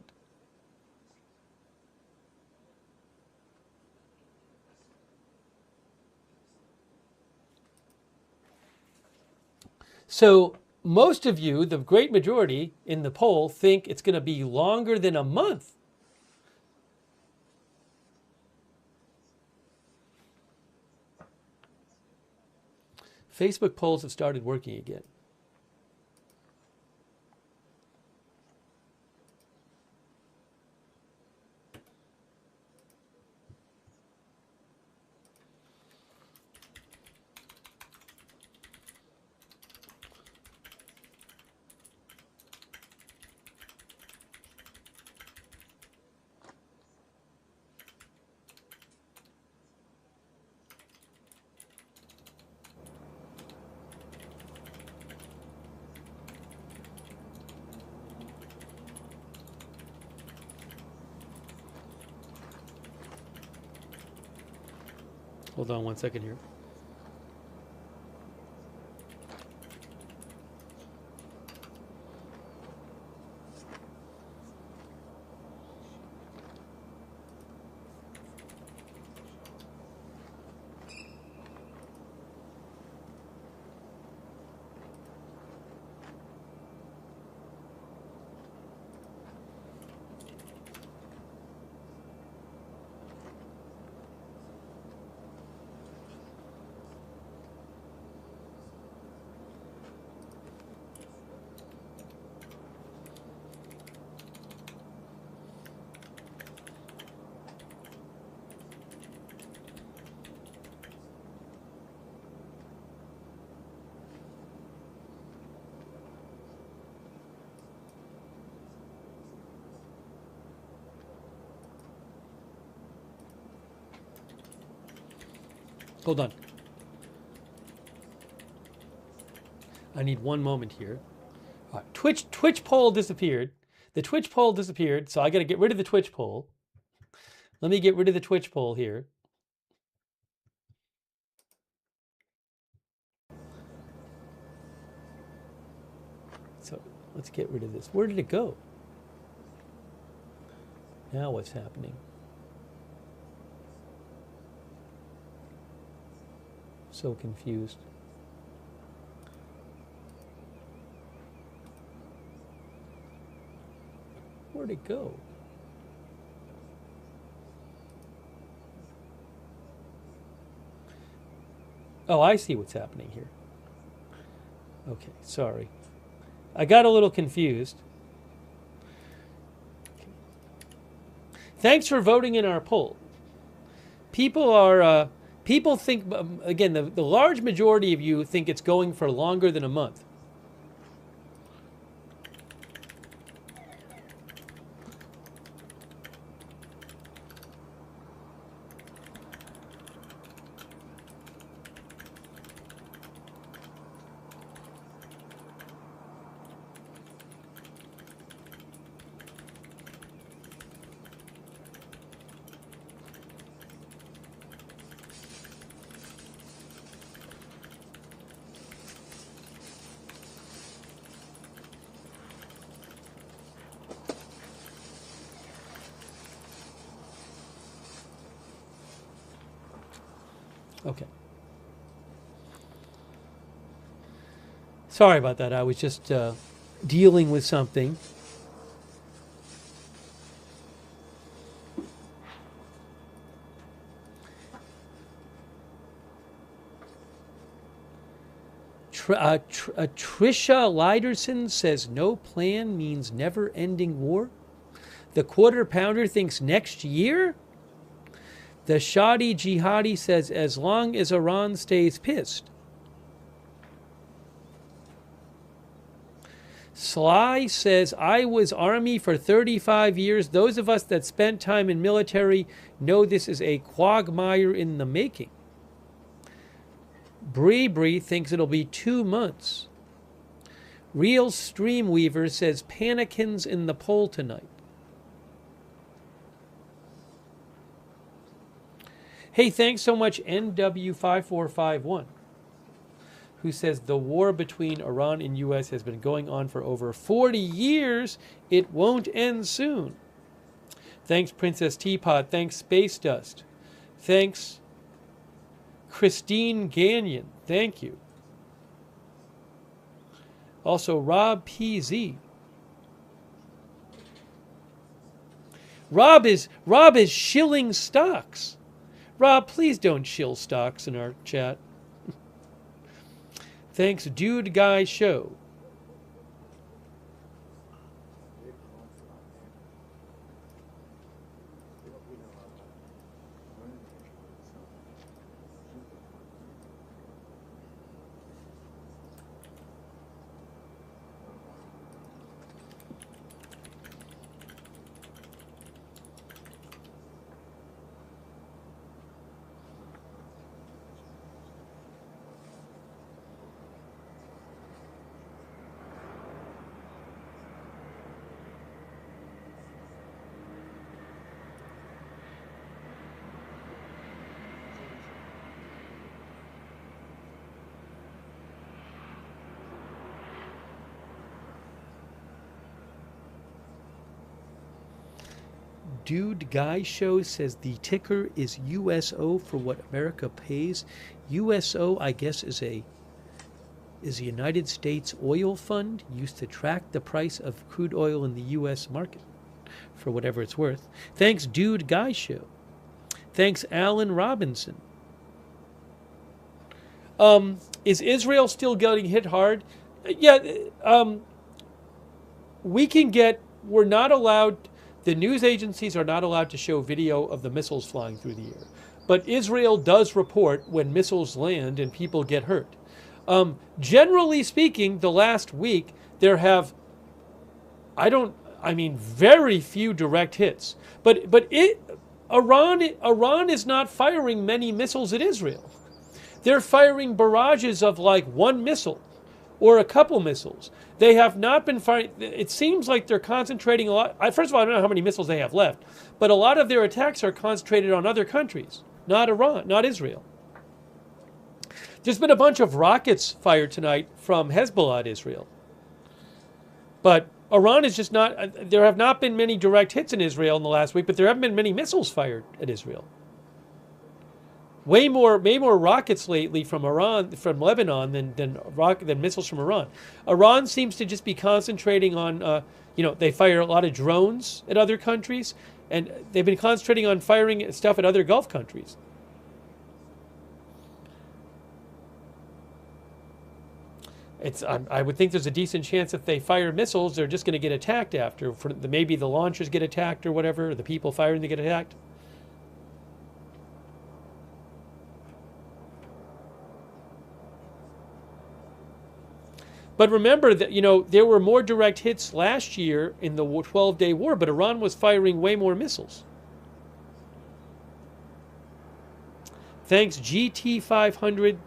So most of you, the great majority in the poll, think it's going to be longer than a month. Facebook polls have started working again. Hold on 1 second here. Hold on. I need one moment here. All right. Twitch poll disappeared. The Twitch poll disappeared, so I got to get rid of the Twitch poll. Let me get rid of the Twitch poll here. So let's get rid of this. Where did it go? Now what's happening? So confused. Where'd it go? Oh, I see what's happening here. Okay, sorry. I got a little confused. Okay. Thanks for voting in our poll. People are... People think, again, the large majority of you think it's going for longer than a month. Okay. Sorry about that. I was just dealing with something. Trisha Liderson says no plan means never-ending war. The Quarter Pounder thinks next year. The Shadi Jihadi says as long as Iran stays pissed. Sly says I was Army for 35 years. Those of us that spent time in military know this is a quagmire in the making. Bree thinks it'll be 2 months. Real Streamweaver says panicins in the poll tonight. Hey, thanks so much, NW5451, who says the war between Iran and U.S. has been going on for over 40 years. It won't end soon. Thanks, Princess Teapot. Thanks, Space Dust. Thanks, Christine Gagnon. Thank you. Also, Rob PZ. Rob is shilling stocks. Rob, please don't shill stocks in our chat. Thanks, Dude Guy Show. Dude Guy Show says the ticker is USO for what America pays. USO, I guess, is a United States oil fund used to track the price of crude oil in the U.S. market for whatever it's worth. Thanks, Dude Guy Show. Thanks, Alan Robinson. Is Israel still getting hit hard? Yeah, we're not allowed, the news agencies are not allowed to show video of the missiles flying through the air. But Israel does report when missiles land and people get hurt. Generally speaking, the last week, there have, very few direct hits. But Iran is not firing many missiles at Israel. They're firing barrages of like one missile or a couple missiles. They have not been firing. It seems like they're concentrating a lot. First of all, I don't know how many missiles they have left, but a lot of their attacks are concentrated on other countries, not Iran, not Israel. There's been a bunch of rockets fired tonight from Hezbollah at Israel. But Iran is just not, there have not been many direct hits in Israel in the last week, but there haven't been many missiles fired at Israel. Way more rockets lately from Iran, from Lebanon than missiles from Iran. Iran seems to just be concentrating on, they fire a lot of drones at other countries, and they've been concentrating on firing stuff at other Gulf countries. I would think there's a decent chance if they fire missiles, they're just going to get attacked after. Maybe the launchers get attacked or whatever, or the people firing they get attacked. But remember that, there were more direct hits last year in the 12-day war, but Iran was firing way more missiles. Thanks, GT500,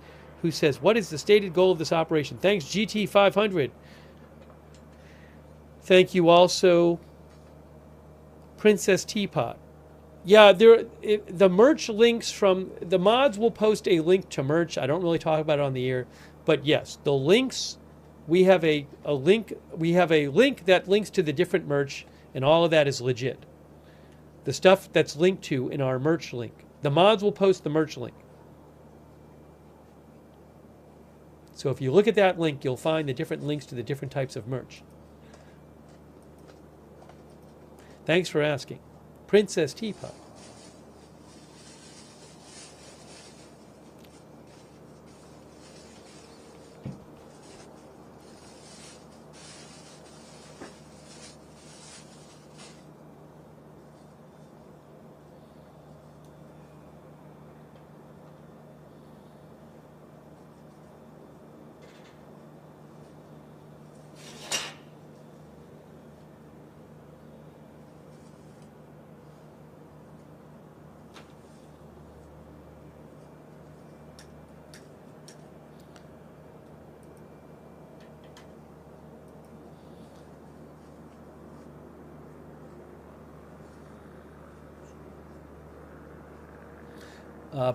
who says, what is the stated goal of this operation? Thanks, GT500. Thank you also, Princess Teapot. Yeah, the merch links from, the mods will post a link to merch. I don't really talk about it on the air, but yes, the links, we have a link that links to the different merch, and all of that is legit. The stuff that's linked to in our merch link. The mods will post the merch link. So if you look at that link, you'll find the different links to the different types of merch. Thanks for asking. Princess Teapot.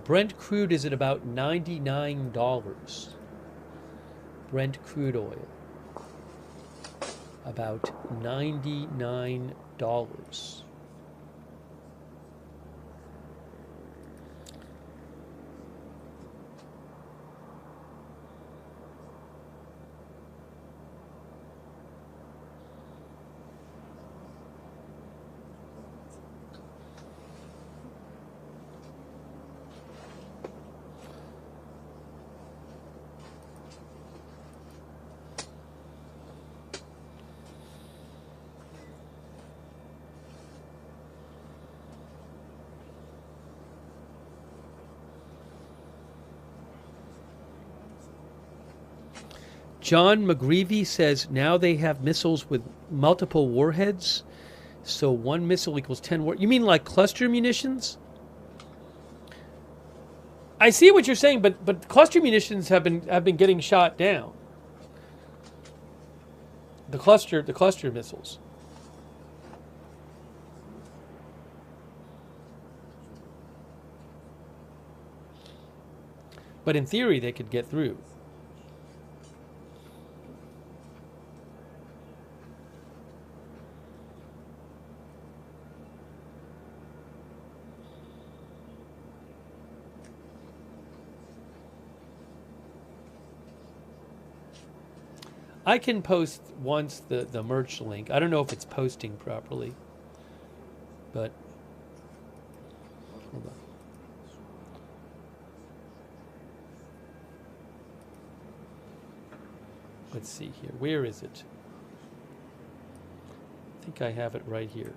Brent crude is at about $99. Brent crude oil. About $99. John McGreevy says now they have missiles with multiple warheads. So one missile equals 10 war. You mean like cluster munitions? I see what you're saying, but cluster munitions have been getting shot down. The cluster missiles. But in theory, they could get through. I can post once the merch link. I don't know if it's posting properly, but hold on. Let's see here. Where is it? I think I have it right here.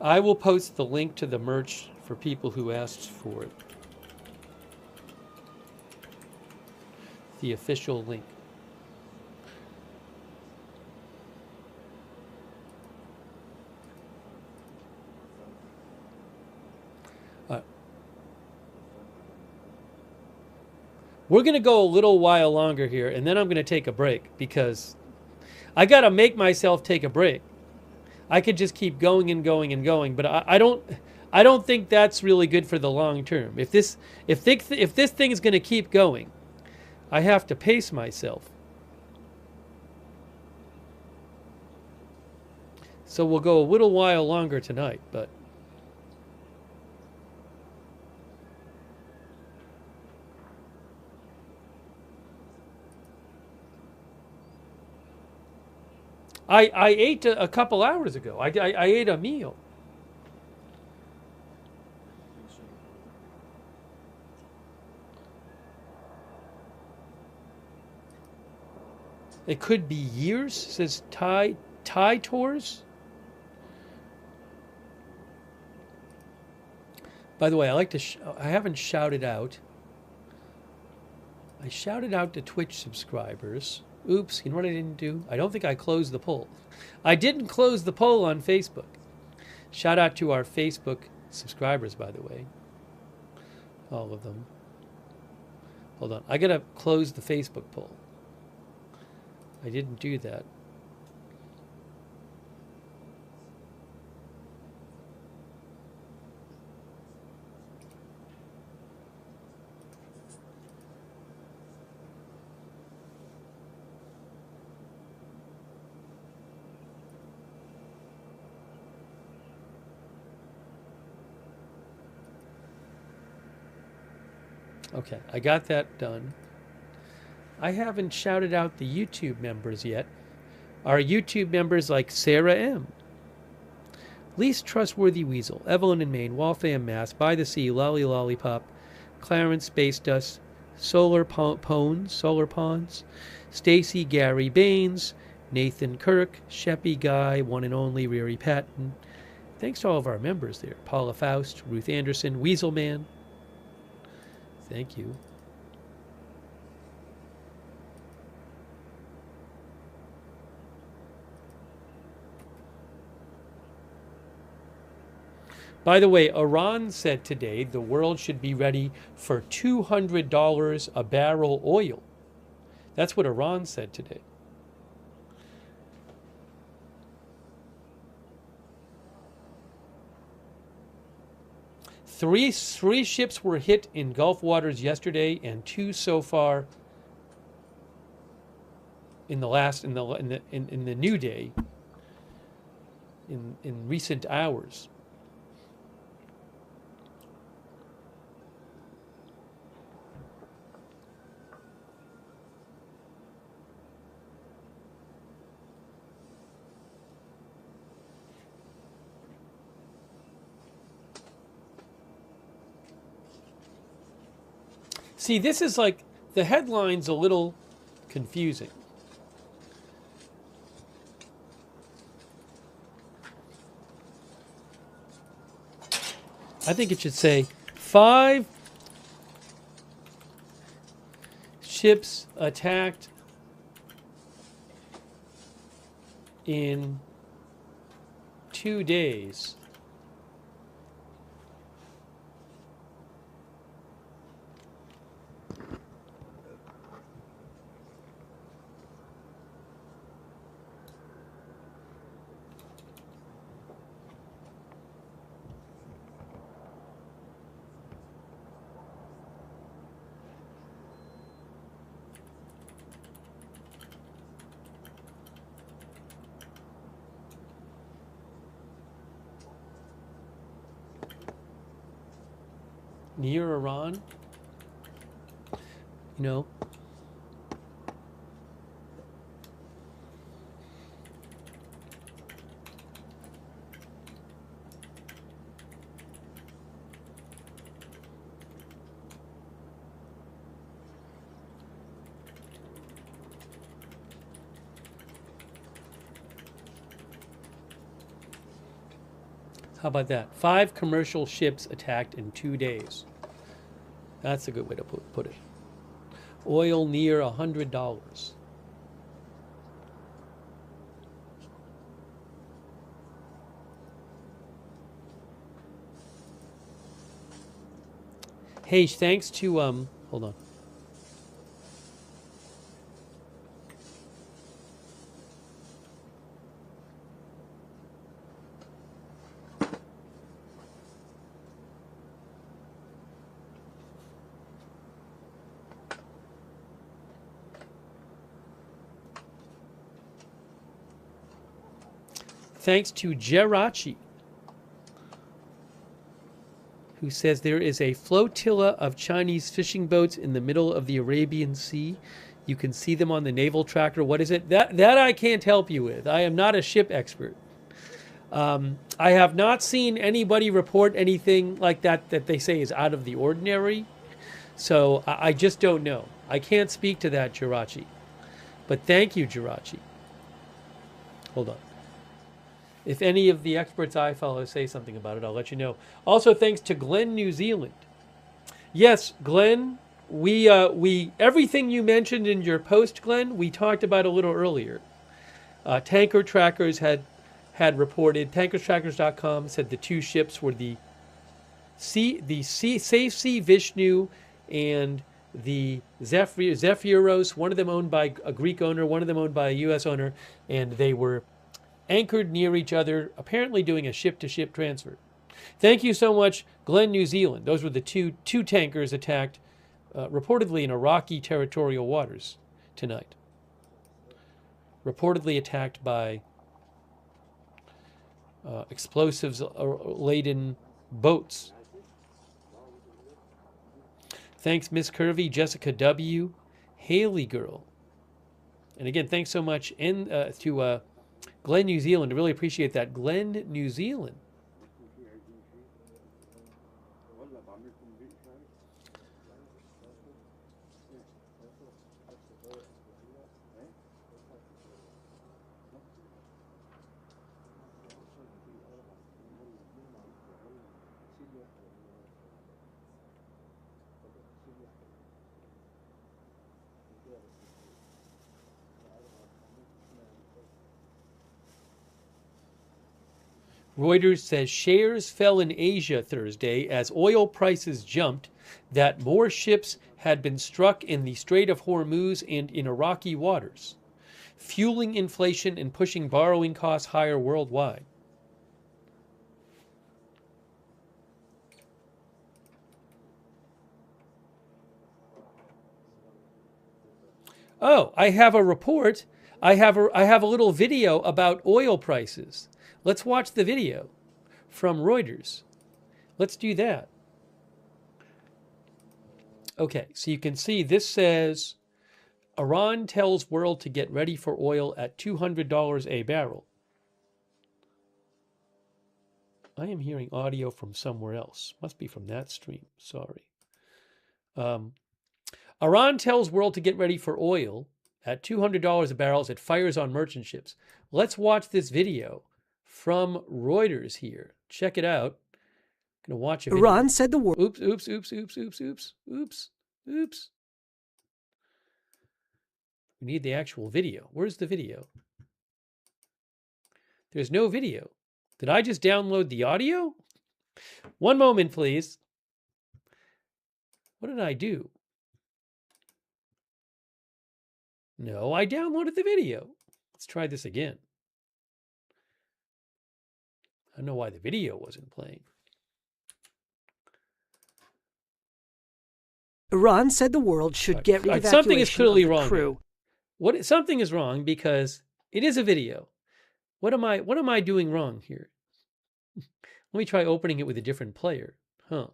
I will post the link to the merch for people who asked for it. The official link. We're going to go a little while longer here, and then I'm going to take a break because I got to make myself take a break. I could just keep going and going and going, but I don't think that's really good for the long term. If this thing is going to keep going, I have to pace myself. So we'll go a little while longer tonight, but I ate a couple hours ago. I ate a meal. It could be years, says Thai Tours. By the way, I like to. I haven't shouted out. I shouted out to Twitch subscribers. Oops, you know what I didn't do? I don't think I closed the poll. I didn't close the poll on Facebook. Shout out to our Facebook subscribers, by the way. All of them. Hold on. I got to close the Facebook poll. I didn't do that. Okay, I got that done. I haven't shouted out the YouTube members yet. Our YouTube members like Sarah M., Least Trustworthy Weasel, Evelyn in Maine, Waltham, Mass, By the Sea, Lolly Lollipop, Clarence Space Dust, Solar Ponds, Stacy Gary Baines, Nathan Kirk, Sheppy Guy, One and Only, Riri Patton. Thanks to all of our members there. Paula Faust, Ruth Anderson, Weasel Man. Thank you. By the way, Iran said today the world should be ready for $200 a barrel oil. That's what Iran said today. Three ships were hit in Gulf waters yesterday, and 2 so far in the new day, in recent hours. See, this is like, the headline's a little confusing. I think it should say 5 ships attacked in 2 days. Near Iran, you know. How about that? 5 commercial ships attacked in 2 days. That's a good way to put it. Oil near $100. Hey, thanks to hold on. Thanks to Jerachi, who says there is a flotilla of Chinese fishing boats in the middle of the Arabian Sea. You can see them on the naval tracker. What is it? That I can't help you with. I am not a ship expert. I have not seen anybody report anything like that they say is out of the ordinary. So I just don't know. I can't speak to that, Jerachi. But thank you, Jerachi. Hold on. If any of the experts I follow say something about it, I'll let you know. Also, thanks to Glenn, New Zealand. Yes, Glenn, we everything you mentioned in your post, Glenn, we talked about a little earlier. Tanker Trackers had reported, tankertrackers.com said the 2 ships were the Safe Sea Vishnu and the Zephyros, one of them owned by a Greek owner, one of them owned by a U.S. owner, and they were anchored near each other, apparently doing a ship-to-ship transfer. Thank you so much, Glenn, New Zealand. Those were the two tankers attacked, reportedly in Iraqi territorial waters tonight. Reportedly attacked by explosives-laden boats. Thanks, Miss Curvy, Jessica W., Haley Girl. And again, thanks so much to Glenn, New Zealand. I really appreciate that. Glenn, New Zealand. Reuters says shares fell in Asia Thursday as oil prices jumped, that more ships had been struck in the Strait of Hormuz and in Iraqi waters, fueling inflation and pushing borrowing costs higher worldwide. Oh, I have a report. I have a little video about oil prices. Let's watch the video from Reuters. Let's do that. Okay, so you can see this says Iran tells world to get ready for oil at $200 a barrel. I am hearing audio from somewhere else. Must be from that stream. Sorry. Iran tells world to get ready for oil at $200 a barrel as it fires on merchant ships. Let's watch this video from Reuters here. Check it out. I'm going to watch a video. Iran said the war. Oops. We need the actual video. Where's the video? There's no video. Did I just download the audio? One moment, please. What did I do? No, I downloaded the video. Let's try this again. I don't know why the video wasn't playing. Iran said the world should get evacuation something is clearly of the wrong crew. Something is wrong because it is a video. What am I doing wrong here? Let me try opening it with a different player. Open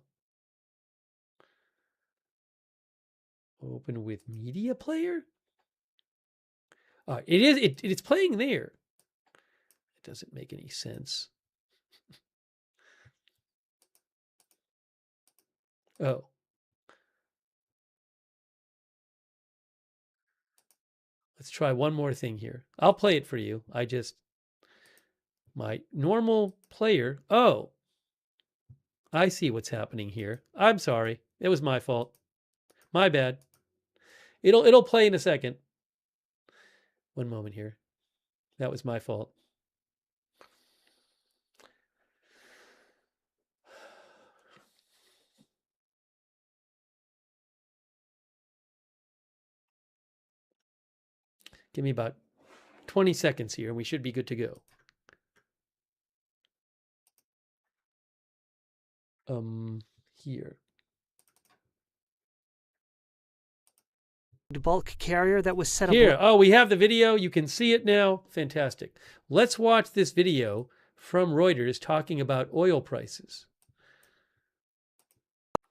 with media player? It's playing there. It doesn't make any sense. Oh. Let's try one more thing here. I'll play it for you. My normal player. Oh, I see what's happening here. I'm sorry. It was my fault. My bad. It'll play in a second. One moment here. That was my fault. Give me about 20 seconds here and we should be good to go. Here. Bulk carrier that was set up here. Oh, we have the video. You can see it now. Fantastic. Let's watch this video from Reuters talking about oil prices.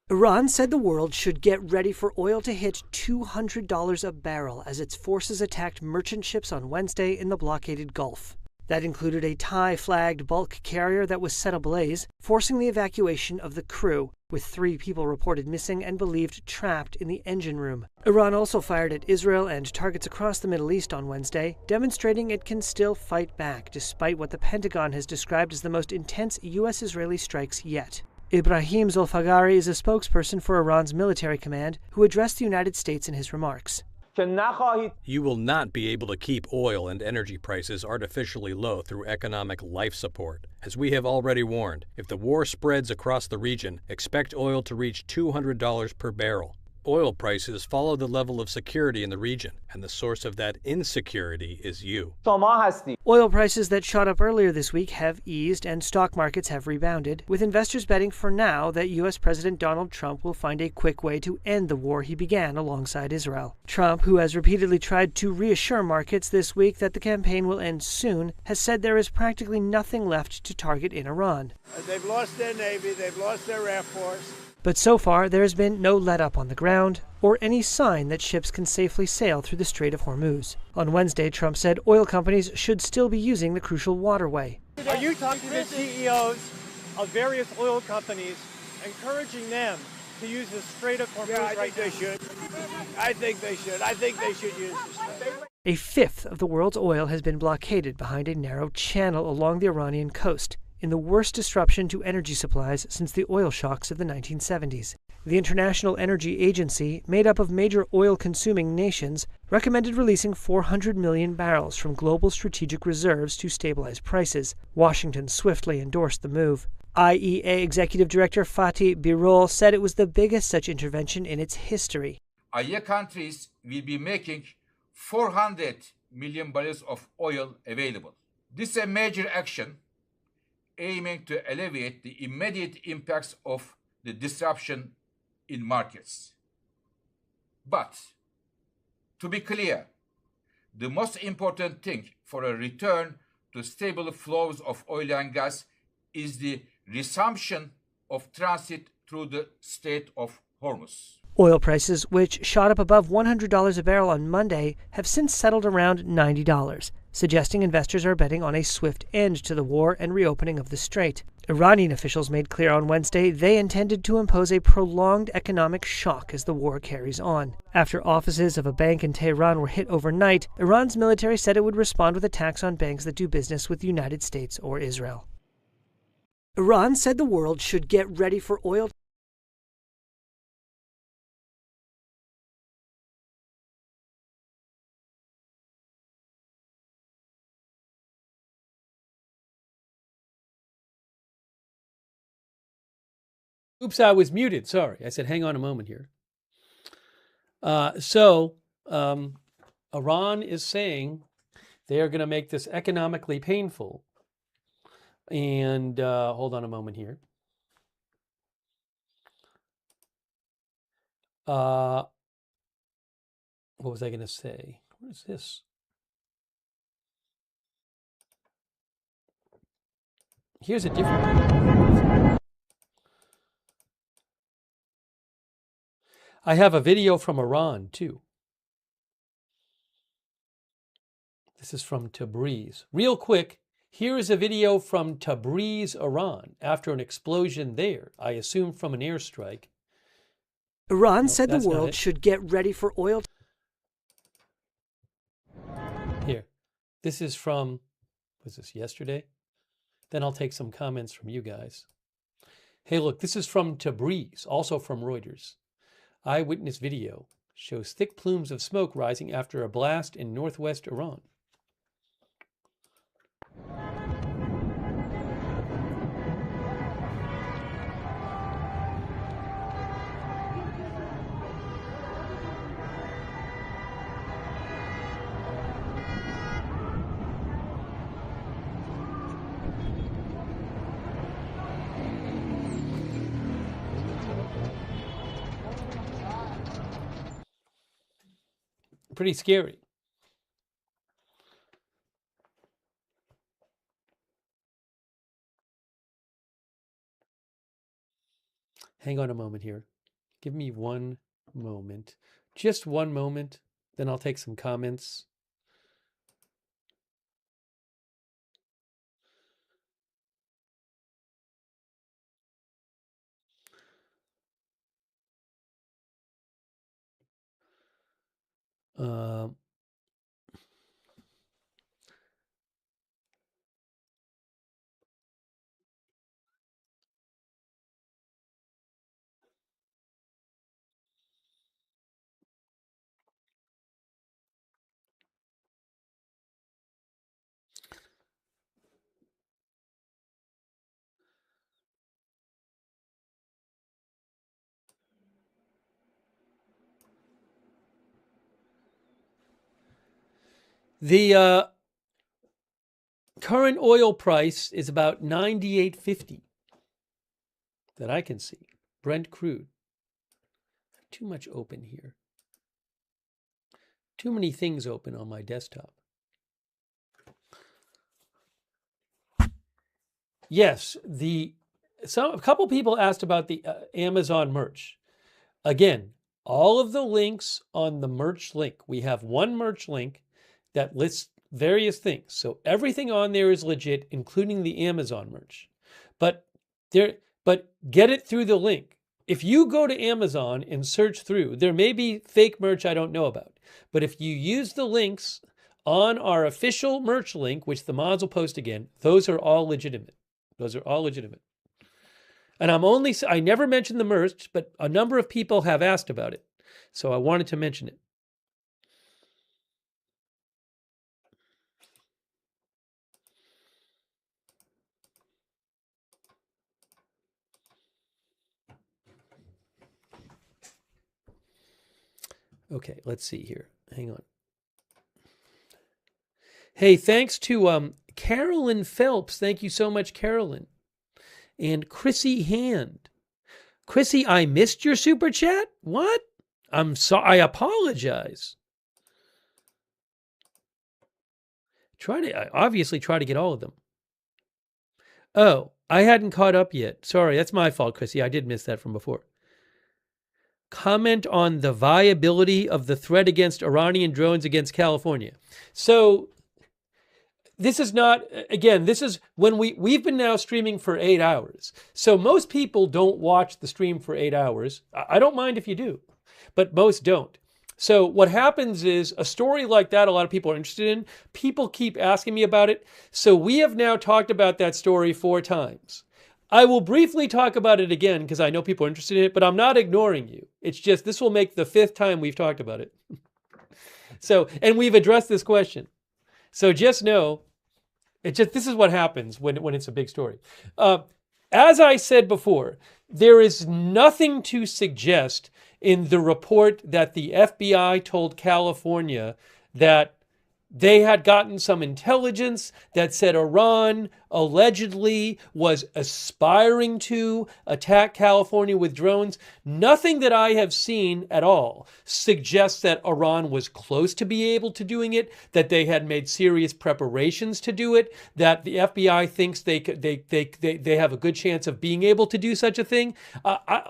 Iran said the world should get ready for oil to hit $200 a barrel as its forces attacked merchant ships on Wednesday in the blockaded Gulf. That included a Thai-flagged bulk carrier that was set ablaze, forcing the evacuation of the crew, with 3 people reported missing and believed trapped in the engine room. Iran also fired at Israel and targets across the Middle East on Wednesday, demonstrating it can still fight back despite what the Pentagon has described as the most intense U.S.-Israeli strikes yet. Ibrahim Zolfagari is a spokesperson for Iran's military command, who addressed the United States in his remarks. You will not be able to keep oil and energy prices artificially low through economic life support. As we have already warned, if the war spreads across the region, expect oil to reach $200 per barrel. Oil prices follow the level of security in the region, and the source of that insecurity is you. Oil prices that shot up earlier this week have eased and stock markets have rebounded, with investors betting for now that U.S. President Donald Trump will find a quick way to end the war he began alongside Israel. Trump, who has repeatedly tried to reassure markets this week that the campaign will end soon, has said there is practically nothing left to target in Iran. They've lost their Navy, they've lost their Air Force. But so far, there has been no let-up on the ground or any sign that ships can safely sail through the Strait of Hormuz. On Wednesday, Trump said oil companies should still be using the crucial waterway. Are you talking to the CEOs of various oil companies, encouraging them to use the Strait of Hormuz I think they should. I think they should. I think they should use the Strait. A fifth of the world's oil has been blockaded behind a narrow channel along the Iranian coast, in the worst disruption to energy supplies since the oil shocks of the 1970s. The International Energy Agency, made up of major oil-consuming nations, recommended releasing 400 million barrels from global strategic reserves to stabilize prices. Washington swiftly endorsed the move. IEA Executive Director Fatih Birol said it was the biggest such intervention in its history. IEA countries will be making 400 million barrels of oil available. This is a major action aiming to alleviate the immediate impacts of the disruption in markets. But, to be clear, the most important thing for a return to stable flows of oil and gas is the resumption of transit through the Strait of Hormuz. Oil prices, which shot up above $100 a barrel on Monday, have since settled around $90, suggesting investors are betting on a swift end to the war and reopening of the strait. Iranian officials made clear on Wednesday they intended to impose a prolonged economic shock as the war carries on. After offices of a bank in Tehran were hit overnight, Iran's military said it would respond with attacks on banks that do business with the United States or Israel. Iran said the world should get ready for oil Oops, I was muted. Sorry. I said, hang on a moment here. So Iran is saying they are going to make this economically painful. And hold on a moment here. What was I going to say? What is this? Here's a different. I have a video from Iran too. This is from Tabriz. Real quick, here is a video from Tabriz, Iran, after an explosion there, I assume from an airstrike. Iran said the world should get ready for oil. Here, this is from, was this yesterday? Then I'll take some comments from you guys. Hey, look, this is from Tabriz, also from Reuters. Eyewitness video shows thick plumes of smoke rising after a blast in northwest Iran. Pretty scary. Hang on a moment here. Give me one moment. Just one moment. Then I'll take some comments. The current oil price is about $98.50 that I can see. Brent crude. Too much open here. Too many things open on my desktop. Yes, a couple people asked about the Amazon merch. Again, all of the links on the merch link. We have one merch link that lists various things. So everything on there is legit, including the Amazon merch. But get it through the link. If you go to Amazon and search through, there may be fake merch I don't know about. But if you use the links on our official merch link, which the mods will post again, those are all legitimate. Those are all legitimate. And I never mentioned the merch, but a number of people have asked about it. So I wanted to mention it. Okay, let's see here. Hang on. Hey, thanks to Carolyn Phelps. Thank you so much, Carolyn. And Chrissy Hand. Chrissy, I missed your super chat? What? I'm sorry. I apologize. I obviously try to get all of them. Oh, I hadn't caught up yet. Sorry, that's my fault, Chrissy. I did miss that from before. Comment on the viability of the threat against Iranian drones against California. So this is not, again, this is when we've been now streaming for 8 hours. So most people don't watch the stream for 8 hours. I don't mind if you do, but most don't. So what happens is a story like that, a lot of people are interested in. People keep asking me about it. So we have now talked about that story 4 times. I will briefly talk about it again because I know people are interested in it, but I'm not ignoring you. It's just this will make the 5th time we've talked about it. So, and we've addressed this question. So just know, this is what happens when it's a big story. as I said before, there is nothing to suggest in the report that the FBI told California that they had gotten some intelligence that said Iran allegedly was aspiring to attack California with drones. Nothing that I have seen at all suggests that Iran was close to be able to doing it, that they had made serious preparations to do it, that the FBI thinks they have a good chance of being able to do such a thing.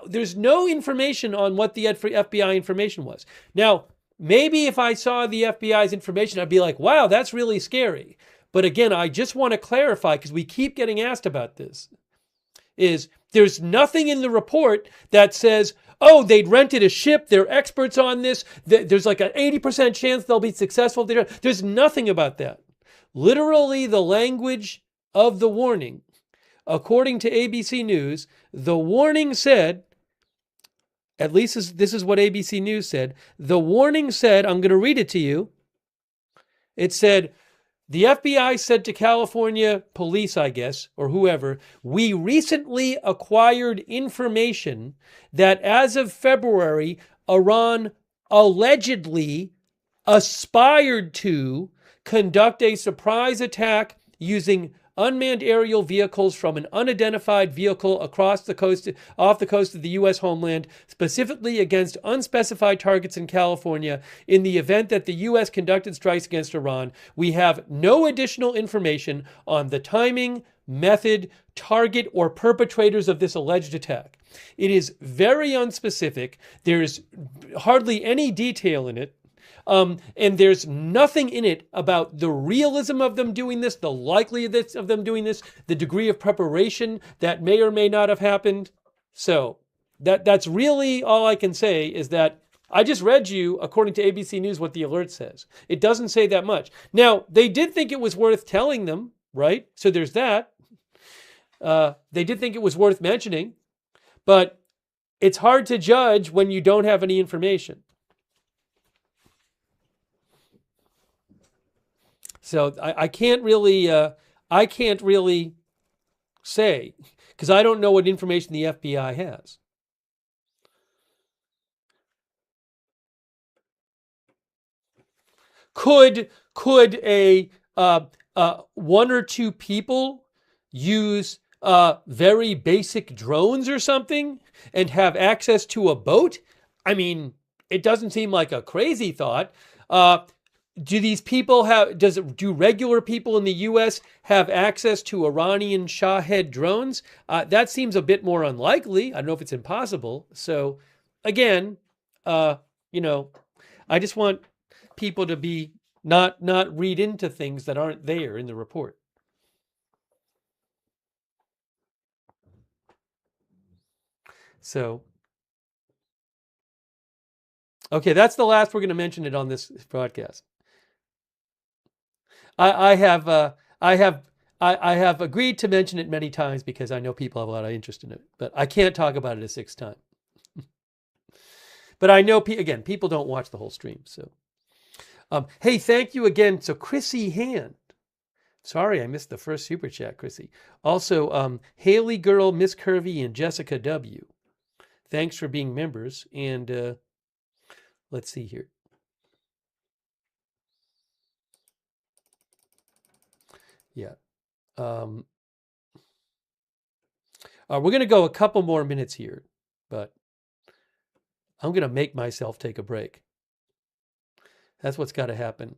There's no information on what the FBI information was. Now, maybe if I saw the FBI's information, I'd be like, wow, that's really scary. But again, I just want to clarify, because we keep getting asked about this, is there's nothing in the report that says, oh, they'd rented a ship, they're experts on this, there's like an 80% chance they'll be successful. There's nothing about that. Literally, the language of the warning, according to ABC News, the warning said, at least this is what ABC News said. The warning said, I'm going to read it to you. It said, the FBI said to California police, I guess, or whoever, we recently acquired information that as of February, Iran allegedly aspired to conduct a surprise attack using unmanned aerial vehicles from an unidentified vehicle off the coast of the U.S. homeland, specifically against unspecified targets in California. In the event that the U.S. conducted strikes against Iran, we have no additional information on the timing, method, target, or perpetrators of this alleged attack. It is very unspecific. There's hardly any detail in it. And there's nothing in it about the realism of them doing this, the likelihood of them doing this, the degree of preparation that may or may not have happened. So that's really all I can say, is that I just read you, according to ABC News, what the alert says. It doesn't say that much. Now, they did think it was worth telling them, right? So there's that. They did think it was worth mentioning, but it's hard to judge when you don't have any information. So I can't really say, because I don't know what information the FBI has. Could a one or two people use very basic drones or something and have access to a boat? I mean, it doesn't seem like a crazy thought. Do these people do regular people in the U.S. have access to Iranian Shahed drones? That seems a bit more unlikely. I don't know if it's impossible. So again, I just want people to be not read into things that aren't there in the report. So, okay, that's the last we're going to mention it on this broadcast. I have agreed to mention it many times because I know people have a lot of interest in it, but I can't talk about it a sixth time. But I know, again, people don't watch the whole stream. So, hey, thank you again. So Chrissy Hand. Sorry, I missed the first super chat, Chrissy. Also, Haley Girl, Miss Curvy, and Jessica W. Thanks for being members. And let's see here. Yeah. We're going to go a couple more minutes here, but I'm going to make myself take a break. That's what's got to happen.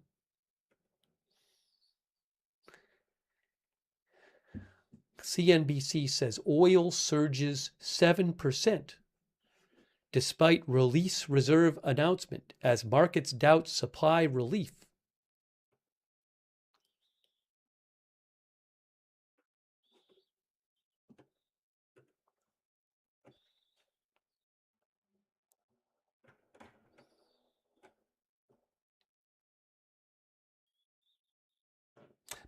CNBC says oil surges 7% despite release reserve announcement as markets doubt supply relief.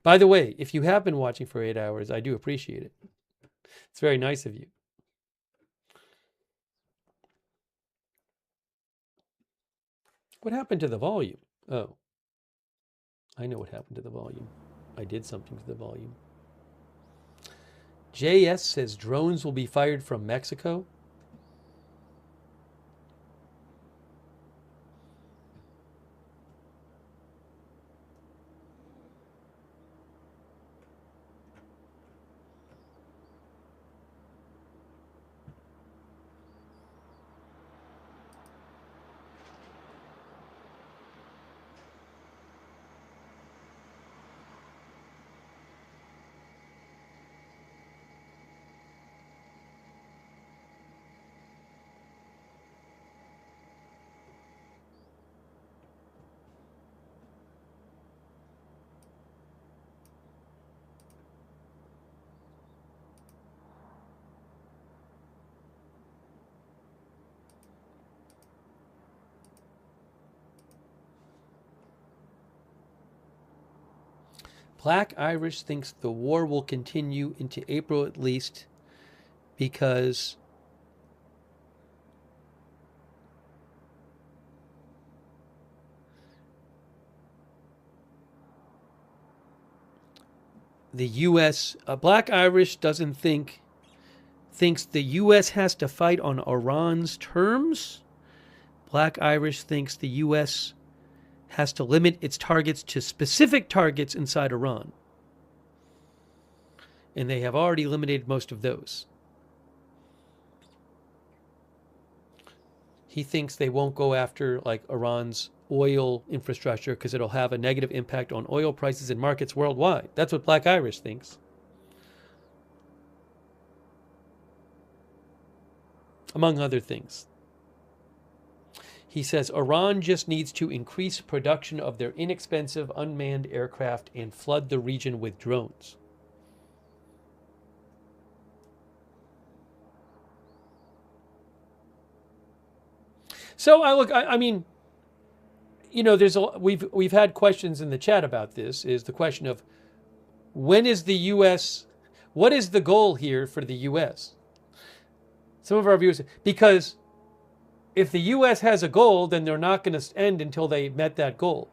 By the way, if you have been watching for 8 hours, I do appreciate it. It's very nice of you. What happened to the volume? Oh, I know what happened to the volume. I did something to the volume. JS says drones will be fired from Mexico. Black Irish thinks the war will continue into April at least because the U.S. Black Irish doesn't thinks the U.S. has to fight on Iran's terms. Black Irish thinks the U.S. has to limit its targets to specific targets inside Iran. And they have already eliminated most of those. He thinks they won't go after like Iran's oil infrastructure because it'll have a negative impact on oil prices and markets worldwide. That's what Black Irish thinks. Among other things. He says Iran just needs to increase production of their inexpensive unmanned aircraft and flood the region with drones. So I mean, you know, we've had questions in the chat about this. Is the question of when is the U.S. What is the goal here for the U.S.? Some of our viewers, because if the U.S. has a goal, then they're not going to end until they met that goal.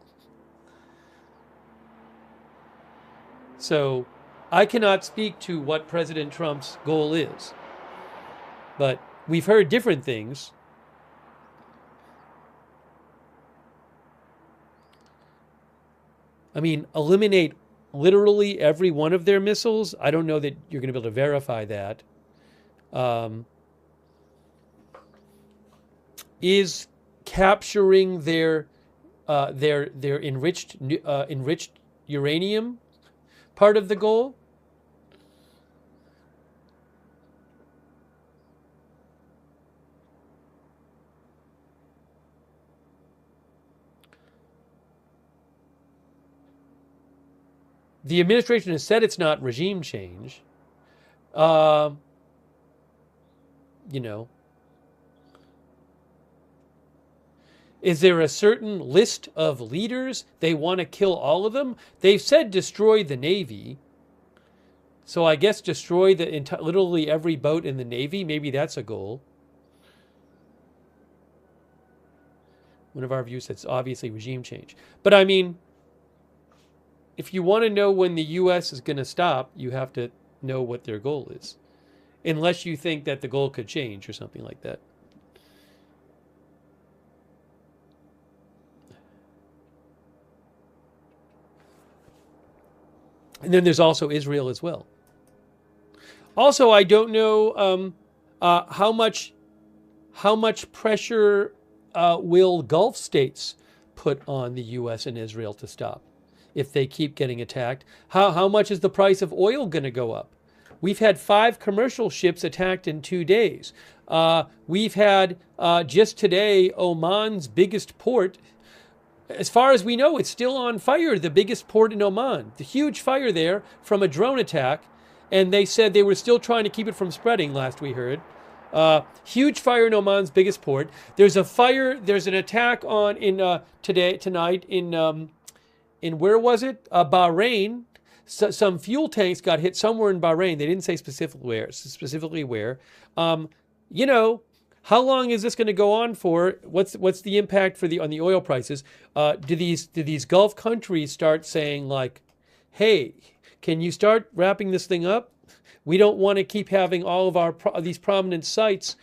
So I cannot speak to what President Trump's goal is. But we've heard different things. I mean, eliminate literally every one of their missiles. I don't know that you're going to be able to verify that. Is capturing their enriched uranium part of the goal? The administration has said it's not regime change. You know. Is there a certain list of leaders they want to kill all of them? They've said destroy the Navy. So I guess destroy literally every boat in the Navy. Maybe that's a goal. One of our views says obviously regime change. But I mean, if you want to know when the U.S. is going to stop, you have to know what their goal is. Unless you think that the goal could change or something like that. And then there's also Israel as well. Also, I don't know how much pressure will Gulf states put on the U.S. and Israel to stop if they keep getting attacked. How much is the price of oil going to go up? We've had 5 commercial ships attacked in 2 days. We've had just today Oman's biggest port. As far as we know, it's still on fire, the biggest port in Oman. The huge fire there from a drone attack. And they said they were still trying to keep it from spreading, last we heard. Huge fire in Oman's biggest port. There's a fire, there's an attack tonight in where was it? Bahrain. Some fuel tanks got hit somewhere in Bahrain. They didn't say specifically where. You know, how long is this going to go on for? What's the impact on the oil prices? Do these Gulf countries start saying like, "Hey, can you start wrapping this thing up? We don't want to keep having all of these prominent sites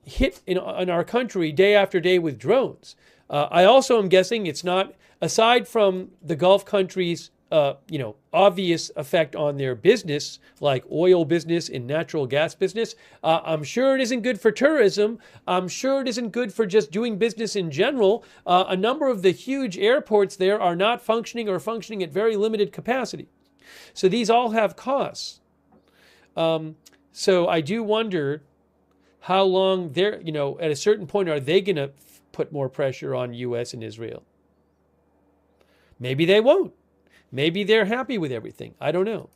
hit in our country day after day with drones. I also am guessing it's not, aside from the Gulf countries' obvious effect on their business, like oil business and natural gas business. I'm sure it isn't good for tourism. I'm sure it isn't good for just doing business in general. A number of the huge airports there are not functioning or functioning at very limited capacity. So these all have costs. So I do wonder how long they're, at a certain point, are they going to put more pressure on U.S. and Israel? Maybe they won't. Maybe they're happy with everything. I don't know.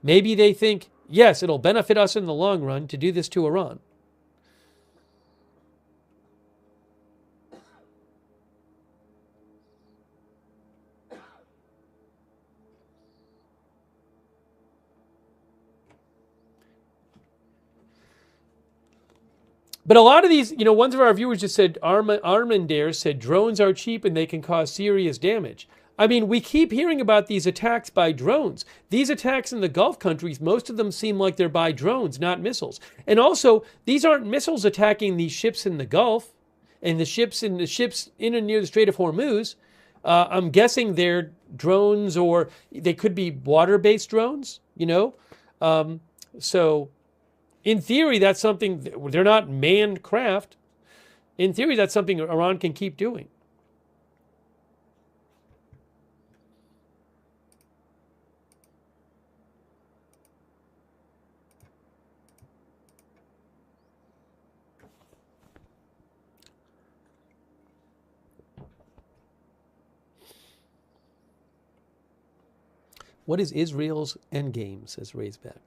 Maybe they think, yes, it'll benefit us in the long run to do this to Iran. But a lot of these, one of our viewers just said, Armandair said, drones are cheap and they can cause serious damage. I mean, we keep hearing about these attacks by drones. These attacks in the Gulf countries, most of them seem like they're by drones, not missiles. And also, these aren't missiles attacking these ships in the Gulf and the ships in and near the Strait of Hormuz. I'm guessing they're drones, or they could be water-based drones, So in theory, that's something, they're not manned craft. In theory, that's something Iran can keep doing. What is Israel's endgame, says Raisback?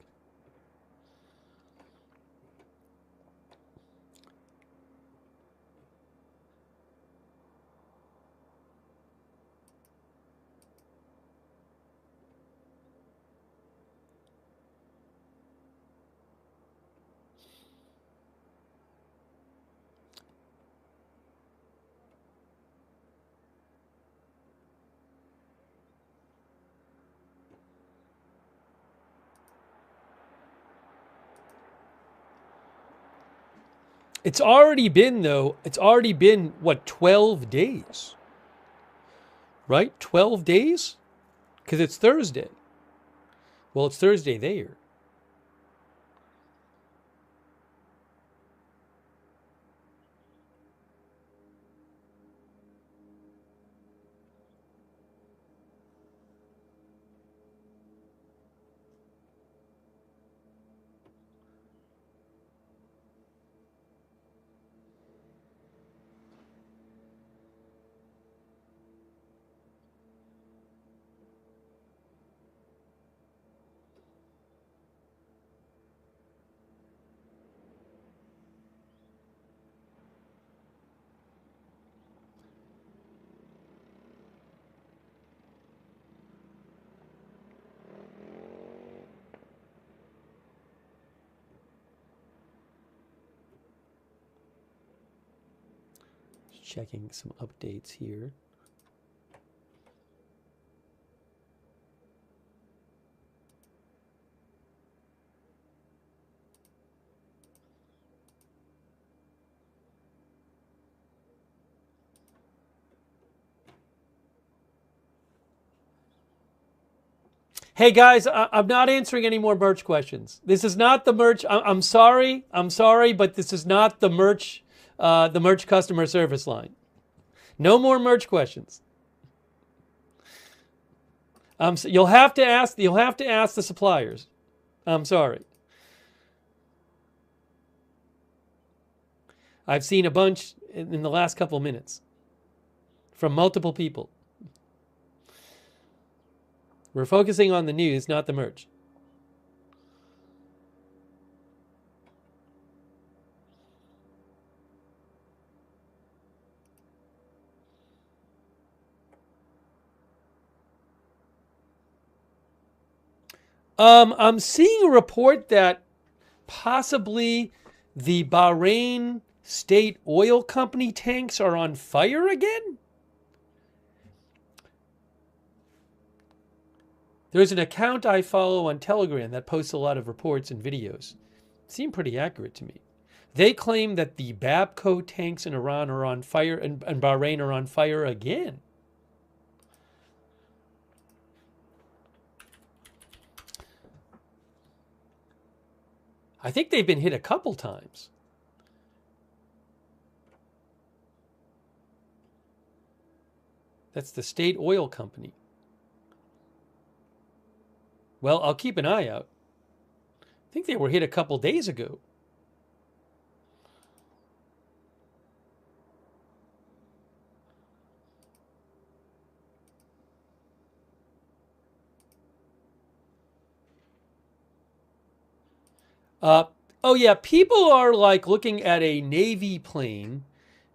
It's already been, what, 12 days? Right? 12 days? Because it's Thursday. Well, it's Thursday there. Checking some updates here. Hey guys, I'm not answering any more merch questions. This is not the merch. I'm sorry, but this is not the merch customer service line. No more merch questions. You'll have to ask the suppliers. I'm sorry. I've seen a bunch in the last couple of minutes from multiple people. We're focusing on the news, not the merch. I'm seeing a report that possibly the Bahrain state oil company tanks are on fire again. There's an account I follow on Telegram that posts a lot of reports and videos. Seem pretty accurate to me. They claim that the Babco tanks in Iran are on fire and Bahrain are on fire again. I think they've been hit a couple times. That's the state oil company. Well, I'll keep an eye out. I think they were hit a couple days ago. Oh yeah, people are like looking at a Navy plane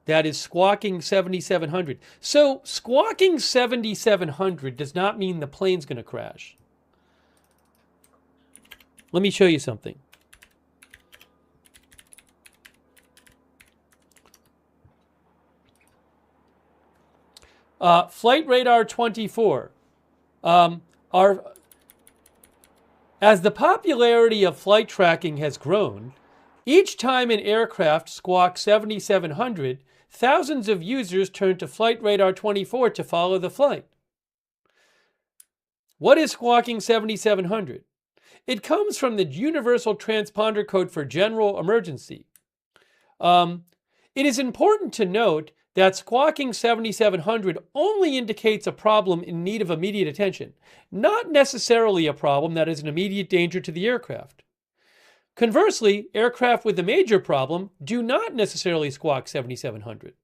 that is squawking 7,700. So squawking 7,700 does not mean the plane's going to crash. Let me show you something. Flight radar 24. As the popularity of flight tracking has grown, each time an aircraft squawks 7,700, thousands of users turn to Flight Radar 24 to follow the flight. What is squawking 7,700? It comes from the Universal Transponder Code for General Emergency. It is important to note that squawking 7,700 only indicates a problem in need of immediate attention, not necessarily a problem that is an immediate danger to the aircraft. Conversely, aircraft with a major problem do not necessarily squawk 7,700.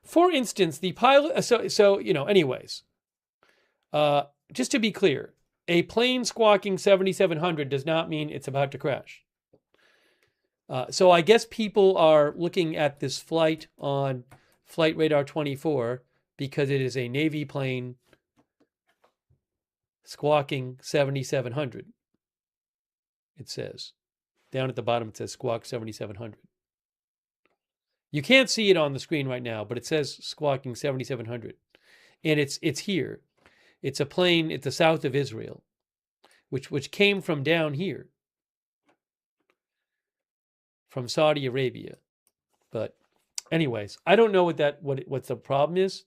For instance, the pilot, anyways, just to be clear, a plane squawking 7,700 does not mean it's about to crash. So I guess people are looking at this flight on Flight Radar 24 because it is a Navy plane squawking 7,700. It says. Down at the bottom it says squawk 7,700. You can't see it on the screen right now, but it says squawking 7,700. And it's here. It's a plane at the south of Israel, which came from down here, from Saudi Arabia. But anyways, I don't know what the problem is,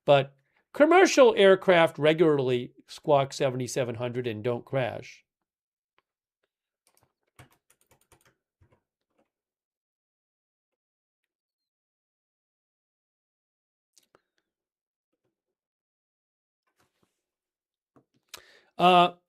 but commercial aircraft regularly squawk 7,700 and don't crash.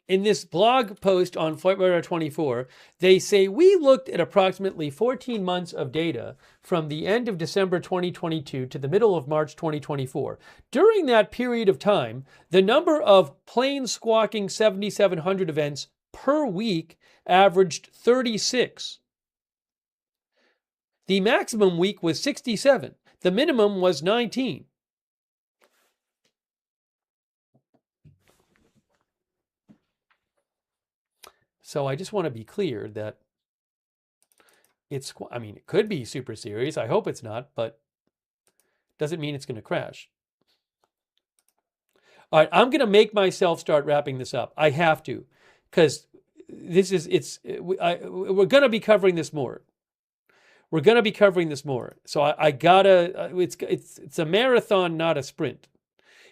In this blog post on Flight Radar 24, they say we looked at approximately 14 months of data from the end of December 2022 to the middle of March 2024. During that period of time, the number of plane squawking 7,700 events per week averaged 36. The maximum week was 67. The minimum was 19. So I just want to be clear that it could be super serious. I hope it's not, but doesn't mean it's going to crash. All right, I'm going to make myself start wrapping this up. I have to, because we're going to be covering this more. We're going to be covering this more. So I gotta, it's a marathon, not a sprint.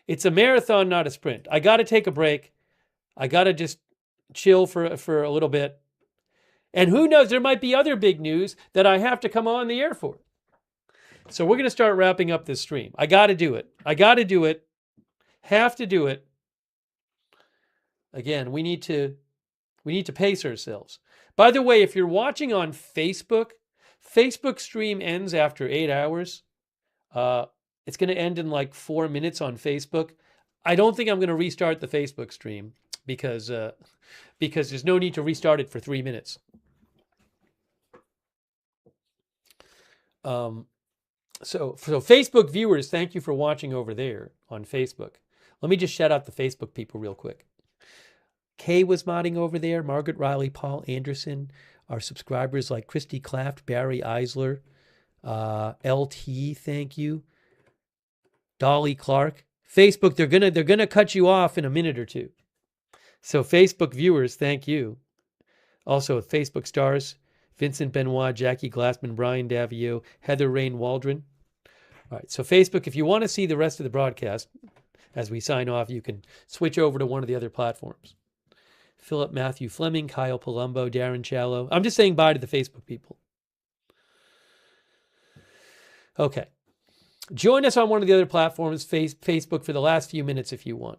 It's a marathon, not a sprint. I got to take a break. I got to just chill for a little bit. And who knows, there might be other big news that I have to come on the air for. So we're going to start wrapping up this stream. I got to do it. Have to do it. Again, we need to pace ourselves. By the way, if you're watching on Facebook stream ends after 8 hours. It's going to end in like 4 minutes on Facebook. I don't think I'm going to restart the Facebook stream because there's no need to restart it for 3 minutes. So Facebook viewers, thank you for watching over there on Facebook. Let me just shout out the Facebook people real quick. Kay was modding over there, Margaret Riley, Paul Anderson, our subscribers like Christy Claft, Barry Eisler, LT, thank you. Dolly Clark. Facebook, they're gonna cut you off in a minute or two. So Facebook viewers, thank you. Also Facebook stars, Vincent Benoit, Jackie Glassman, Brian Davio, Heather Rain Waldron. All right, so Facebook, if you want to see the rest of the broadcast as we sign off, you can switch over to one of the other platforms. Philip Matthew Fleming, Kyle Palumbo, Darren Challow. I'm just saying bye to the Facebook people. Okay. Join us on one of the other platforms, Facebook, for the last few minutes if you want.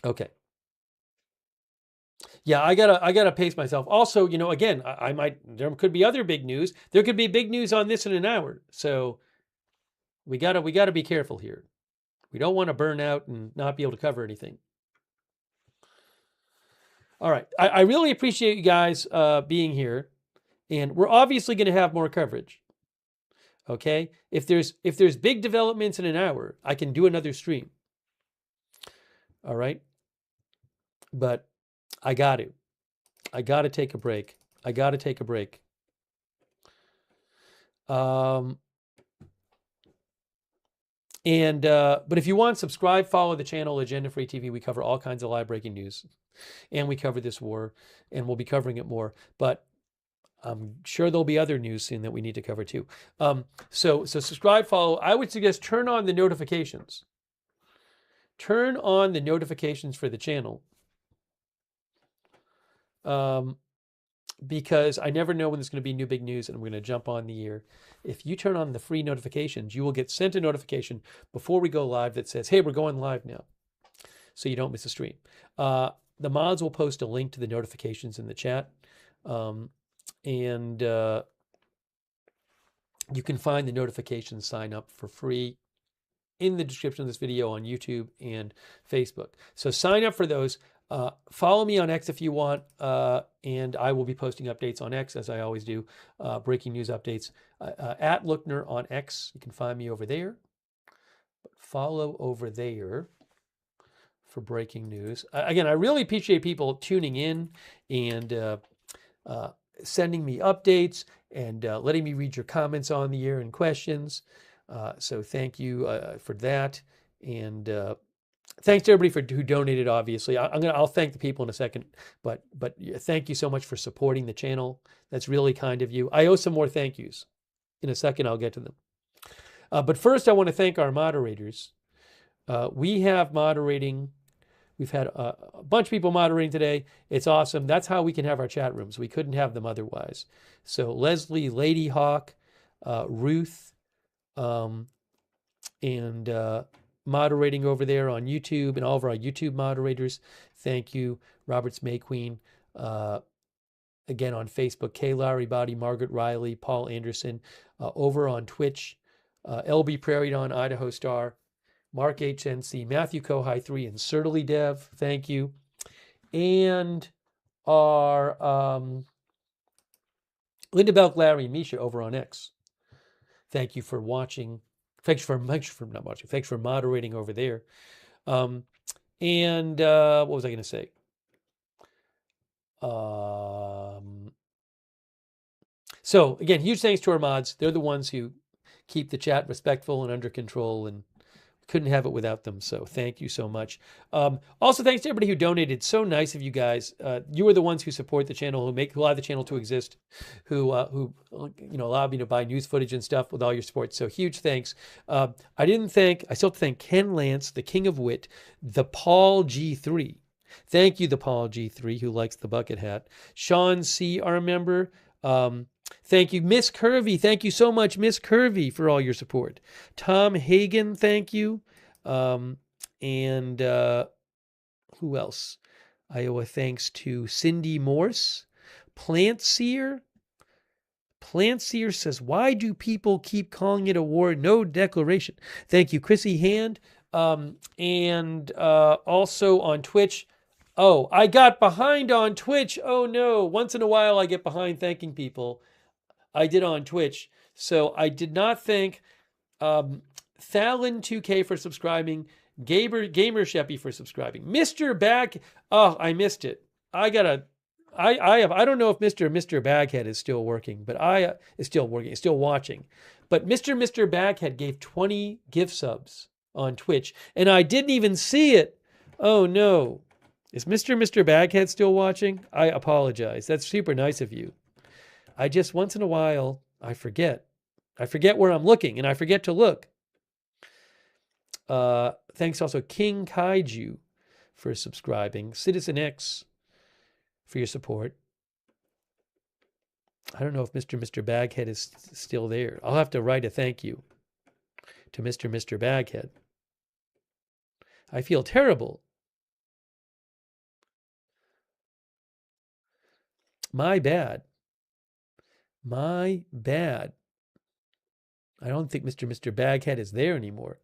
Okay. Yeah, I gotta pace myself. Also, again, I might, there could be other big news. There could be big news on this in an hour. So we gotta be careful here. We don't want to burn out and not be able to cover anything. All right. I really appreciate you guys being here. And we're obviously going to have more coverage. Okay? If there's big developments in an hour, I can do another stream. All right? But I got to take a break. But if you want, subscribe, follow the channel, Agenda Free TV. We cover all kinds of live breaking news. And we cover this war, and we'll be covering it more. But I'm sure there'll be other news soon that we need to cover too. So subscribe, follow. I would suggest turn on the notifications. Turn on the notifications for the channel. Because I never know when there's going to be new big news and I'm going to jump on the air. If you turn on the free notifications, you will get sent a notification before we go live that says, hey, we're going live now. So you don't miss a stream. The mods will post a link to the notifications in the chat. And you can find the notifications sign up for free in the description of this video on YouTube and Facebook. So sign up for those. Follow me on X if you want, and I will be posting updates on X as I always do, breaking news updates. At Lookner on X, you can find me over there. But follow over there for breaking news. Again, I really appreciate people tuning in and sending me updates and letting me read your comments on the air and questions. So thank you for that. And thanks to everybody who donated, obviously. I'll thank the people in a second, but thank you so much for supporting the channel. That's really kind of you. I owe some more thank yous. In a second, I'll get to them. But first, I want to thank our moderators. We have moderating. We've had a bunch of people moderating today. It's awesome. That's how we can have our chat rooms. We couldn't have them otherwise. So Leslie, Lady Hawk, Ruth, and moderating over there on YouTube, and all of our YouTube moderators. Thank you. Roberts May Queen. Again on Facebook, Kay Lowry Body, Margaret Riley, Paul Anderson. Over on Twitch, LB Prairie Dawn, Idaho Star, Mark HNC, Matthew Kohai 3, and Certainly Dev. Thank you. And our Linda Belk, Larry, and Misha over on X. Thank you for watching. Thanks for not watching. Thanks for moderating over there. What was I going to say? So again, huge thanks to our mods. They're the ones who keep the chat respectful and under control, and couldn't have it without them. So thank you so much. Also, thanks to everybody who donated. So nice of you guys. You are the ones who support the channel, who allow the channel to exist, who allow me to buy news footage and stuff with all your support. So huge thanks. I still have to thank Ken Lance, the King of Wit, the Paul G3. Thank you, the Paul G3, who likes the bucket hat. Sean C, our member. Thank you, Miss Curvy. Thank you so much, Miss Curvy, for all your support. Tom Hagen, thank you. Who else? I owe a thanks to Cindy Morse. Plant Seer. Plant Seer says, why do people keep calling it a war? No declaration. Thank you, Chrissy Hand. Also on Twitch. Oh, I got behind on Twitch. Oh no. Once in a while I get behind thanking people. I did on Twitch. So I did not thank Thalen2K for subscribing, Gamer Sheppy for subscribing. Mr. Bag, oh, I missed it. I don't know if Mr. Baghead is still working, but it's still working, it's still watching. But Mr. Baghead gave 20 gift subs on Twitch, and I didn't even see it. Oh no. Is Mr. Baghead still watching? I apologize. That's super nice of you. I just, once in a while, I forget. I forget where I'm looking, and I forget to look. Thanks also King Kaiju for subscribing. Citizen X for your support. I don't know if Mr. Baghead is still there. I'll have to write a thank you to Mr. Baghead. I feel terrible. My bad. My bad. I don't think Mr. Baghead is there anymore.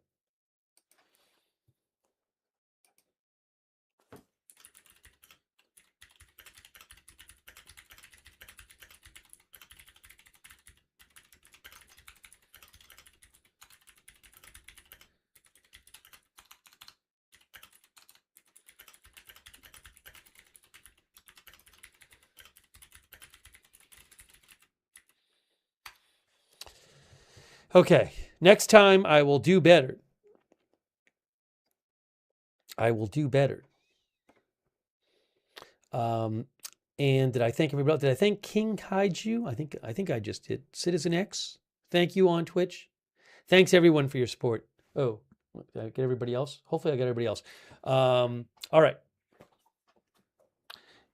Okay, next time I will do better. I will do better. And did I thank everybody else? Did I thank King Kaiju? I think I just did. Citizen X, thank you on Twitch. Thanks everyone for your support. Oh, did I get everybody else? Hopefully I got everybody else. All right.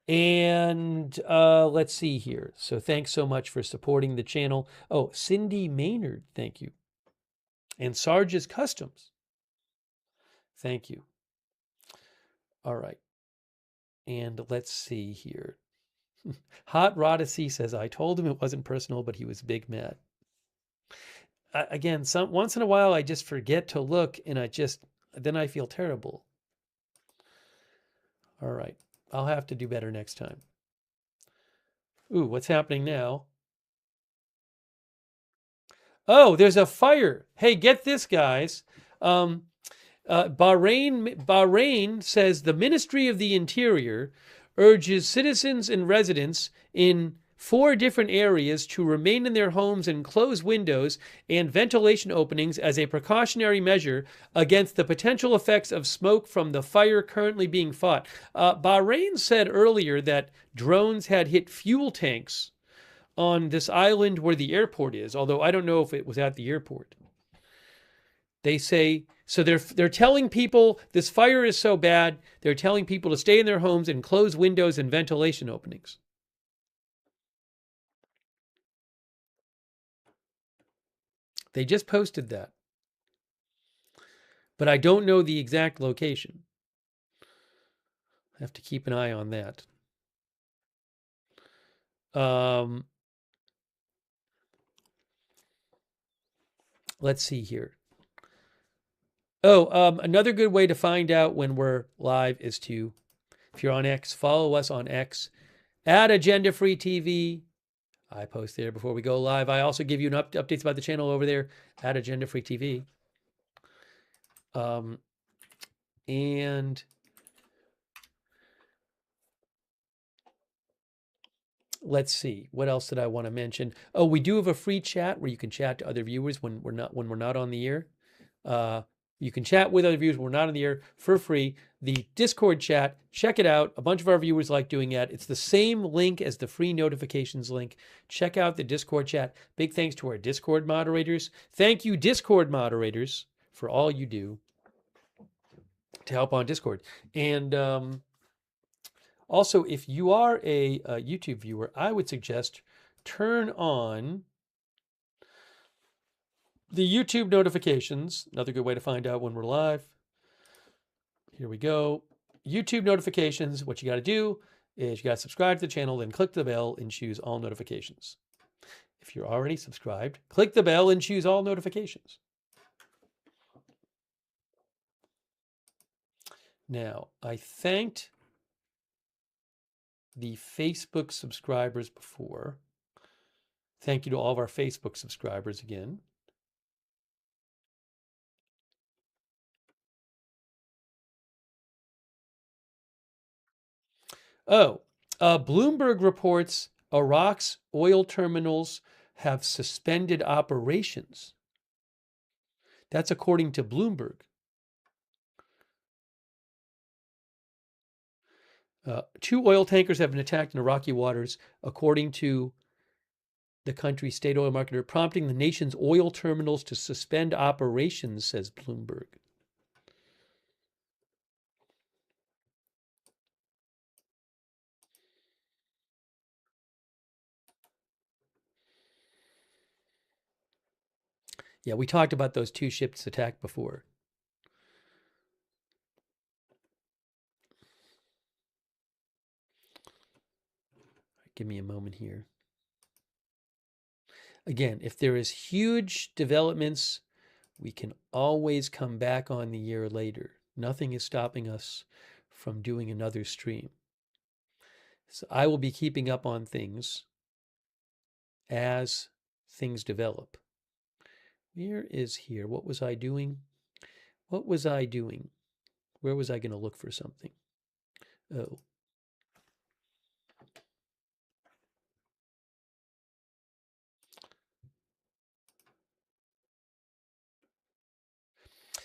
And let's see here. So thanks so much for supporting the channel. Oh, Cindy Maynard, thank you. And Sarge's Customs, thank you. All right. And let's see here. Hot Rodacy says, I told him it wasn't personal, but he was big mad. Again, once in a while, I just forget to look and then I feel terrible. All right. I'll have to do better next time. Ooh, what's happening now? Oh, there's a fire. Hey, get this, guys. Bahrain says the Ministry of the Interior urges citizens and residents in 4 different areas to remain in their homes and close windows and ventilation openings as a precautionary measure against the potential effects of smoke from the fire currently being fought. Bahrain said earlier that drones had hit fuel tanks on this island where the airport is, although I don't know if it was at the airport. They say, so they're telling people this fire is so bad, they're telling people to stay in their homes and close windows and ventilation openings. They just posted that. But I don't know the exact location. I have to keep an eye on that. Let's see here. Oh, another good way to find out when we're live is to, if you're on X, follow us on X, at Agenda Free TV. I post there before we go live. I also give you updates about the channel over there at Agenda Free TV. And let's see, what else did I want to mention? Oh, we do have a free chat where you can chat to other viewers when we're not on the air. You can chat with other viewers when we're not on the air for free. The Discord chat, check it out. A bunch of our viewers like doing it. It's the same link as the free notifications link. Check out the Discord chat. Big thanks to our Discord moderators. Thank you, Discord moderators, for all you do to help on Discord. And also, if you are a YouTube viewer, I would suggest turn on the YouTube notifications. Another good way to find out when we're live. Here we go. YouTube notifications. What you got to do is you got to subscribe to the channel, then click the bell and choose all notifications. If you're already subscribed, click the bell and choose all notifications. Now, I thanked the Facebook subscribers before. Thank you to all of our Facebook subscribers again. Oh, Bloomberg reports Iraq's oil terminals have suspended operations. That's according to Bloomberg. Two oil tankers have been attacked in Iraqi waters, according to the country's state oil marketer, prompting the nation's oil terminals to suspend operations, says Bloomberg. Yeah, we talked about those two ships attacked before. Give me a moment here. Again, if there is huge developments, we can always come back on the year later. Nothing is stopping us from doing another stream. So I will be keeping up on things as things develop. Where is here? What was I doing? What was I doing? Where was I going to look for something? Oh.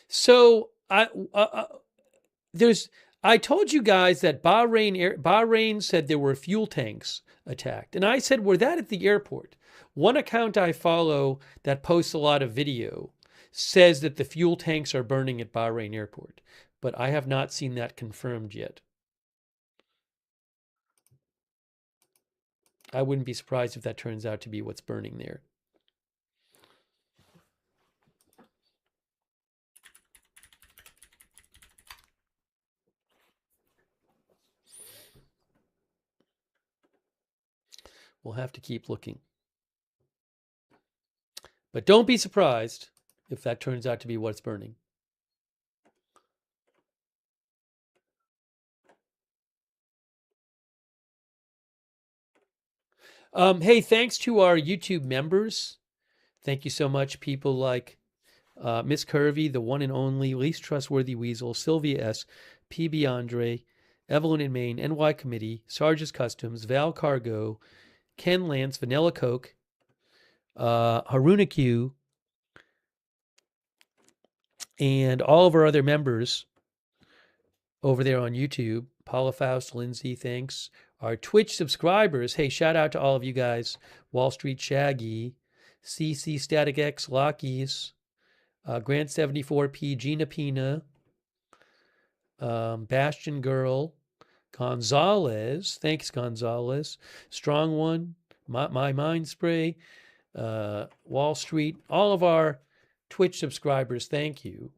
So I told you guys that Bahrain said there were fuel tanks attacked, and I said, were that at the airport? One account I follow that posts a lot of video says that the fuel tanks are burning at Bahrain airport, but I have not seen that confirmed yet. I wouldn't be surprised if that turns out to be what's burning there. We'll have to keep looking. But don't be surprised if that turns out to be what's burning. Hey, thanks to our YouTube members. Thank you so much, people like Miss Curvy, the one and only least trustworthy weasel, Sylvia S., PB Andre, Evelyn in Maine, NY Committee, Sarge's Customs, Val Cargo, Ken Lance, Vanilla Coke, Haruna Q, and all of our other members over there on YouTube. Paula Faust, Lindsay, thanks. Our Twitch subscribers, hey, shout out to all of you guys. Wall Street Shaggy, CC Static X, Lockies, Grant 74P, Gina Pina, Bastion Girl, Gonzalez, thanks Gonzalez, Strong One, My Mind Spray, Wall Street, all of our Twitch subscribers, thank you.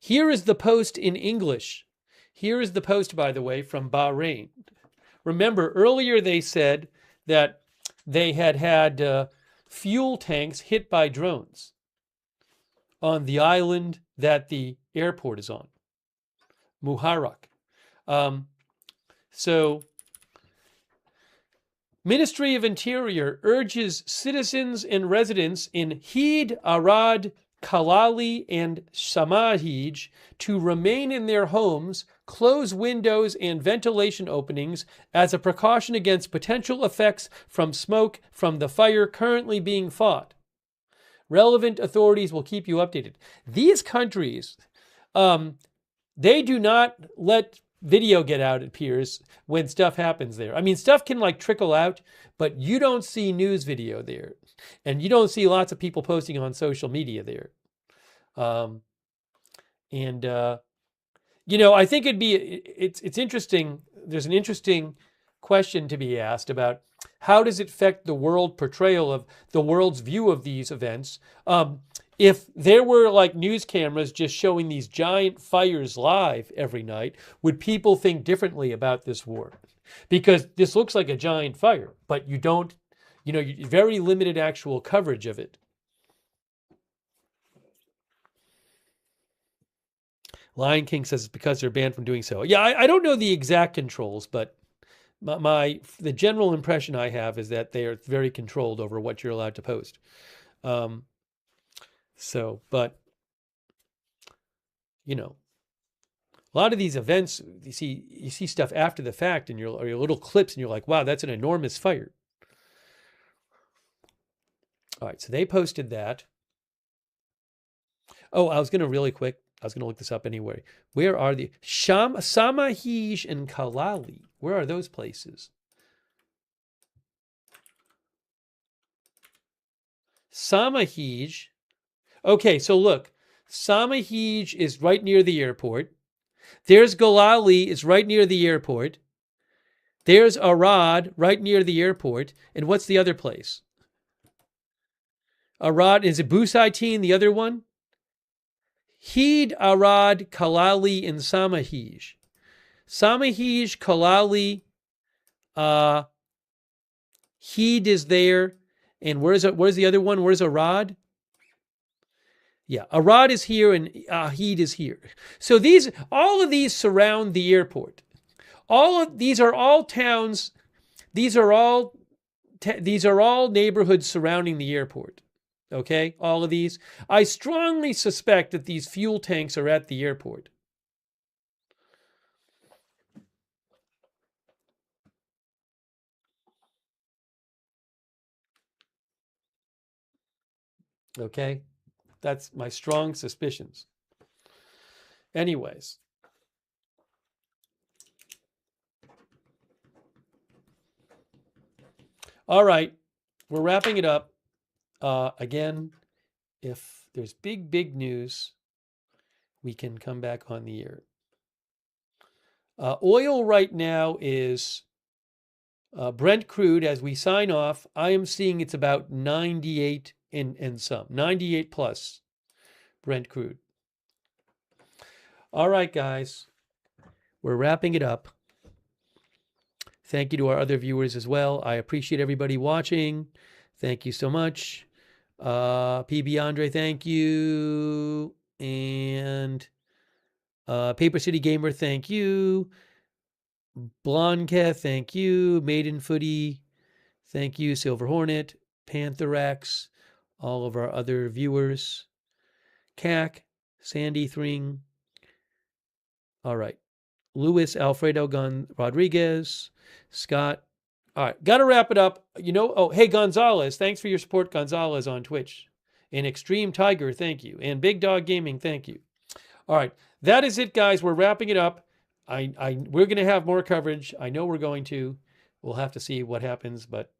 Here is the post in English. Here is the post, by the way, from Bahrain. Remember, earlier they said that they had fuel tanks hit by drones on the island that the airport is on, Muharraq. So, Ministry of Interior urges citizens and residents in Heed, Arad, Kalali, and Shamahij to remain in their homes, close windows and ventilation openings as a precaution against potential effects from smoke from the fire currently being fought. Relevant authorities will keep you updated. These countries, they do not let video get out, it appears, when stuff happens there. I mean, stuff can like trickle out, but you don't see news video there. And you don't see lots of people posting on social media there. You know, I think it's interesting. There's an interesting question to be asked about how does it affect the world portrayal of the world's view of these events? If there were like news cameras just showing these giant fires live every night, would people think differently about this war? Because this looks like a giant fire, but you don't, you know, very limited actual coverage of it. Lion King says it's because they're banned from doing so. Yeah, I don't know the exact controls, but the general impression I have is that they are very controlled over what you're allowed to post. So, but, you know, A lot of these events, you see stuff after the fact, and your little clips, and you're like, wow, that's an enormous fire. All right, so they posted that. Oh, I was going to really quick. I was going to look this up anyway. Where are the Samahij and Kalali? Where are those places? Samahij. Okay, so look, Samahij is right near the airport. There's Galali, is right near the airport. There's Arad, right near the airport. And what's the other place? Arad, is it Busaitin, the other one? Heed, Arad, Kalali, and Samahij. Samahij, Kalali, Heed is there. And where's the other one? Where's Arad? Yeah, Arad is here and Heed is here. So all of these surround the airport. These are all towns. These are all neighborhoods surrounding the airport. Okay, all of these. I strongly suspect that these fuel tanks are at the airport. Okay, that's my strong suspicions. Anyways. All right, we're wrapping it up. Again, if there's big news, we can come back on the air. Oil right now is Brent crude. As we sign off, I am seeing it's about 98 and some, 98 plus Brent crude. All right, guys, we're wrapping it up. Thank you to our other viewers as well. I appreciate everybody watching. Thank you so much. PB Andre, thank you. And Paper City Gamer, thank you. Blonke, thank you. Maiden Footy, thank you. Silver Hornet, Pantherax, all of our other viewers. CAC, Sandy Thring. All right. Luis Alfredo Rodriguez, Scott. All right, got to wrap it up. Hey, Gonzalez, thanks for your support, Gonzalez, on Twitch. And Extreme Tiger, thank you. And Big Dog Gaming, thank you. All right, that is it, guys. We're wrapping it up. We're going to have more coverage. I know we're going to. We'll have to see what happens, but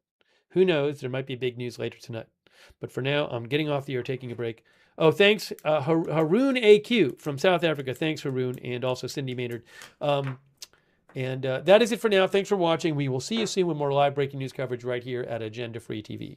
who knows? There might be big news later tonight. But for now, I'm getting off the air, taking a break. Oh, thanks, Haroon AQ from South Africa. Thanks, Haroon, and also Cindy Maynard. And that is it for now. Thanks for watching. We will see you soon with more live breaking news coverage right here at Agenda Free TV.